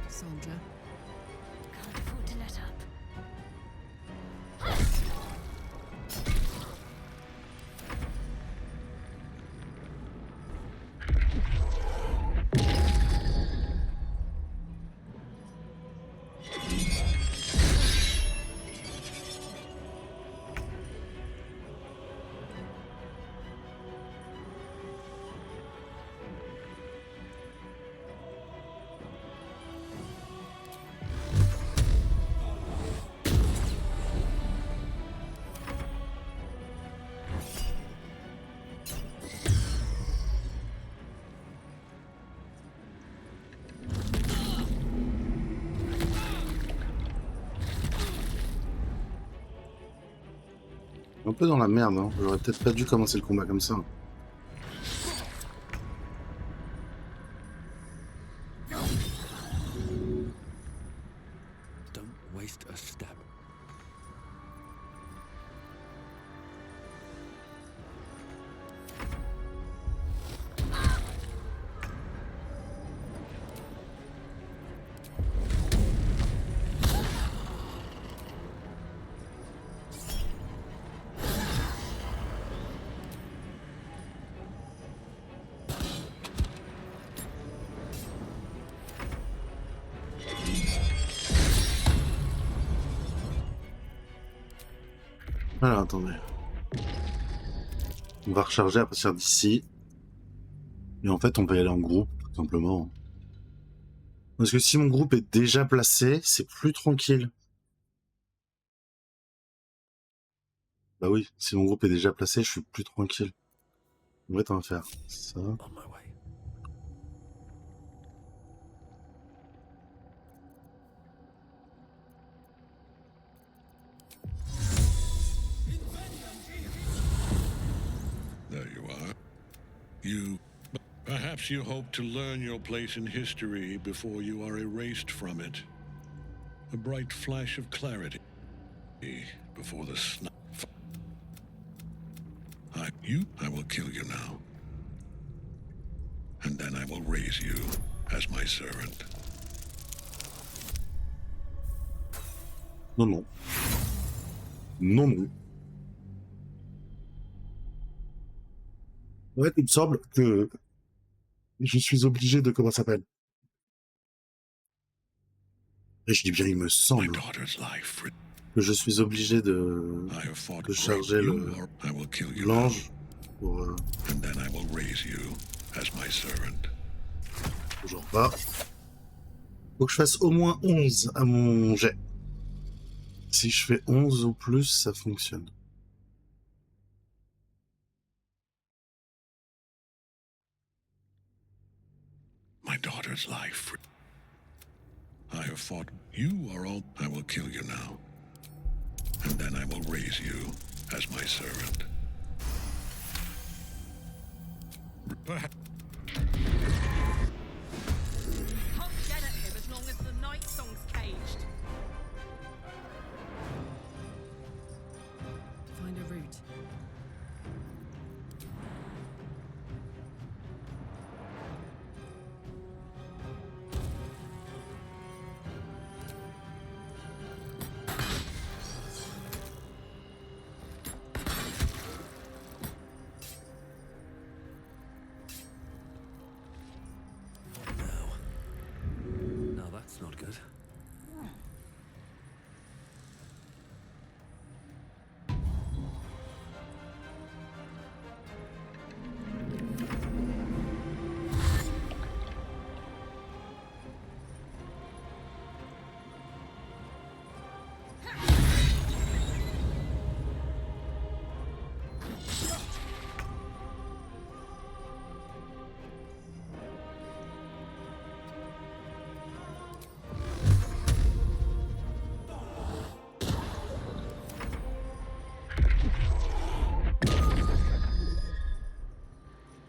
Soldier. Can't afford to let up. Un peu dans la merde, hein. J'aurais peut-être pas dû commencer le combat comme ça. Alors attendez. On va recharger à partir d'ici. Et en fait, on va y aller en groupe, tout simplement. Parce que si mon groupe est déjà placé, c'est plus tranquille. Bah oui, si mon groupe est déjà placé, je suis plus tranquille. En fait, on va faire ça. There you are. Perhaps you hope to learn your place in history before you are erased from it. A bright flash of clarity before the snap. I will kill you now. And then I will raise you as my servant. Non, non. Non, non. En fait, il me semble que je suis obligé de... Comment ça s'appelle? Et je dis bien, il me semble que je suis obligé de charger l'ange pour... Toujours pas. Faut que je fasse au moins 11 à mon jet. Si je fais 11 ou plus, ça fonctionne. My daughter's life. I have fought. You are all. I will kill you now. And then I will raise you as my servant. Can't get at him as long as the night song's caged. Find a route. Now that's not good.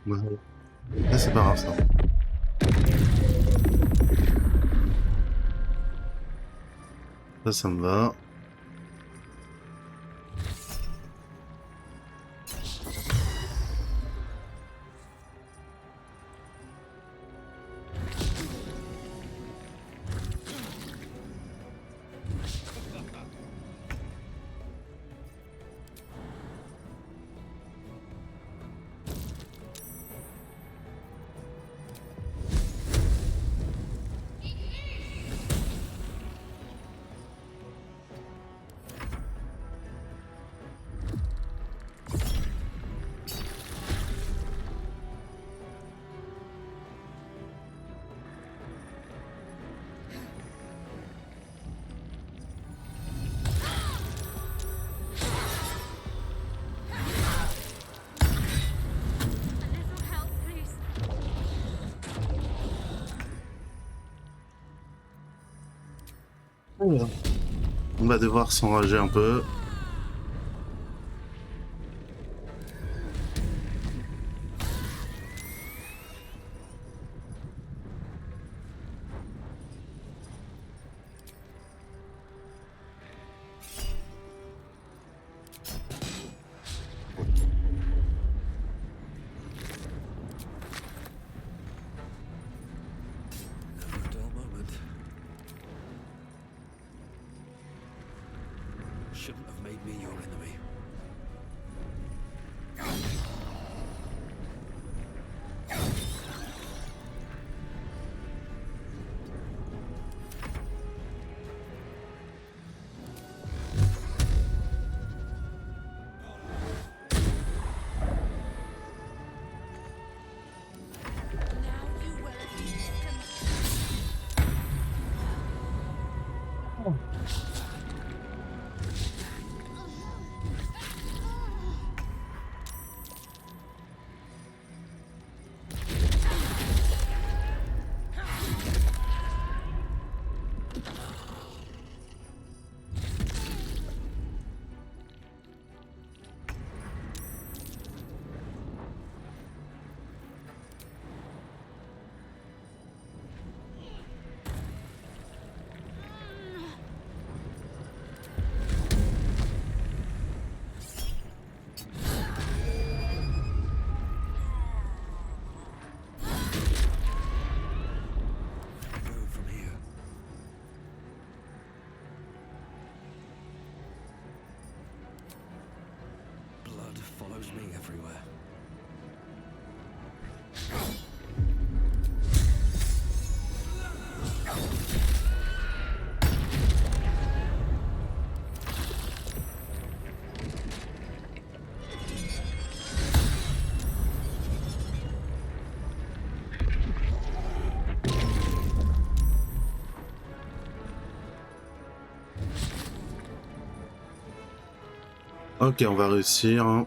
Ouais. Là, c'est pas grave, ça. Ça me va. On va devoir s'enrager un peu. Never a dull moment. Shouldn't have made me your enemy. Ok, on va réussir.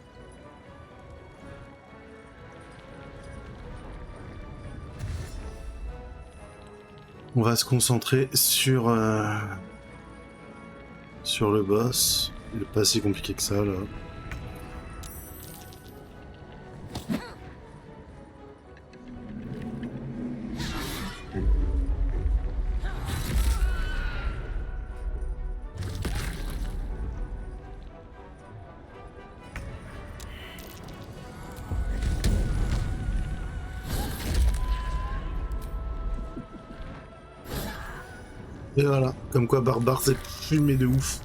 On va se concentrer sur le boss. Il est pas si compliqué que ça là. Et voilà, comme quoi barbare c'est fumé de ouf.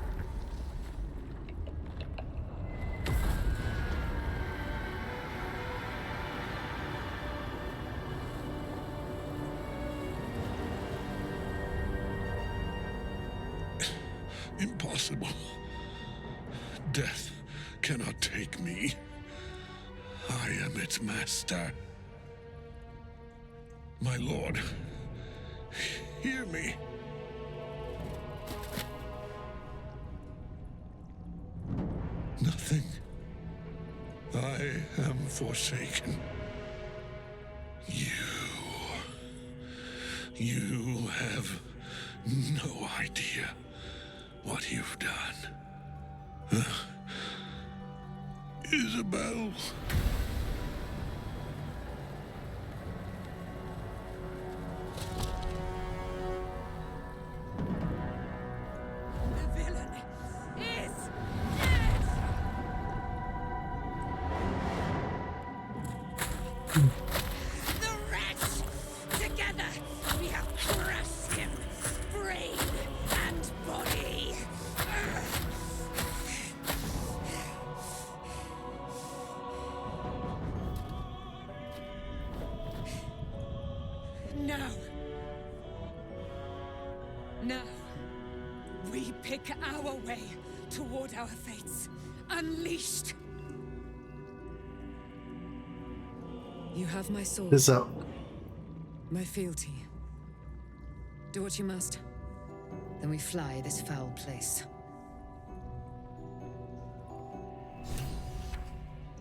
Impossible. Death cannot take me. I am its master. My lord, hear me. Nothing. I am forsaken. You have no idea what you've done. Isabel. The villain is dead! The wretch! Together, we have crushed him, brain and body. Now. Now. We pick our way toward our fates. Unleashed. You have my sword. C'est ça. My fealty. Do what you must. Then we fly this foul place.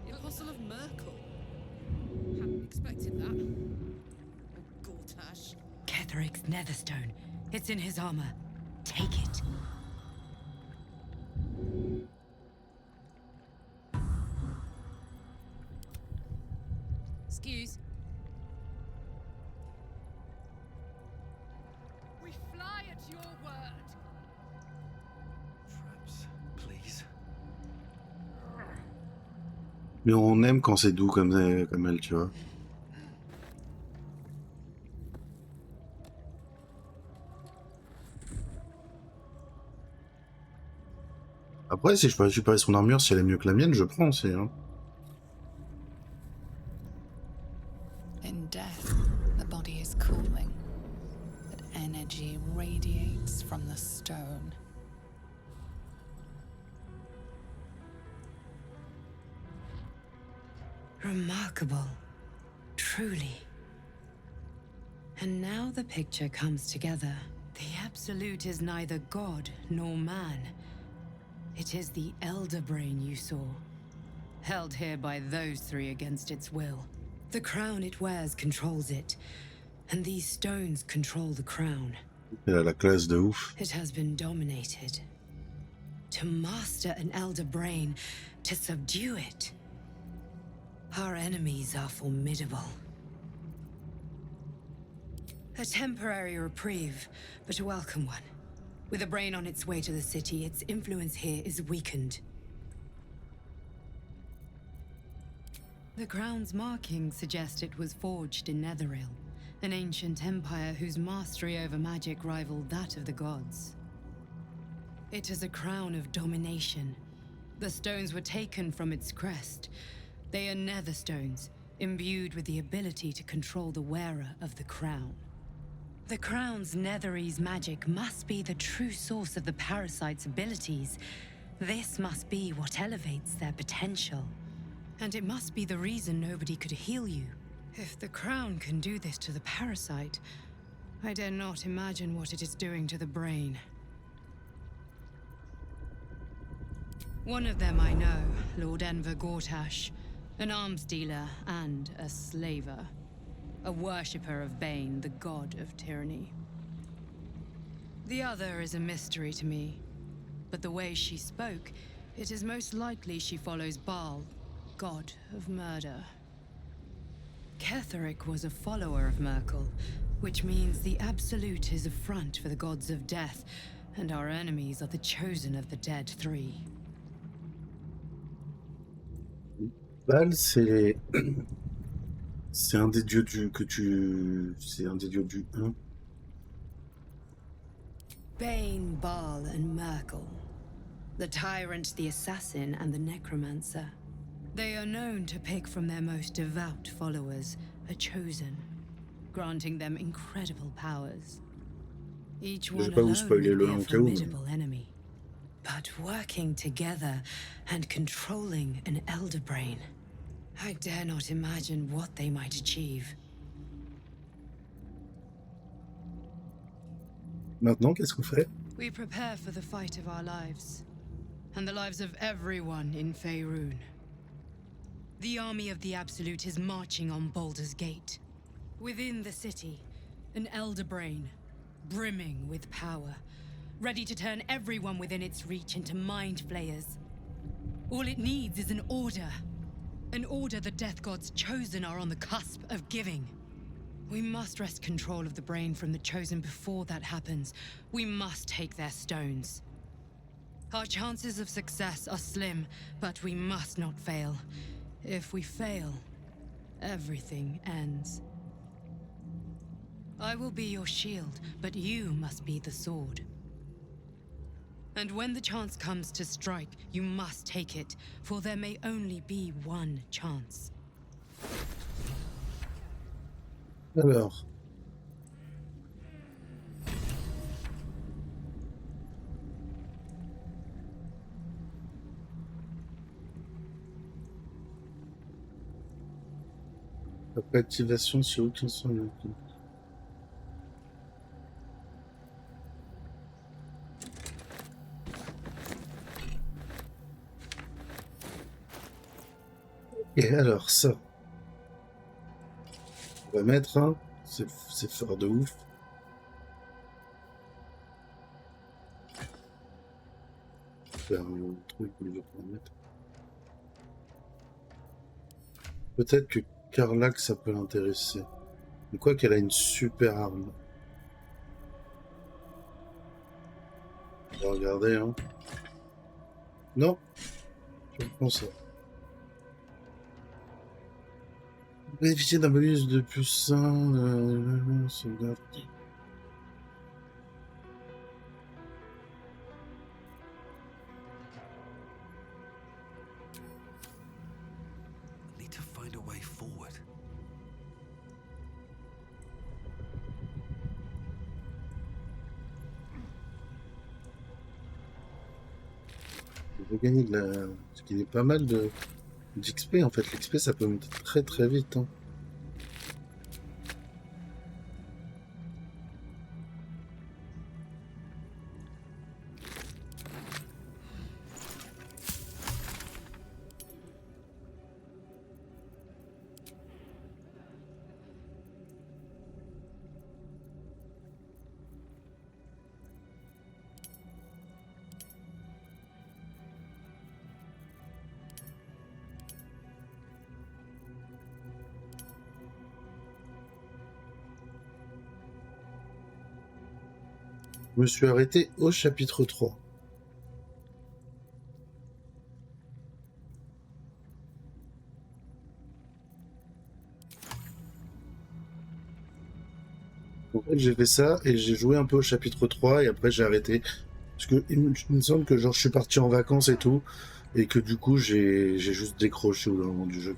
The Apostle of Merkel. Hadn't expected that. Gortash. Ketheric's netherstone. It's in his armor. Take it. Excuse. We fly at your word. Traps, please. Mais on aime quand c'est doux comme elle, tu vois. Après, si je peux récupérer son armure, si elle est mieux que la mienne, je prends aussi. Hein. In death, the body is cooling, but energy radiates from the stone. Remarkable. Truly. And now the picture comes together. The Absolute is neither god nor man. It is the Elder Brain you saw, held here by those three against its will. The crown it wears controls it, and these stones control the crown. Elle a la classe de ouf. It has been dominated. To master an Elder Brain, to subdue it. Our enemies are formidable. A temporary reprieve, but a welcome one. With a brain on its way to the city, its influence here is weakened. The crown's markings suggest it was forged in Netheril, an ancient empire whose mastery over magic rivaled that of the gods. It is a crown of domination. The stones were taken from its crest. They are nether stones, imbued with the ability to control the wearer of the crown. The crown's Netherese magic must be the true source of the parasite's abilities. This must be what elevates their potential. And it must be the reason nobody could heal you. If the crown can do this to the parasite, I dare not imagine what it is doing to the brain. One of them I know, Lord Enver Gortash, an arms dealer and a slaver. A worshipper of Bane, the god of tyranny. The other is a mystery to me, but the way she spoke, it is most likely she follows Baal, god of murder. Ketheric was a follower of Merkel, which means the Absolute is a front for the gods of death, and our enemies are the chosen of the Dead Three. Baal, c'est c'est un des dieux c'est un des dieux du 1. Bane, Baal, and Merkel. The tyrant, the assassin, and the necromancer. They are known to pick from their most devout followers a chosen, granting them incredible powers. Each one alone would be a formidable enemy. But working together and controlling an elder brain, I dare not imagine what they might achieve. Maintenant, qu'est-ce qu'on fait? We prepare for the fight of our lives, and the lives of everyone in Faerun. The army of the Absolute is marching on Baldur's Gate. Within the city, an elder brain, brimming with power, ready to turn everyone within its reach into mind flayers. All it needs is an order the Death God's chosen are on the cusp of giving. We must wrest control of the brain from the chosen before that happens. We must take their stones. Our chances of success are slim, but we must not fail. If we fail, everything ends. I will be your shield, but you must be the sword. And when the chance comes to strike, you must take it, for there may only be one chance. Alors. Après activation sur aucun son. Et alors ça, on va mettre, hein, c'est fort de ouf. Faire un truc où je vais pas mettre. Peut-être que Karlak ça peut l'intéresser. Mais quoi qu'elle a une super arme. On va regarder, hein. Non, je prends ça. Bénéficier d'un bonus de plus 1, sauvegarde. Need to find a way forward. Je vais gagner de la... Ce qui est pas mal d'XP en fait. L'XP ça peut monter très très vite. Hein. Je me suis arrêté au chapitre 3. En fait, j'ai fait ça et j'ai joué un peu au chapitre 3 et après j'ai arrêté. Parce que il me semble que genre je suis parti en vacances et tout et que du coup j'ai juste décroché au moment du jeu.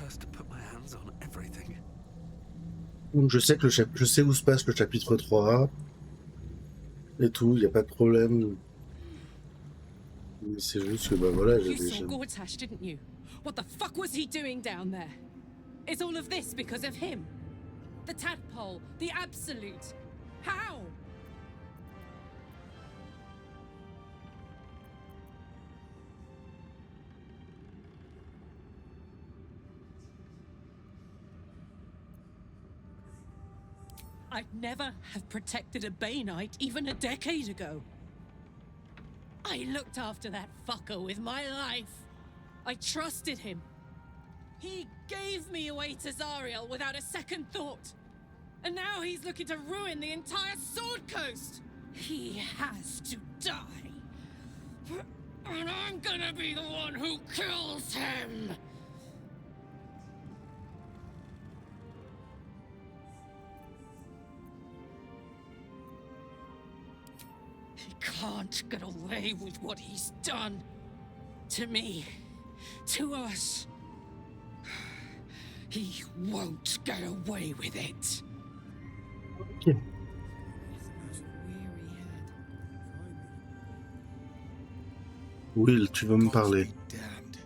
curse to put my hands on everything. Donc je sais que je sais où se passe le chapitre 3 et tout, y a pas de problème. Mais c'est juste que bah voilà, You j'avais saw jamais... Gortash, didn't you? What the fuck was he doing down there? Is all of this because of him? The tadpole, the absolute. How? I'd never have protected a Bay Knight even a decade ago. I looked after that fucker with my life. I trusted him. He gave me away to Zariel without a second thought. And now he's looking to ruin the entire Sword Coast. He has to die. And I'm gonna be the one who kills him. He can't get away with what he's done. To me. To us. He won't get away with it. Okay. Will, tu vas me parler. Damned.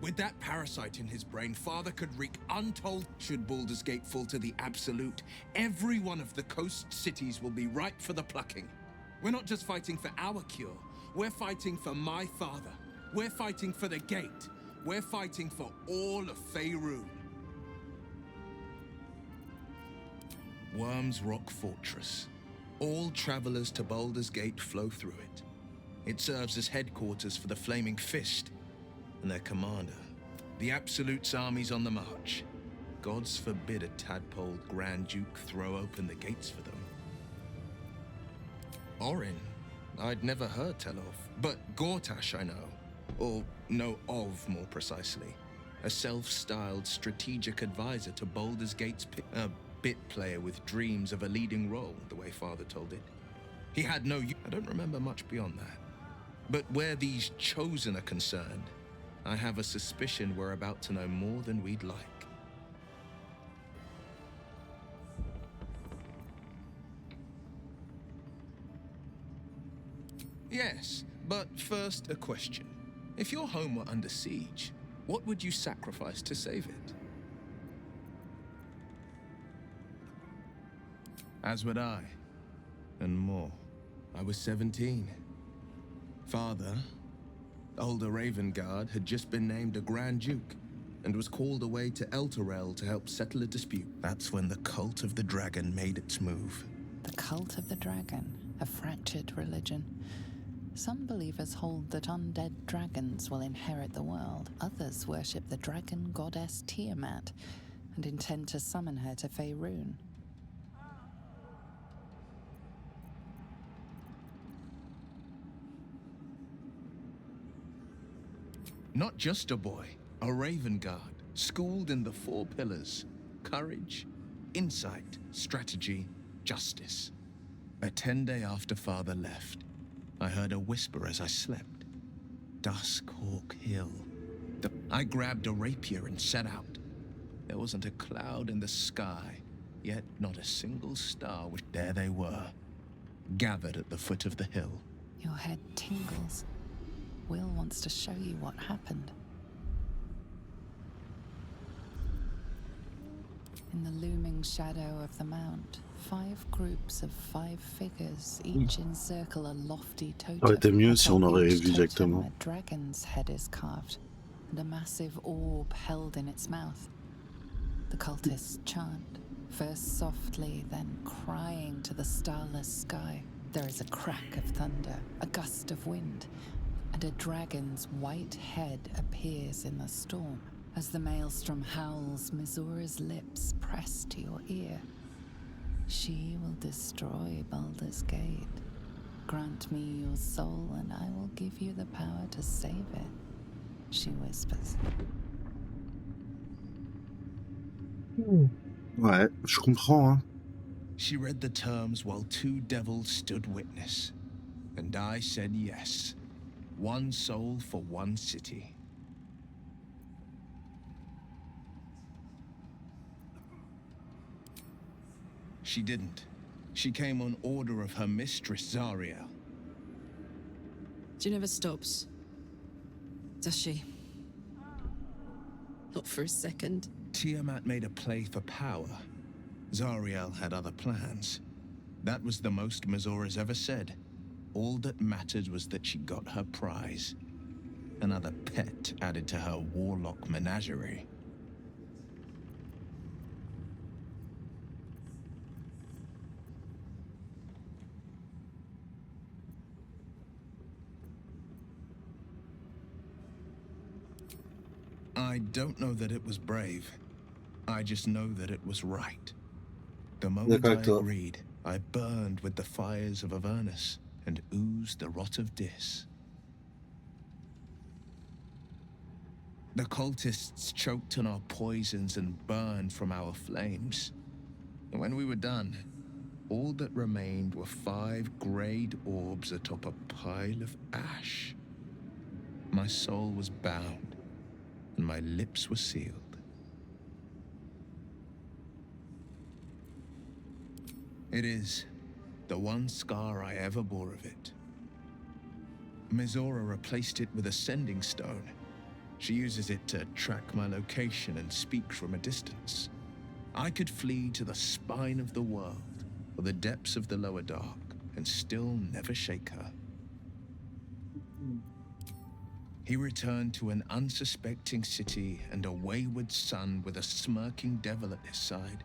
With that parasite in his brain, Father could wreak untold. Should Baldur's Gate fall to the Absolute, every one of the coast cities will be ripe for the plucking. We're not just fighting for our cure. We're fighting for my father. We're fighting for the Gate. We're fighting for all of Faerun. Worm's Rock Fortress. All travelers to Baldur's Gate flow through it. It serves as headquarters for the Flaming Fist and their commander. The Absolute's army's on the march. Gods forbid a tadpole Grand Duke throw open the gates for them. Orin, I'd never heard tell of, but Gortash I know. Or know of, more precisely. A self-styled strategic advisor to Baldur's Gate's a bit player with dreams of a leading role, the way Father told it. He had no... I don't remember much beyond that. But where these chosen are concerned, I have a suspicion we're about to know more than we'd like. Yes, but first a question. If your home were under siege, what would you sacrifice to save it? As would I, and more. I was 17. Father, older Ravengard, had just been named a Grand Duke and was called away to Elturel to help settle a dispute. That's when the Cult of the Dragon made its move. The Cult of the Dragon, a fractured religion. Some believers hold that undead dragons will inherit the world. Others worship the dragon goddess Tiamat and intend to summon her to Faerun. Not just a boy, a Ravengard, schooled in the 4 pillars: courage, insight, strategy, justice. A 10-day after Father left, I heard a whisper as I slept. Duskhawk Hill. I grabbed a rapier and set out. There wasn't a cloud in the sky, yet not a single star. There they were, gathered at the foot of the hill. Your head tingles. Will wants to show you what happened. In the looming shadow of the mount, 5 groups of 5 figures, each encircle a lofty totem. Aurait été mieux si on Atop aurait each vu totem, directement. a dragon's head is carved, and a massive orb held in its mouth. The cultists chant, first softly, then crying to the starless sky. There is a crack of thunder, a gust of wind, and a dragon's white head appears in the storm. As the maelstrom howls, Mizora's lips press to your ear. She will destroy Baldur's Gate. Grant me your soul, and I will give you the power to save it, she whispers. Ouais, je comprends, hein. She read the terms while 2 devils stood witness, and I said yes. 1 soul for 1 city. she didn't. She came on order of her mistress, Zariel. She never stops, does she? Not for a second. Tiamat made a play for power. Zariel had other plans. That was the most Mazora's ever said. All that mattered was that she got her prize. Another pet added to her warlock menagerie. I don't know that it was brave. I just know that it was right. The moment I agreed, I burned with the fires of Avernus and oozed the rot of Dis. The cultists choked on our poisons and burned from our flames. And when we were done, all that remained were 5 greyed orbs atop a pile of ash. My soul was bound, and my lips were sealed. It is the one scar I ever bore of it. Mizora replaced it with a sending stone. She uses it to track my location and speak from a distance. I could flee to the spine of the world or the depths of the lower dark and still never shake her. He returned to an unsuspecting city and a wayward son with a smirking devil at his side.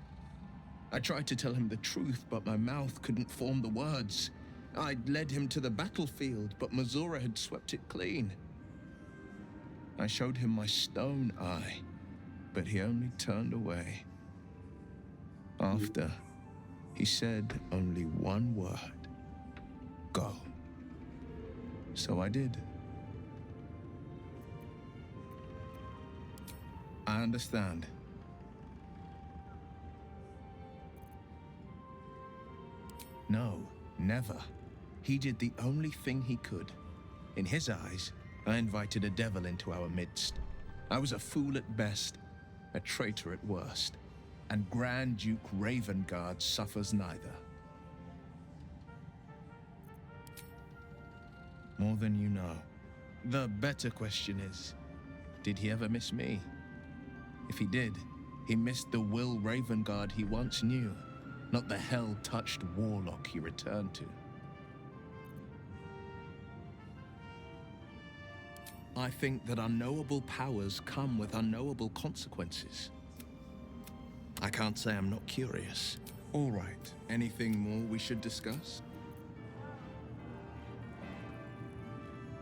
I tried to tell him the truth, but my mouth couldn't form the words. I'd led him to the battlefield, but Mizora had swept it clean. I showed him my stone eye, but he only turned away. After, he said only one word: go. So I did. I understand. No, never. He did the only thing he could. In his eyes, I invited a devil into our midst. I was a fool at best, a traitor at worst, and Grand Duke Ravengard suffers neither. More than you know. The better question is, did he ever miss me? If he did, he missed the Will Ravengard he once knew, not the hell-touched warlock he returned to. I think that unknowable powers come with unknowable consequences. I can't say I'm not curious. All right, anything more we should discuss?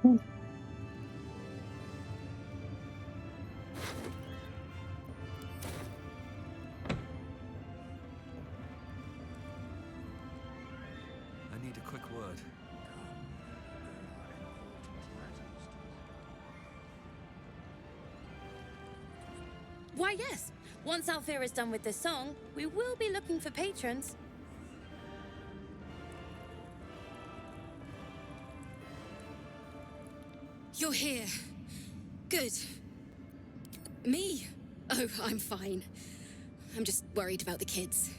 I need a quick word. Why, yes. Once Althea is done with this song, we will be looking for patrons. You're here. Good. Me? Oh, I'm fine. I'm just worried about the kids.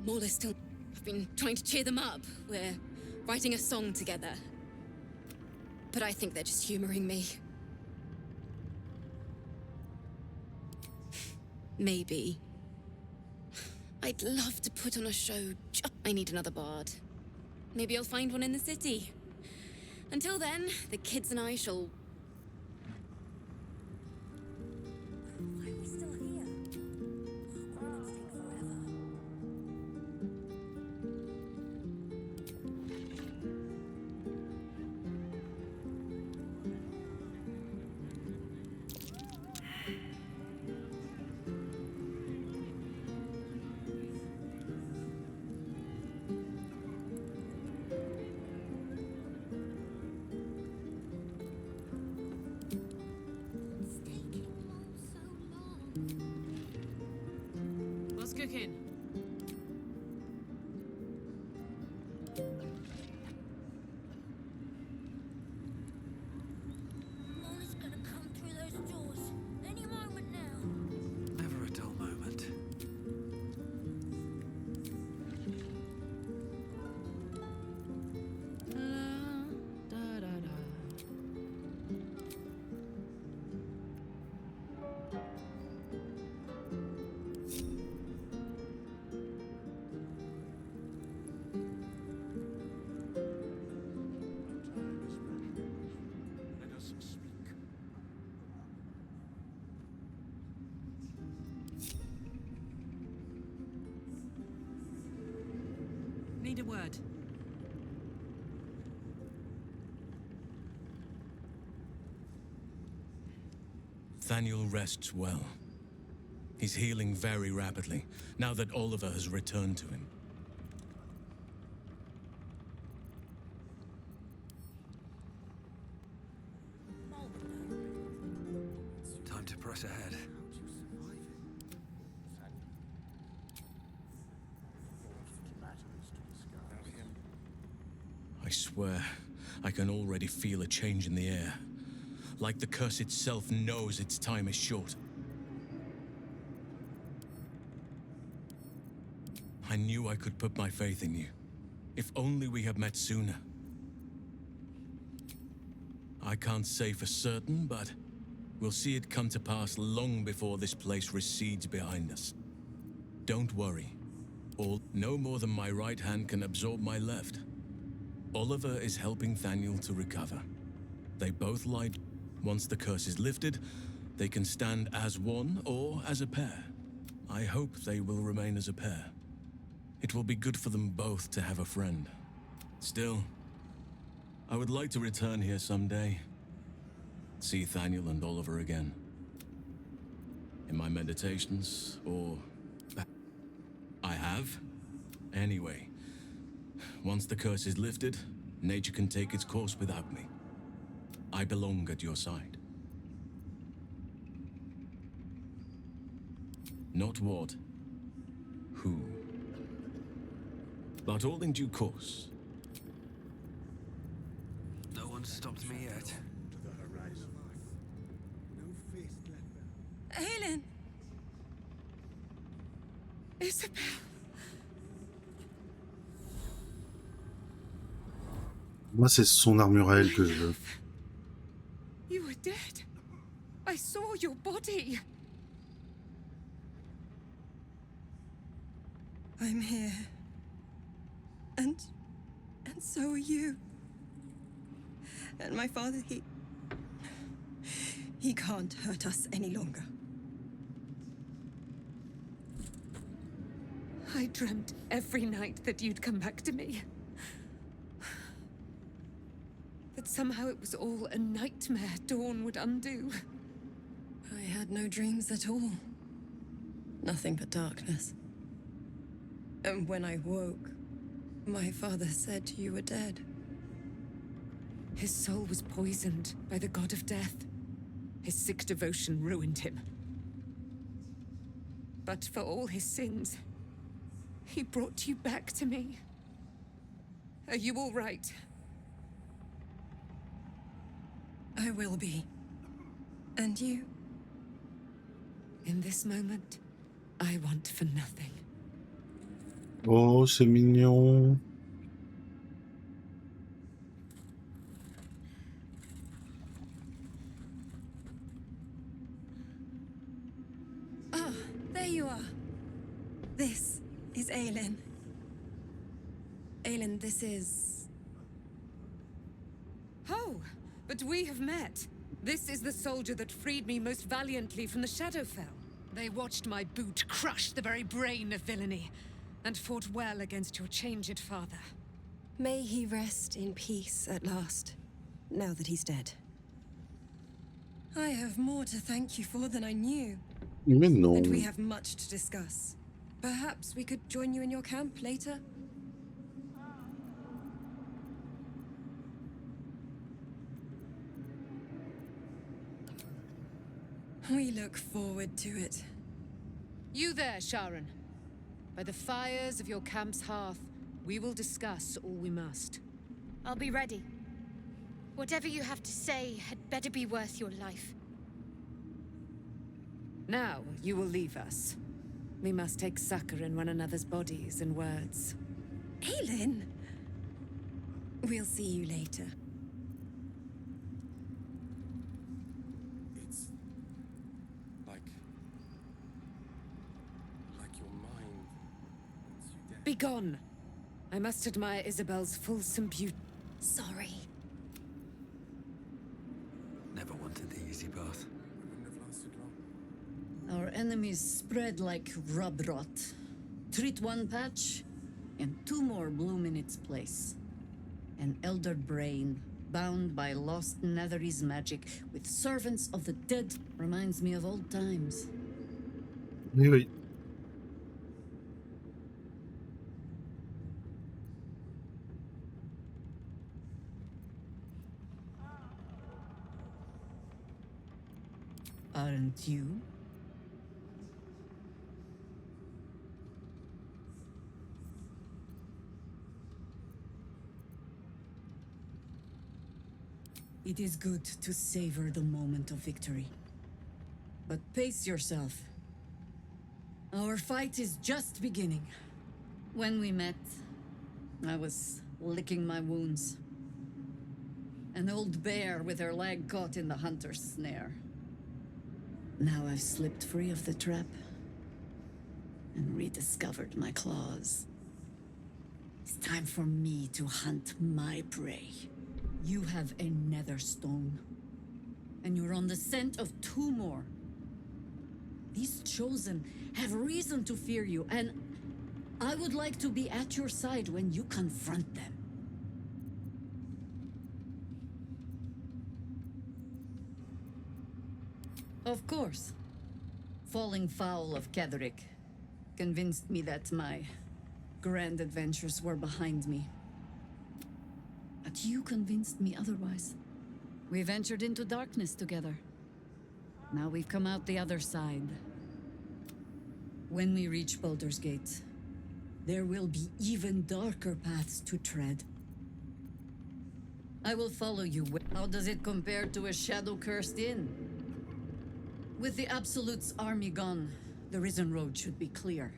Maula's still... I've been trying to cheer them up. We're writing a song together. But I think they're just humoring me. Maybe. I'd love to put on a show. I need another bard. Maybe I'll find one in the city. Until then, the kids and I shall... Why are we still here? Why did it take forever? What's cooking? Molly's gonna come through those doors any moment now. Never a dull moment. need a word. Thaniel rests well. He's healing very rapidly, now that Oliver has returned to him. Time to press ahead. I swear, I can already feel a change in the air. Like the curse itself knows its time is short. I knew I could put my faith in you. If only we had met sooner. I can't say for certain, but we'll see it come to pass long before this place recedes behind us. Don't worry. No more than my right hand can absorb my left. Oliver is helping Thaniel to recover. They both lied. Once the curse is lifted, they can stand as one or as a pair. I hope they will remain as a pair. It will be good for them both to have a friend. Still, I would like to return here someday. See Thaniel and Oliver again. In my meditations, or... I have? Anyway, once the curse is lifted, nature can take its course without me. I belong at your side. Not what, who, but all in due course. No one stopped me yet. Helen! Isabel! Moi, c'est son armure à elle que je veux. You were dead. I saw your body. I'm here. And so are you. And my father, he can't hurt us any longer. I dreamt every night that you'd come back to me. That somehow it was all a nightmare Dawn would undo. I had no dreams at all. Nothing but darkness. And when I woke, my father said you were dead. His soul was poisoned by the god of death. His sick devotion ruined him. But for all his sins, he brought you back to me. Are you all right? I will be. And you? In this moment, I want for nothing. Oh, c'est mignon. Ah, there you are. This is Aelin. Aelin, this is... Oh, but we have met. This is the soldier that freed me most valiantly from the Shadowfell. They watched my boot crush the very brain of villainy, and fought well against your changed father. May he rest in peace at last, now that he's dead. I have more to thank you for than I knew. Mais non. And we have much to discuss. Perhaps we could join you in your camp later? We look forward to it. You there, Sharon. By the fires of your camp's hearth, we will discuss all we must. I'll be ready. Whatever you have to say had better be worth your life. Now, you will leave us. We must take succor in one another's bodies and words. Aelin! We'll see you later. It's... like your mind... Begone! I must admire Isabel's fulsome beauty. Sorry. Never wanted the easy path. Our enemies spread like rub rot. Treat one patch, and two more bloom in its place. An elder brain, bound by lost Netherese magic with servants of the dead, reminds me of old times. Oui, oui. Aren't you? It is good to savor the moment of victory. But pace yourself. Our fight is just beginning. When we met, I was licking my wounds. An old bear with her leg caught in the hunter's snare. Now I've slipped free of the trap and rediscovered my claws. It's time for me to hunt my prey. You have a nether stone, and you're on the scent of two more. These chosen have reason to fear you, and I would like to be at your side when you confront them. Of course. Falling foul of Ketheric convinced me that my grand adventures were behind me. But you convinced me otherwise. We ventured into darkness together. Now we've come out the other side. When we reach Baldur's Gate, there will be even darker paths to tread. I will follow you. How does it compare to a shadow-cursed inn? With the Absolute's army gone, the Risen Road should be clear.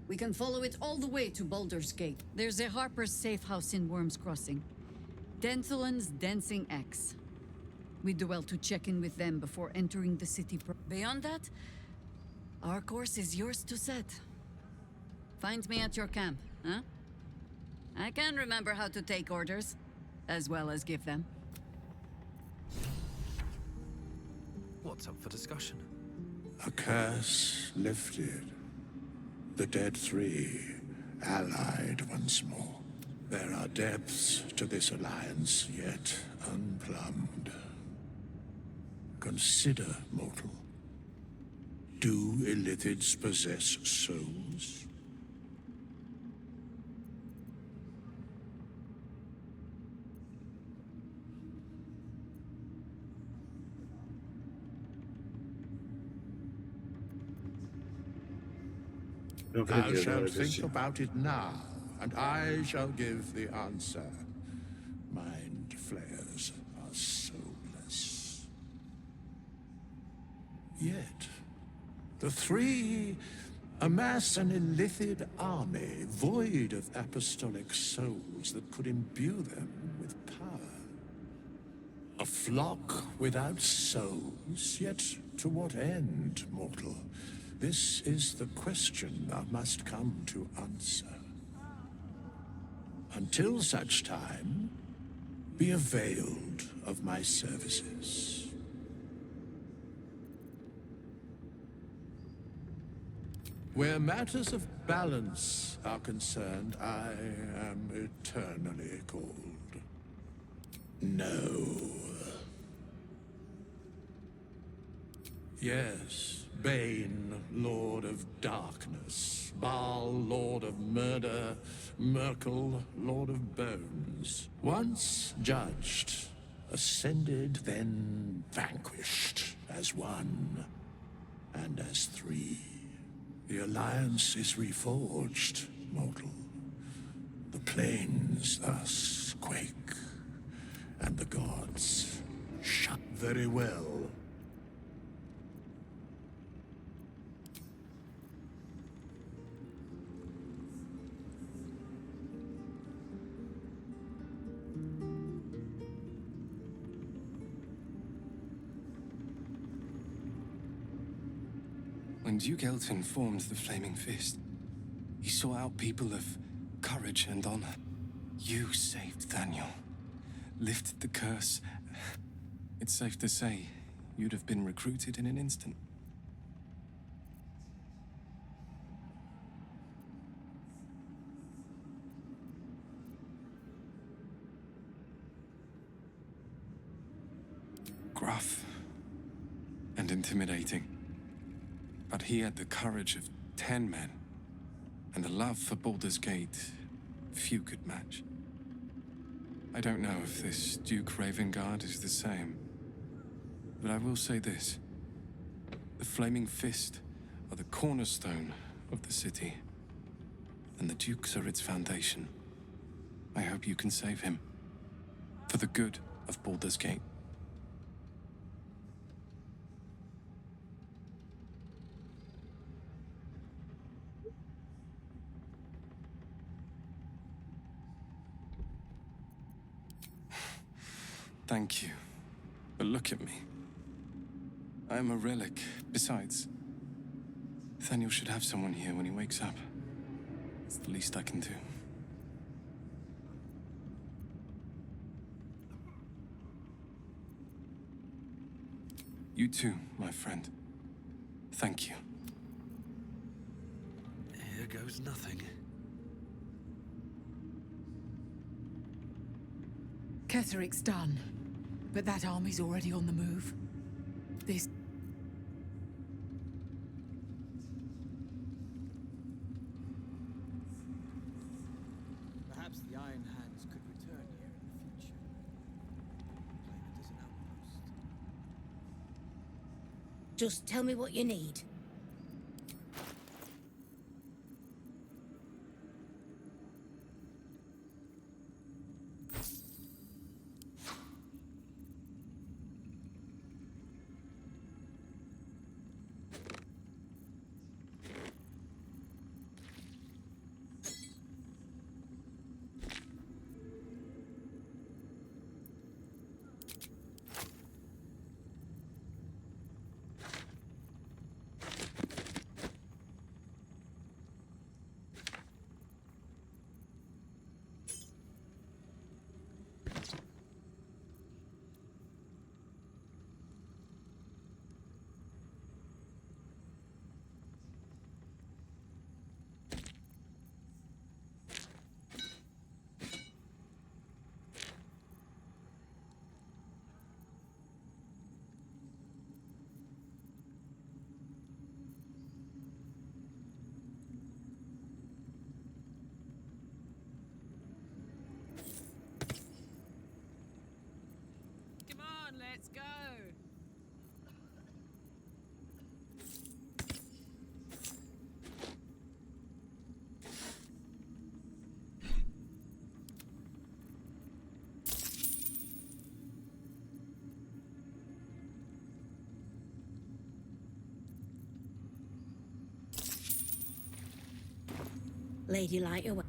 We can follow it all the way to Baldur's Gate. There's a Harper's safe house in Worm's Crossing. Denthelan's Dancing Axe. We do well to check in with them before entering the city. Beyond that, our course is yours to set. Find me at your camp, huh? I can remember how to take orders, as well as give them. What's up for discussion? A curse lifted. The dead three allied once more. There are depths to this alliance yet unplumbed. Consider, mortal. Do Illithids possess souls? Thou shalt think about it now, and I shall give the answer. Mind flayers are soulless. Yet, the three amass an Illithid army void of apostolic souls that could imbue them with power. A flock without souls, yet to what end, mortal? This is the question thou must come to answer. Until such time, be availed of my services. Where matters of balance are concerned, I am eternally cold. No. Yes. Bane, Lord of Darkness, Baal, Lord of Murder, Merkel, Lord of Bones. Once judged, ascended, then vanquished, as one, and as three. The Alliance is reforged, mortal. The plains thus quake, and the gods shut. Very well. When Duke Elton formed the Flaming Fist, he sought out people of courage and honor. You saved Daniel, lifted the curse. It's safe to say you'd have been recruited in an instant. rough and intimidating. But he had the courage of 10 men, and the love for Baldur's Gate few could match. I don't know if this Duke Ravengard is the same, but I will say this. The Flaming Fist are the cornerstone of the city, and the Dukes are its foundation. I hope you can save him, for the good of Baldur's Gate. Thank you, but look at me. I am a relic. Besides, Nathaniel should have someone here when he wakes up. It's the least I can do. You too, my friend. Thank you. Here goes nothing. Ketheric's done, but that army's already on the move. This... Perhaps the Iron Hands could return here in the future. Claim it as an outpost. Just tell me what you need. Let's go. Lady Light away.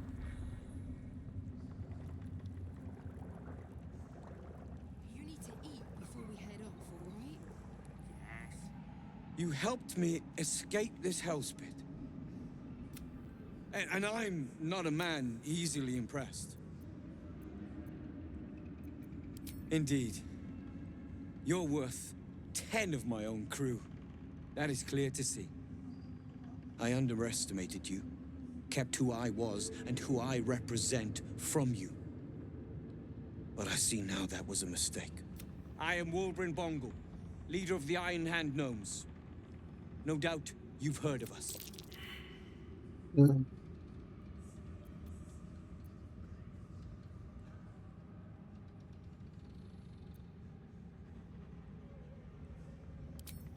You helped me escape this hellspit. And I'm not a man easily impressed. Indeed. You're worth 10 of my own crew. That is clear to see. I underestimated you, kept who I was and who I represent from you. But I see now that was a mistake. I am Wolbrin Bongle, leader of the Iron Hand Gnomes. No doubt you've heard of us.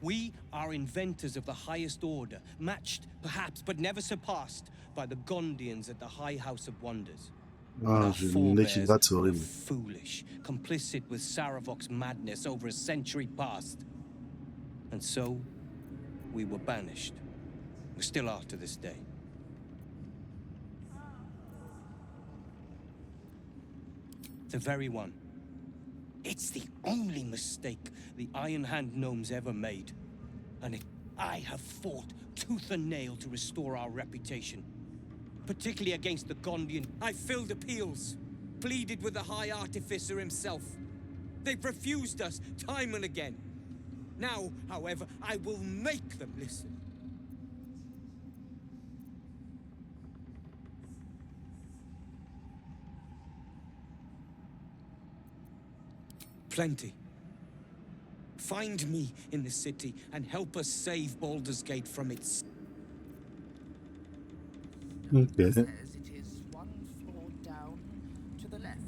We are inventors of the highest order, matched, perhaps, but never surpassed by the Gondians at the High House of Wonders. Ah, j'ai une équipe rate, c'est horrible. Foolish, complicit with Saravok's madness over a century past. And so, we were banished. We still are to this day. The very one. It's the only mistake the Iron Hand Gnomes ever made. And I have fought tooth and nail to restore our reputation. Particularly against the Gondian. I filled appeals, pleaded with the High Artificer himself. They've refused us time and again. Now, however, I will make them listen. Plenty. Find me in the city and help us save Baldur's Gate from its... Ok. Says it is one floor down to the left.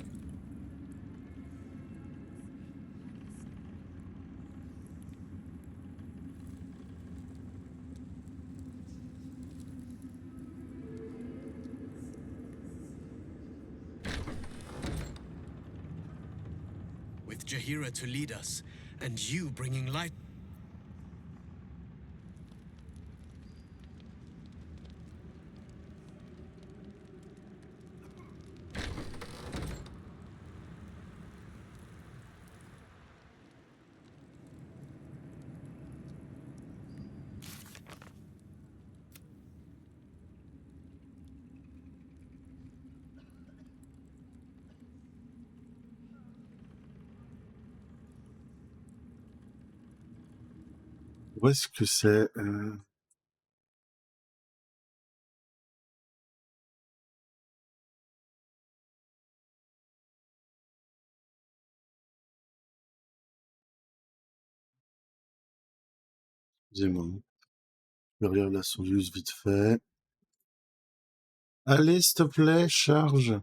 With Jaheira to lead us, and you bringing light. Où est-ce que c'est Excusez-moi. Je vais relire la Soulus vite fait. Allez, s'il te plaît, charge.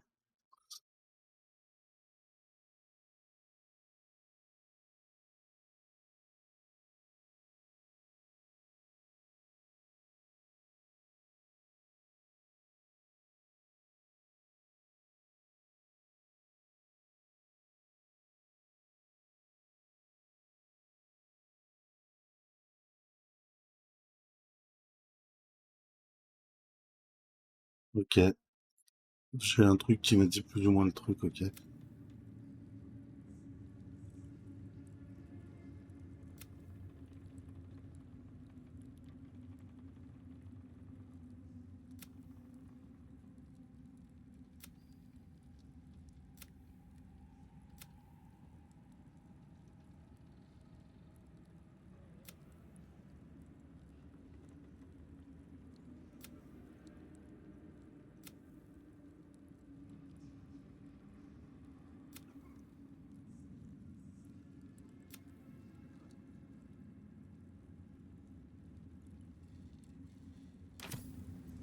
Ok. J'ai un truc qui me dit plus ou moins le truc, ok.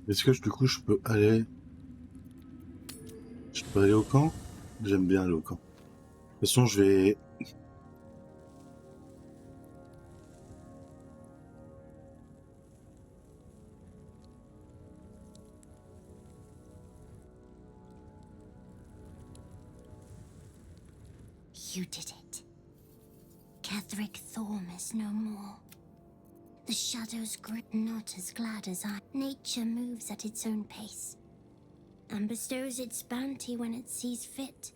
Est-ce que du coup je peux aller... Je peux aller au camp? J'aime bien aller au camp. De toute façon, je vais... You did it. Ketheric Thorm is no more. The shadows grip not as glad as I. Nature moves at its own pace and bestows its bounty when it sees fit.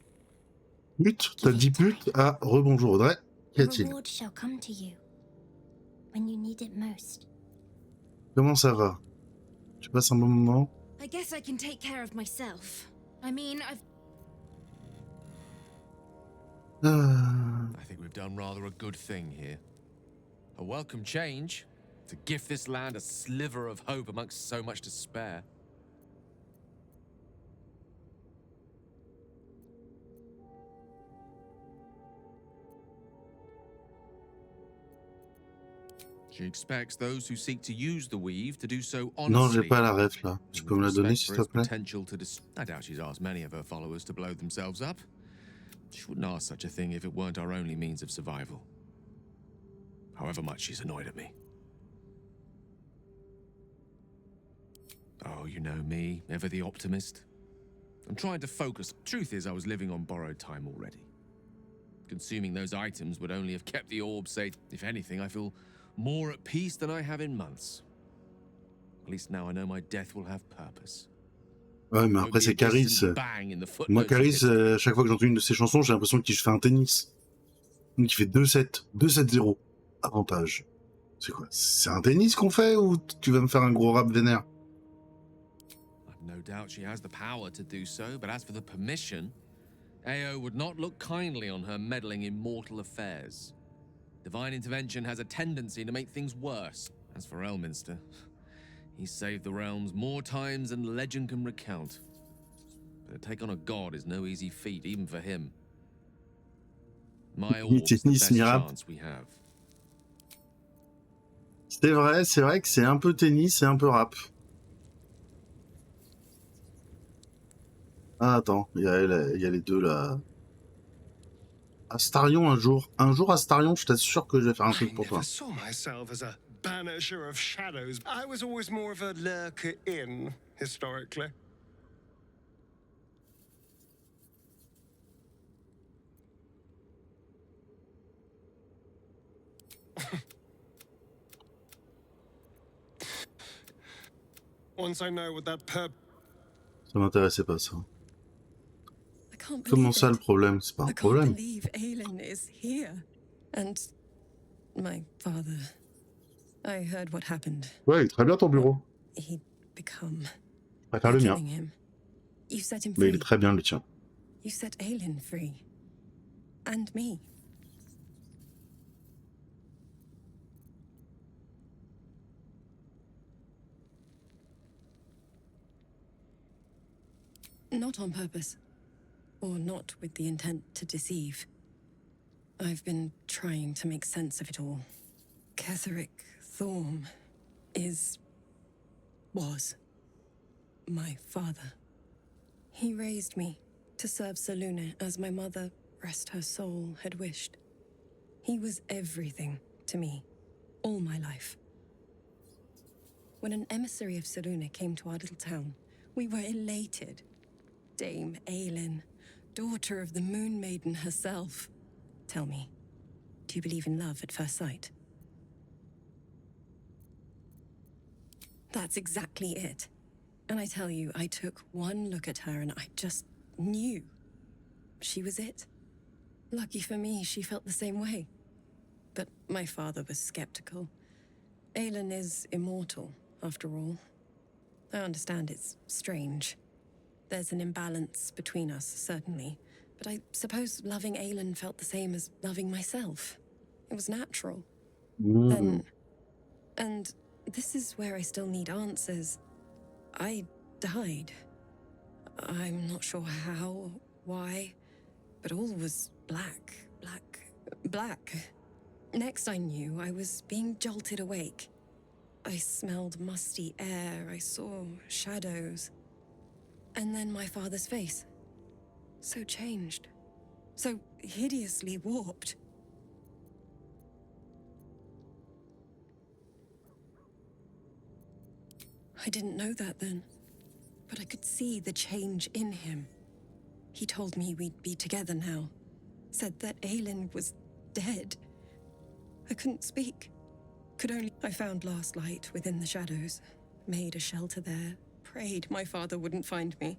Pute, t'as dit pute? Ah, rebonjour Audrey. Qu'y The a-t-il? reward shall come to you when you need it most. Comment ça va? Tu passes un bon moment? I guess I can take care of myself. I mean, I've... I think we've done rather a good thing here. A welcome change to gift this land a sliver of hope amongst so much despair. She expects those who seek to use the weave to do so honestly. Non, j'ai pas la ref là. Tu peux me la donner s'il te plaît? I doubt she's asked many of her followers to blow themselves up. She wouldn't ask such a thing if it weren't our only means of survival. However much she's annoyed at me. Oh, you know me, ever the optimist. I'm trying to focus. Truth is, I was living on borrowed time already. Consuming those items would only have kept the orb safe. If anything, I feel more at peace than I have in months. At least now I know my death will have purpose. Ouais, mais après c'est Caris. Moi, Caris, chaque fois que j'entends une de ses chansons, j'ai l'impression qu'il fait un tennis. Donc il fait 2-7, 2-7-0. Avantage. C'est quoi? C'est un tennis qu'on fait ou tu vas me faire un gros rap vénère? I've no doubt she has the power to do so, but as for the permission, Ao would not look kindly on her meddling in mortal affairs. Divine intervention has a tendency to make things worse. As for Elminster, he's saved the realms more times than legend can recount. But to take on a god is no easy feat, even for him. My orb's the best chance we have. C'est vrai que c'est un peu tennis et un peu rap. Ah, attends, il y a les deux là. Astarion un jour Astarion, je t'assure que je vais faire un truc pour toi. I saw myself as a banisher of shadows. I was always more of a lurker in, historically. Once I know what that Ça m'intéressait pas ça. I can't believe Comment ça it. le problème? C'est pas un I can't problème. believe Aelin is here. And my father. I heard what happened. Ouais, il est très bien ton bureau. He'd become. Je préfère le mien. Killing him. You set him Mais free. il est très bien le tien. You set Aelin free. And me. Not on purpose. Or not with the intent to deceive. I've been trying to make sense of it all. Ketheric Thorm was my father. He raised me to serve Selûne as my mother, rest her soul, had wished. He was everything to me, all my life. When an emissary of Selûne came to our little town, we were elated. Dame Aelin, daughter of the Moon Maiden herself. Tell me, do you believe in love at first sight? That's exactly it. And I tell you, I took one look at her and I just knew. She was it. Lucky for me, she felt the same way. But my father was skeptical. Aelin is immortal, after all. I understand it's strange. There's an imbalance between us, certainly. But I suppose loving Aelin felt the same as loving myself. It was natural. Then... And this is where I still need answers. I died. I'm not sure how, why, but all was black. Next I knew, I was being jolted awake. I smelled musty air, I saw shadows. And then my father's face. So changed. So hideously warped. I didn't know that then, but I could see the change in him. He told me we'd be together now. Said that Aelin was dead. I couldn't speak. I found last light within the shadows. Made a shelter there. Prayed my father wouldn't find me.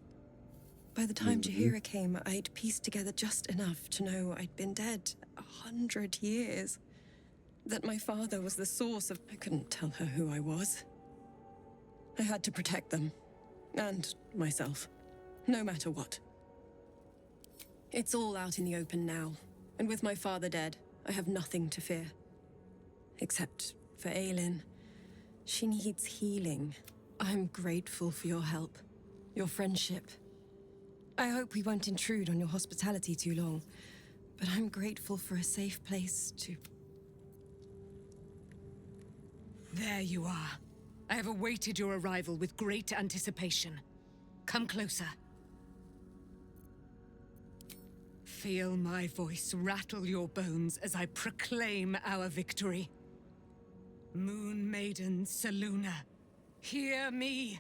By the time Jaheira came, I'd pieced together just enough to know I'd been dead 100 years. That my father was the source of... I couldn't tell her who I was. I had to protect them. And myself. No matter what. It's all out in the open now. And with my father dead, I have nothing to fear. Except for Aelin. She needs healing. I'm grateful for your help. Your friendship. I hope we won't intrude on your hospitality too long. But I'm grateful for a safe place to... There you are. I have awaited your arrival with great anticipation. Come closer. Feel my voice rattle your bones as I proclaim our victory. Moon Maiden Selûne, hear me.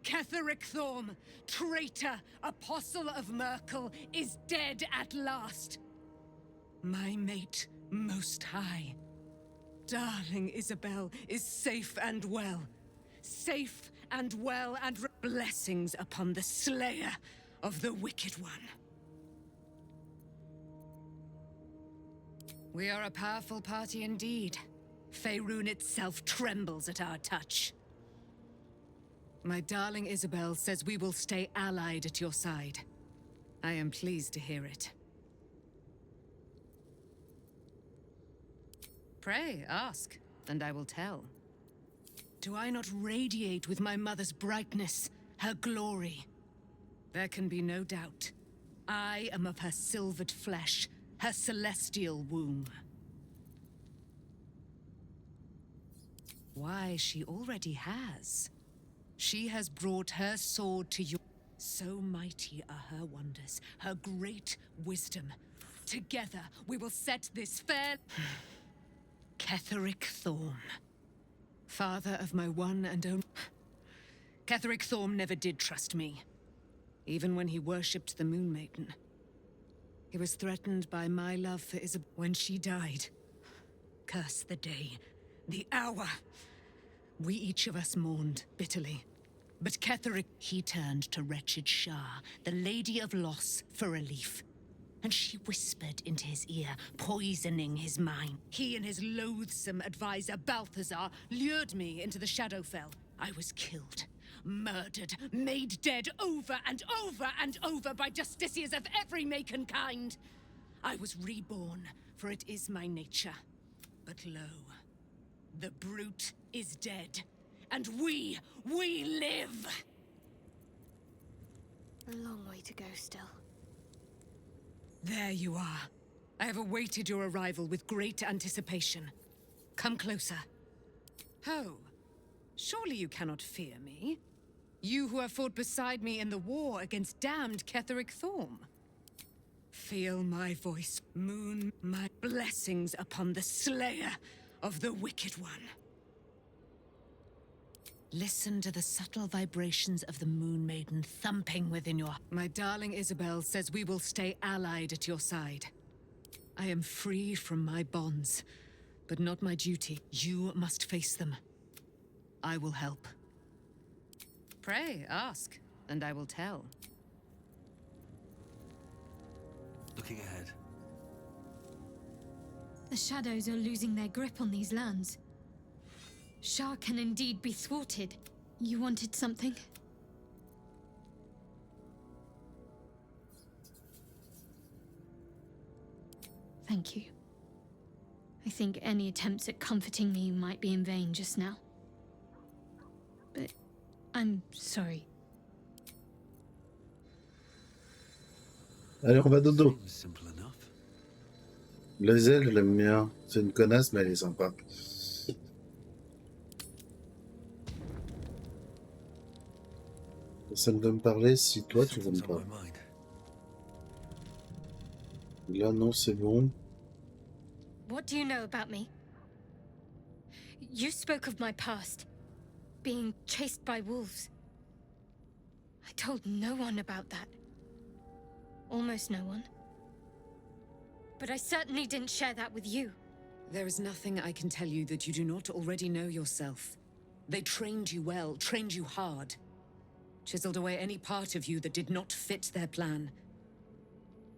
Ketheric Thorm, traitor, apostle of Merkel, is dead at last. My mate, Most High. Darling Isabel is safe and well. Safe and well, and blessings upon the slayer of the Wicked One. We are a powerful party indeed. Faerun itself trembles at our touch. My darling Isabel says we will stay allied at your side. I am pleased to hear it. Pray, ask, and I will tell. Do I not radiate with my mother's brightness, her glory? There can be no doubt. I am of her silvered flesh, her celestial womb. Why, she already has. She has brought her sword to you. So mighty are her wonders, her great wisdom. Together we will set this fair... Ketheric Thorm. Father of my one and only... Ketheric Thorm never did trust me. Even when he worshipped the Moon Maiden. He was threatened by my love for Isabel when she died. Curse the day, the hour. We each of us mourned bitterly. But Ketheric, he turned to wretched Shah, the Lady of Loss, for relief. And she whispered into his ear, poisoning his mind. He and his loathsome advisor, Balthazar, lured me into the Shadowfell. I was killed, murdered, made dead over and over and over by justiciars of every make and kind. I was reborn, for it is my nature. But lo, the brute is dead, and we live! A long way to go still. There you are. I have awaited your arrival with great anticipation. Come closer. Ho! Surely you cannot fear me. You who have fought beside me in the war against damned Ketheric Thorm. Feel my voice, Moon, my blessings upon the slayer of the Wicked One. Listen to the subtle vibrations of the Moon Maiden thumping within your... My darling Isabel says we will stay allied at your side. I am free from my bonds, but not my duty. You must face them. I will help. Pray, ask, and I will tell. Looking ahead. The shadows are losing their grip on these lands. Shah can indeed be thwarted. You wanted something? Thank you. I think any attempts at comforting me might be in vain just now. But I'm sorry. Allez, on va dodo. Simple enough. Lae'zel, je l'aime bien. C'est une connasse, mais elle est sympa. Personne veut me parler si toi tu veux me parler. Là, non, c'est bon. What do you know about me? You spoke of my past, being chased by wolves. I told no one about that. Almost no one. But I certainly didn't share that with you. There is nothing I can tell you that you do not already know yourself. They trained you well, trained you hard. Chiseled away any part of you that did not fit their plan.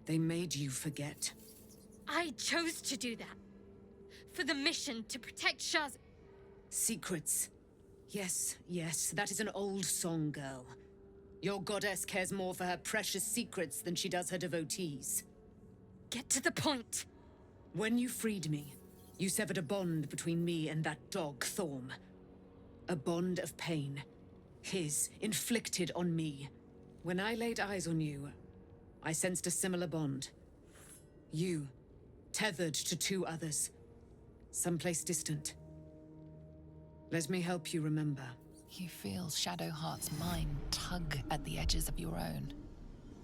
They made you forget. I chose to do that. For the mission to protect Shah's... Secrets. Yes, yes, that is an old song, girl. Your goddess cares more for her precious secrets than she does her devotees. Get to the point. When you freed me, you severed a bond between me and that dog, Thorm. A bond of pain. His, inflicted on me. When I laid eyes on you, I sensed a similar bond. You, tethered to two others. Someplace distant. Let me help you remember. You feel Shadowheart's mind tug at the edges of your own.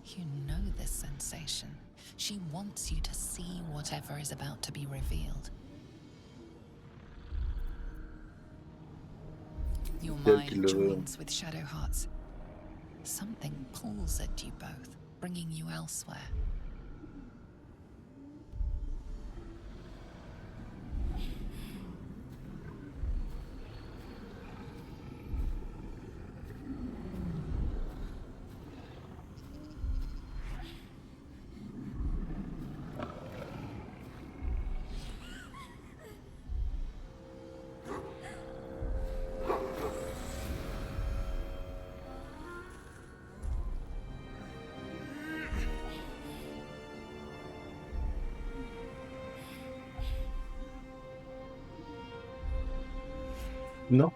You know this sensation. She wants you to see whatever is about to be revealed. Your mind joins with Shadowheart's. Something pulls at you both, bringing you elsewhere. Non.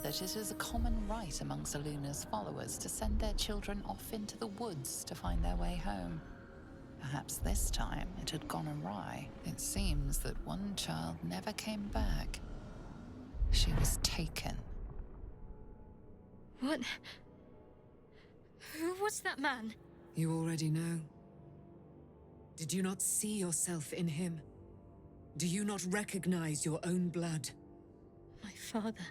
that it is a common rite among Seluna's followers to send their children off into the woods to find their way home. Perhaps this time it had gone awry. It seems that one child never came back. She was taken. What? Who was that man? You already know. Did you not see yourself in him? Do you not recognize your own blood? My father.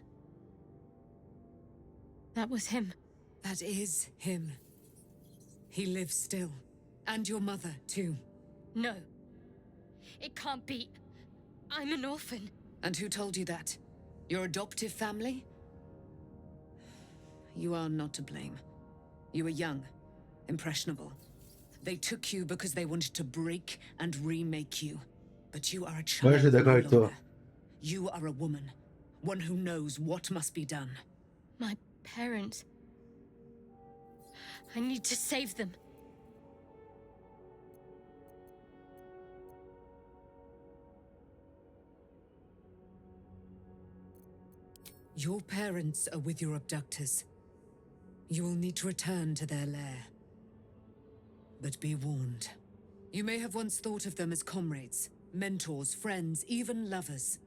That was him. That is him. He lives still. And your mother, too. No. It can't be. I'm an orphan. And who told you that? Your adoptive family? You are not to blame. You were young, impressionable. They took you because they wanted to break and remake you. But you are a child. Ouais, je suis d'accord avec toi. You are a woman. One who knows what must be done. My parents. I need to save them. Your parents are with your abductors. You will need to return to their lair. But be warned. You may have once thought of them as comrades, mentors, friends, even lovers.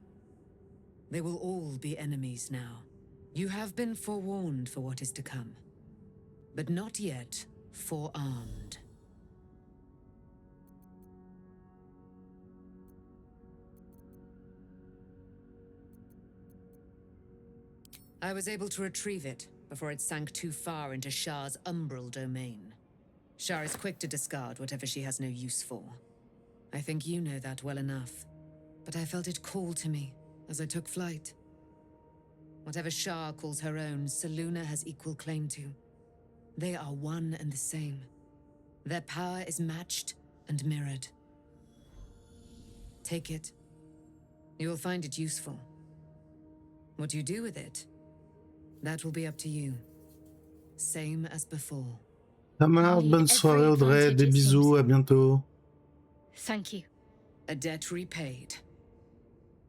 They will all be enemies now. You have been forewarned for what is to come, but not yet forearmed. I was able to retrieve it before it sank too far into Shah's umbral domain. Shah is quick to discard whatever she has no use for. I think you know that well enough. But I felt it call to me as I took flight. Whatever Shah calls her own, Selûne has equal claim to. They are one and the same. Their power is matched and mirrored. Take it. You will find it useful. What you do with it, that will be up to you. Same as before. Ça marche, bonne soirée Audrey, des bisous, à bientôt. Thank you. A debt repaid.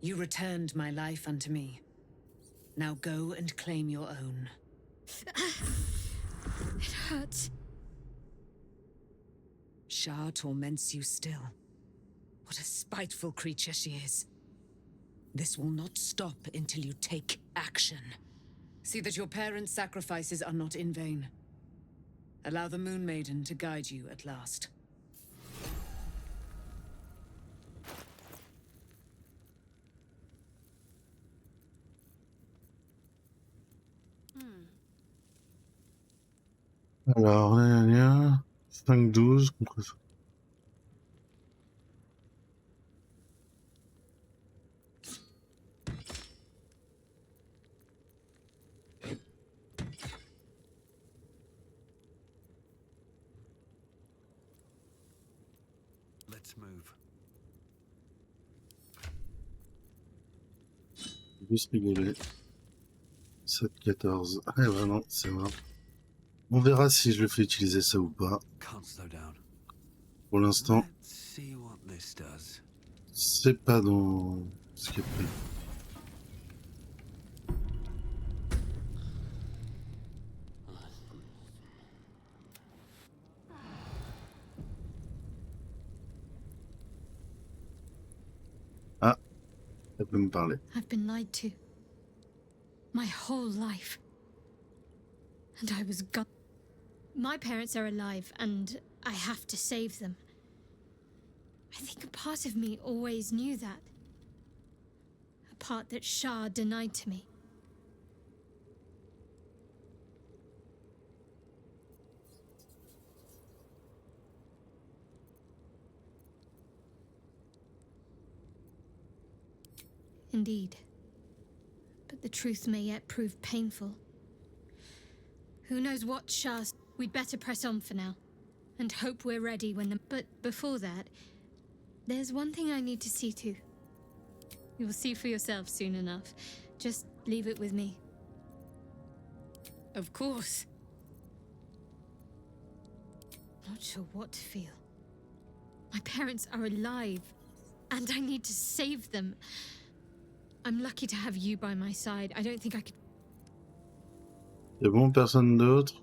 You returned my life unto me. Now go and claim your own. It hurts. Shah torments you still. What a spiteful creature she is. This will not stop until you take action. See that your parents' sacrifices are not in vain. Allow the Moon Maiden to guide you at last. Alors, 5-12 contre ça. Let's move. Juste rigoler. 7-14. Ah ouais, non, c'est vrai. On verra si je le fais utiliser ça ou pas. Pour l'instant, c'est pas dans ce qui est prévu. Ah, elle peut me parler. I've been lied to. My whole life. And I was gone. My parents are alive, and I have to save them. I think a part of me always knew that. A part that Shah denied to me. Indeed. But the truth may yet prove painful. Who knows what Shah's... We'd better press on for now. And hope we're ready when the... But before that, there's one thing I need to see to. You'll see for yourself soon enough. Just leave it with me. Of course. Not sure what to feel. My parents are alive, and I need to save them. I'm lucky to have you by my side. I don't think I could... C'est bon, personne d'autre?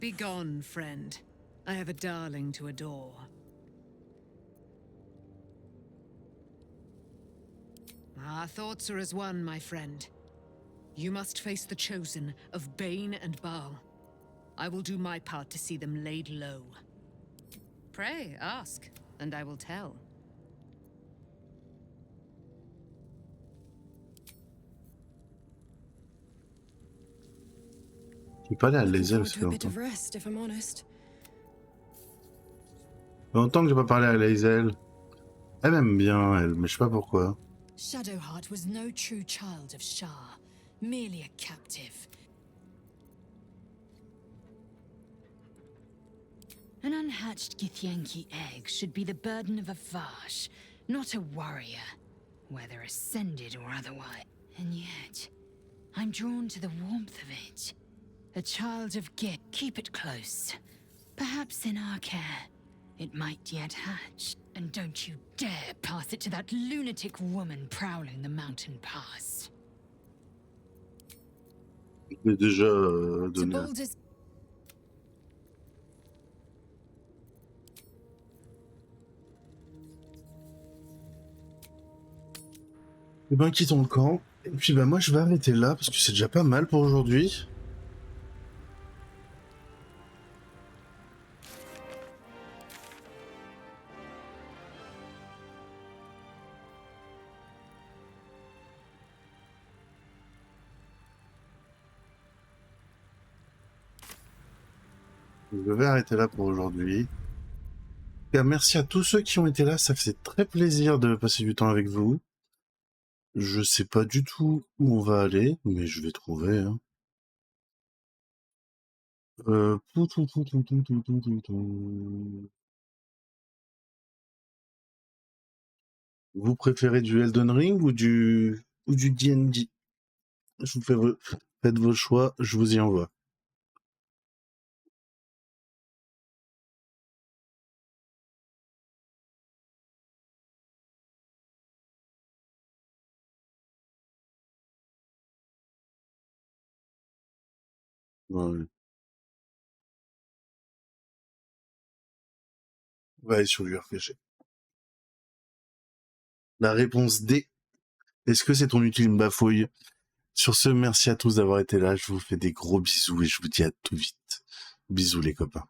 Be gone, friend. I have a darling to adore. Our thoughts are as one, my friend. You must face the chosen of Bane and Baal. I will do my part to see them laid low. Pray, ask, and I will tell. J'ai pas l'air à Looking Laisel, forward ça fait to a bit longtemps. of rest, if I'm honest. Ça fait longtemps que j'ai pas parlé à Laisel. Elle m'aime bien, elle, mais je sais pas pourquoi. Shadowheart was no true child of Shah, merely a captive. An unhatched Githyanki egg should be the burden of a Vash, not a warrior, whether ascended or otherwise. And yet, I'm drawn to the warmth of it. A child of Gith. Keep it close. Perhaps in our care, it might yet hatch. And don't you dare pass it to that lunatic woman prowling the mountain pass. Je l'ai déjà donné. Eh ben, quittons le camp. Et puis, bah, moi, je vais arrêter là, parce que c'est déjà pas mal pour aujourd'hui. Je vais arrêter là pour aujourd'hui. Merci à tous ceux qui ont été là, ça faisait très plaisir de passer du temps avec vous. Je sais pas du tout où on va aller, mais je vais trouver. Hein. Vous préférez du Elden Ring ou du D&D? Je vous faites vos choix, je vous y envoie. Ouais. On va aller sur l'URPG. La réponse D. Est-ce que c'est ton ultime bafouille? Sur ce, merci à tous d'avoir été là. Je vous fais des gros bisous et je vous dis à tout vite. Bisous les copains.